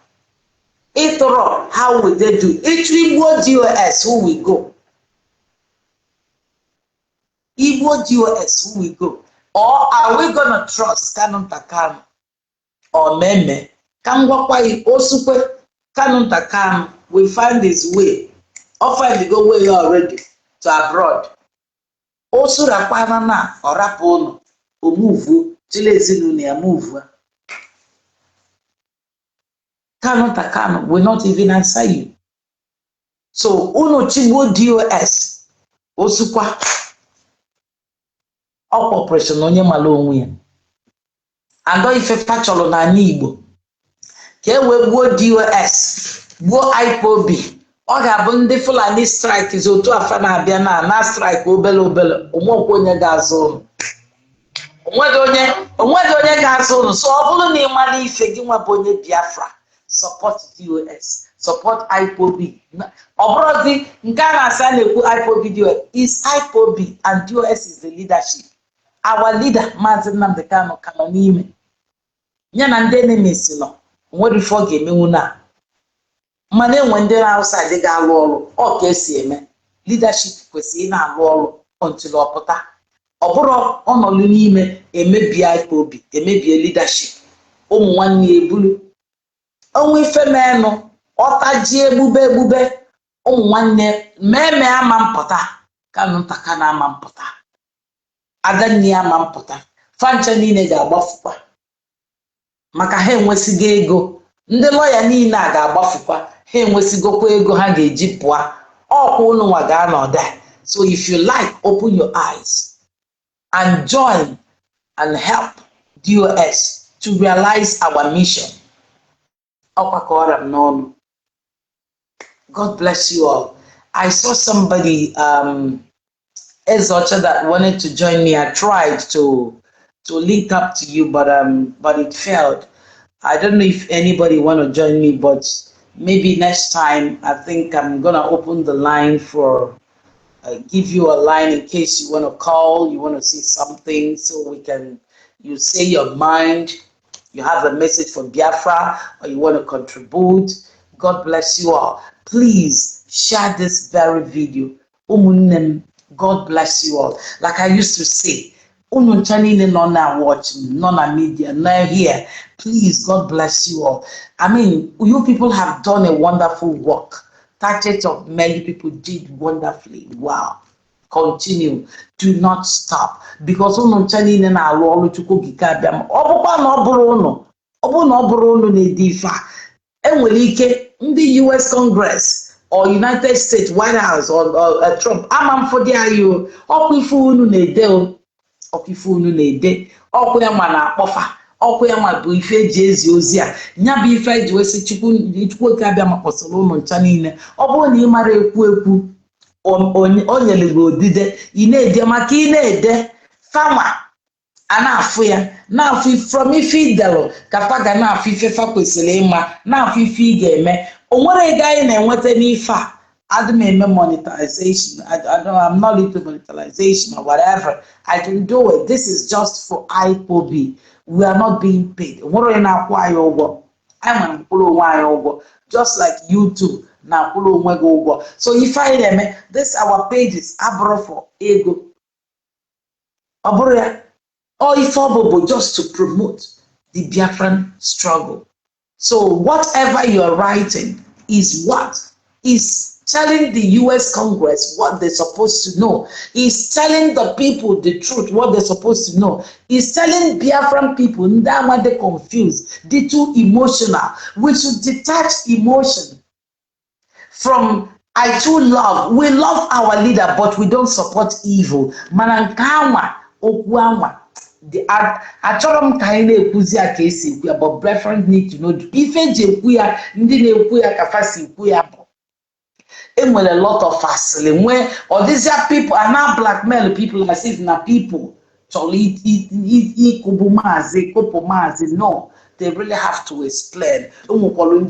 Itoro, how will they do? Igbo DOS, who will go? Igbo DOS, who will go? Or are we gonna trust Kanu Takanu or Meme? Kangwakwai Osukwe Kanu Takanu will find his way. Or find the go way already to abroad. Osura Kwanana or Rapono or move Chilezilunia move. Kanu Takanu will not even answer you. So Uno Chibo DOS Osukwa operation onye malo onwe ya. Ando ife facholo na Igbo. Ka e wee gbuo DOS, gbuo IPOB. Ọ ga-abụ ndị Fulani strike is otu afa na-abịa na strike obele ụmụokwu onye ga-azụ ụnụ. Onwede onye ga-azụ ụnụ. So ọ bụrụ na ị mara ife gị nwa bụ onye Biafra, support DOS, support IPOB. Ọ bụrụ dị nke a na-asa na-ekwu IPOB DOS is IPOB and DOS is the leadership. Our leader, Mazi Nnamdi Kanu, n'ime. Ya na ndị enemies nọ. nwere ife ọ ga-emenwu na mana enwe ndị outside ga-alụ ọrụ ọ ka esi eme leadership kwesịrị na-alụ ọrụ until ọ pụta ọ bụrụ ọnọdụ n'ime emebie obi emebie leadership ụmụ nwanne ebulu onwe ife menụ ọtaji egbube ụmụ nwanne mmemme ama mpụta Kanu ntaka na ama mpụta adanne ama mpụta fancha niile ga-agbafukwa maka ha enwesigo ego ndị lọya niile a ga-agbafukwa ha enwesigokwa ego ha ga-eji pụọ ọkwa ụnụ nwa ga-anọdụ. So if you like, open your eyes and join and help DOS to realize our mission. God bless you all. I saw somebody, Ezocha, that wanted to join me. I tried to link up to you, but it failed. I don't know if anybody want to join me, but maybe next time I think I'm gonna open the line for give you a line in case you want to call, you want to say something, so you say your mind, you have a message for Biafra, or you want to contribute. God bless you all. Please share this very video. God bless you all. Like I used to say, not watching, not media, not here. Please, God bless you all. I mean, you people have done a wonderful work. Target of many people did wonderfully. Wow. Continue. Do not stop. Because the US Congress or United States White House or Trump, I'm for the IU, Okwema bụ ife ji ezi ozi a nya bụ ife ji wesi chukwu ka abịa makpọsara ụmụ ncha niile ọ bụrụ na ị mara ekwu o nyere gị odide ị na-ede maka ị na-ede fama a na-afụ ya na-afụ from ife idelu ka fa ga na-afụ ife fa kwesịrị ịma na-afụ ife ị ga-eme o nwere ego anyị na-enweta n'ife a adịm eme monetization. I'm not into monetization or whatever. I can do it. This is just for IPOB. We are not being paid. Just like YouTube now. So if I am this our page is abro for ego. Or if obobo just to promote the Biafran struggle. So whatever you're writing is what is telling the US Congress what they're supposed to know. Is telling the people the truth, what they're supposed to know. Is telling Biafran people that when they're confused, they're too emotional. We should detach emotion from I too love. We love our leader, but we don't support evil. Manankawa, Okwawa. Achorom kaine ekuzi a kesi kuya, but Biafran need to know. If je kuya, ndine kuya kafasi kuya. And with a lot of hassling where or these are people are now blackmail people as if na people no, they really have to explain when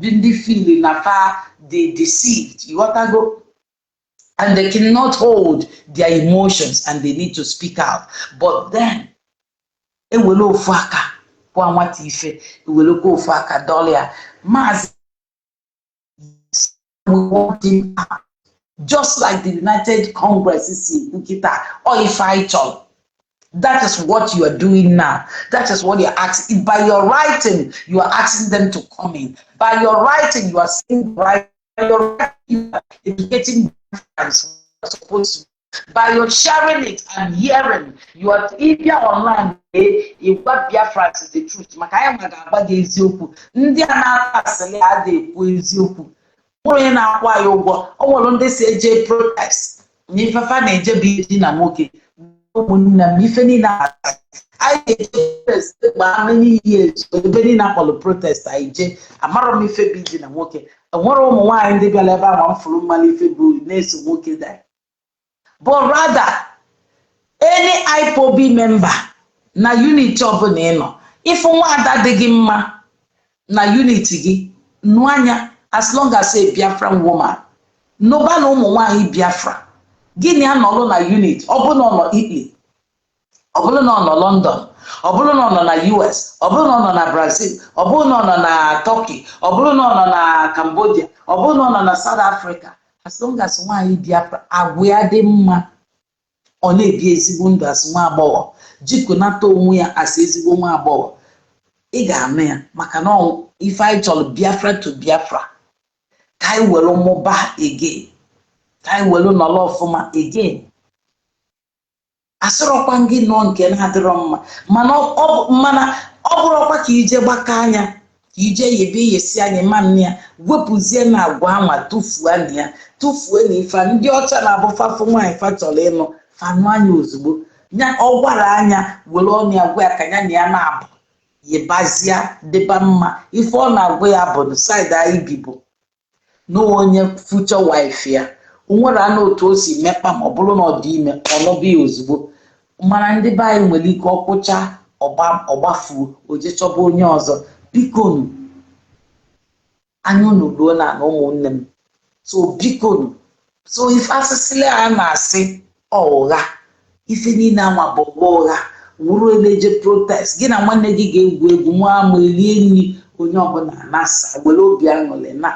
they feeling they deceived you want to go and they cannot hold their emotions and they need to speak out, but then it will faka it will go faka dolia Mazi. We want him out. Just like the United Congress is or if I talk. That is what you are doing now. That is what you're asking. By your writing, you are asking them to come in. By your writing, you are saying right. By your writing, you are educating supposed to. By your sharing it and hearing, you are if you're online, you've got Biafrans is the truth. Makaya magaba gezioku. Ndi anapasele ade ezioku. Onye na-akwa ya ụgwọ ọnwụrụ ndị si eje protest n'ifefa na-eje bi na nwoke ụmụnne m ife niile anyị eje protest gba many years ebe niile akpọrọ protest anyị je amarọ m ife bi na nwoke enwere ụmụ nwaanyị ndị bịara ebe ahụ mfụrụ mmanụ ife bụ na-eso nwoke da but rather any IPOB member na unity ọbụla ịnọ ife nwaada dị gị mma na unity gị nụ anya. As long as a Biafran woman, nobody no more Biafra. Guinea no na unit, open on Italy, open on London, ọ bụrụ na ọ nọ na US, ọ bụrụ na ọ nọ na Brazil, ọ bụrụ na ọ nọ na Turkey, ọ bụrụ na ọ nọ na Cambodia, ọ bụrụ na ọ nọ na South Africa, as long as nwaanyị Biafra agwa ya dị mma, ọ na-ebi ezigbo ndụ as nwa agbọghọ, jikọnata onwe ya as ezigbo nwa agbọghọ, ị ga-anụ ya maka na ife anyị chọrọ Biafra to Biafra, ka anyị were mụba again, ka anyị were nọrọ ọfụma again. Asịrọkwa gị nọ nke na-adịrọ mma, mana ọ bụrụkwa ka ije gbaka anya, ka ije yebe yesi anya ma nne ya, wepụzie na agwa anwa tụfuo na ya, tụfuo na ife ndị ọcha na-abụ fafụ nwaanyị fa chọrọ ịnụ fanụ anya ozugbo, nya ọ gwara anya were ọnụ ya gwa ya ka ya na ya na-abụ yibazia dịba mma. Ife ọ na-agwa ya bụ na saịdị anyị bibu na onye future wife ya, o nwere anụ otu o si mekpa ma ọ bụrụ na ọ dị ime ọnọbụ ya ozugbo. Mana ndị be anyị nwere ike ọkwụcha ọgbafuo oje chọba onye ọzọ. Bikonu anya unu ruo na ụmụnne m, so bikonu, so ife asịsịle a na-asị ụgha, ife niile anwa bụ ụgha, wuru eleje protest, gị na nwanne gị ga-egwu egwu nwa ama elie nri, onye ọbụla na-asa were obi aṅụrị na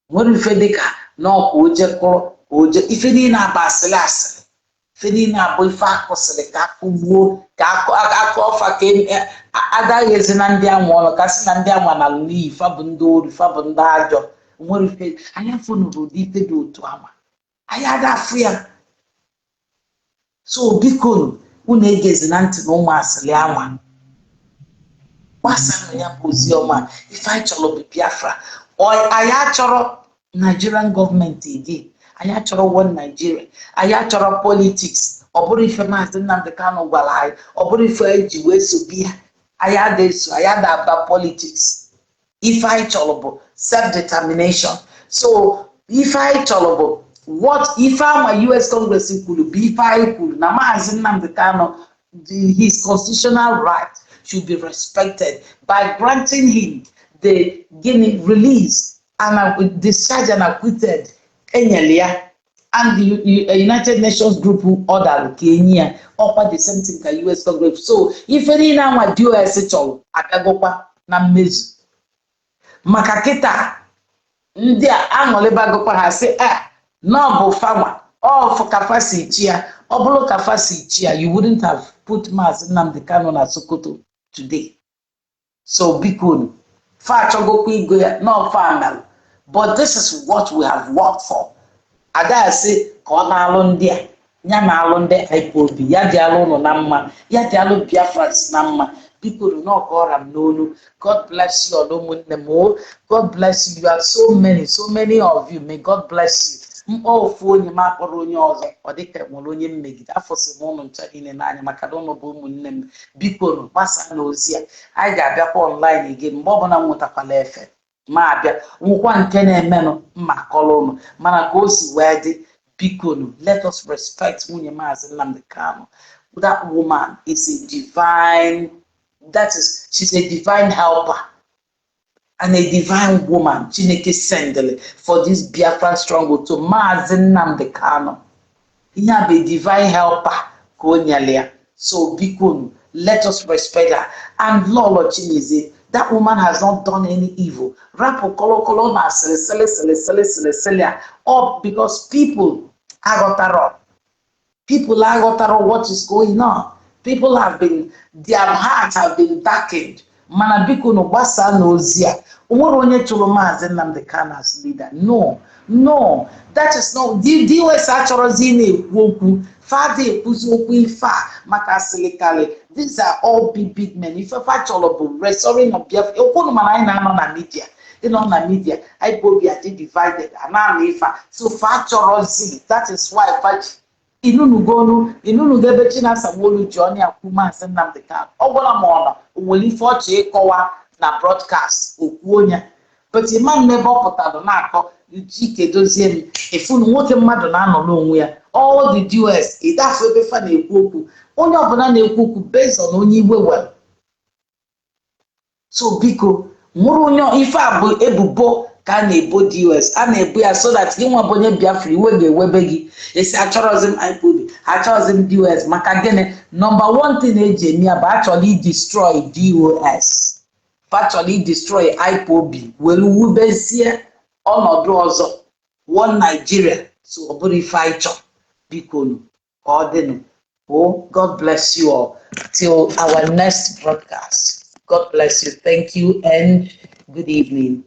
nwere ife dịka na ọkwa oje kụrụ oje, ife niile abụ asịrị asịrị, ife niile abụ ife akụsịrị ka akụgbuo, ka akụ ọfa, ka adaghịzi na ndị anwa ọnụ, kasị na ndị anwa na n'iyi fa bụ ndị ori, fa bụ ndị ajọ. Nwere ife anyị afọ nụrụ ụdị ife dị otu ama, anyị adafụ ya. So biko unu egezi na ntị na ụmụ asịrị anwa, gbasanụ ya bụ ozi ọma. Ife anyị chọrọ bụ Biafra. Anyị achọrọ Nigerian gọọmenti again, anyị achọrọ one Nigeria, anyị achọrọ politics. Ọ bụrụ ife Mazi Nnamdi Kanu gwara anyị, ọ bụrụ ife anyị ji wee so biya, anyị ada-eso, anyị ada-aba politics. Ife anyị chọrọ bụ self-determination. So ife anyị chọrọ bụ what ife ama US Congress kwuru bụ ife anyị kwuru na Mazi Nnamdi Kanu, his constitutional right should be respected by granting him the release and discharge and acquitted Enyelia, and the United Nations group order Kenya upper the same thing ka US Congress. So if any na nwa DOS chọrọ akagokwa na mmezu maka kita ndị a aṅụlịbagokwa ha sị na ọ bụ farmer of capacity ya, ọ bụrụ capacity ya, you wouldn't have put Mazi Nnamdi Kanu na Sokoto today. So biko fa chọgokwa igo ya no fa, but this is what we have worked for. Ada say ka ọ na-alụ ndị a, ya na-alụ ndị IPOB, ya dị alụ ụnụ na mma, ya dị alụ Biafrans na mma. Biko na ọkọra m n'olu. God bless you all ụmụnne m. God bless you. You are so many of you. May God bless you. Mkpọ ofu onye m akpọrọ onye ọzọ, ọ dịka nwere onye mmegide. Afọsị m ụnụ ncha niile n'anya maka na ụnụ bụ ụmụnne m. Biko na gbasa n'ozi a, anyị ga-abịakwa online again mgbe ọbụla m nwetakwala efe ma abịa nwụkwa nke na-emenụ mma kọrọ ụnụ, mana ka o si wee dị. Biko, let us respect nwunye Mazi Nnamdi Kanu. That woman is a divine, she's a divine helper and a divine woman. Chineke sendele for this Biafran struggle to Mazi Nnamdi Kanu. He have a divine helper. So biko, let us respect her. And Lord Chineze, that woman has not done any evil. Rapo kolo kolo na sele all because people are what is going on. People have been, their hearts have been darkened. Mana biko no gbasa n'ozia. Onwere onye chụrụ Mazi Nnamdi Kanu as leader. No, that is not. The US achọrọzi na-ekwu okwu. Father ekwuzi okwu ife maka silikali. These are all big men. Ife fa chọrọ bụ restoring of Biafra. Okwu mana anyị na-anọ na media. Ịnọ na media, anyị bụ obi adị divided. Ana ife. So fa chọrọzi. That is why Inunugo ebe Chinasa Wolu Johnny akwu Mazi Nnamdi Kanu. Ọ gwara m ọnọ onwere ife ọchị ịkọwa na broadcast okwu onye. But imam n'ebe ọ pụtara na-akọ Ike dozie m efu nwoke mmadụ na-anọ n'onwe ya. All the DOS ịdafụ ebe fa na-ekwu okwu. Onye ọbụla na-ekwu okwu based on onye iwe wel. So biko nwụrụ onye ife a bụ ebubo ka a na-ebo DOS, a na-ebu ya so that gị nwa bụ onye Biafra iwe ga-ewebe gị. Esi achọrọzi m IPOB, achọghịzi DOS maka gịnị number one thing eji eme ya bụ actually destroy DOS actually destroy IPOB were wubezie ọnọdụ ọzọ one Nigeria so ọ bụrụ ife anyị chọrọ biko ka ọ dịnụ. Oh, God bless you all till our next broadcast. God bless you. Thank you and good evening.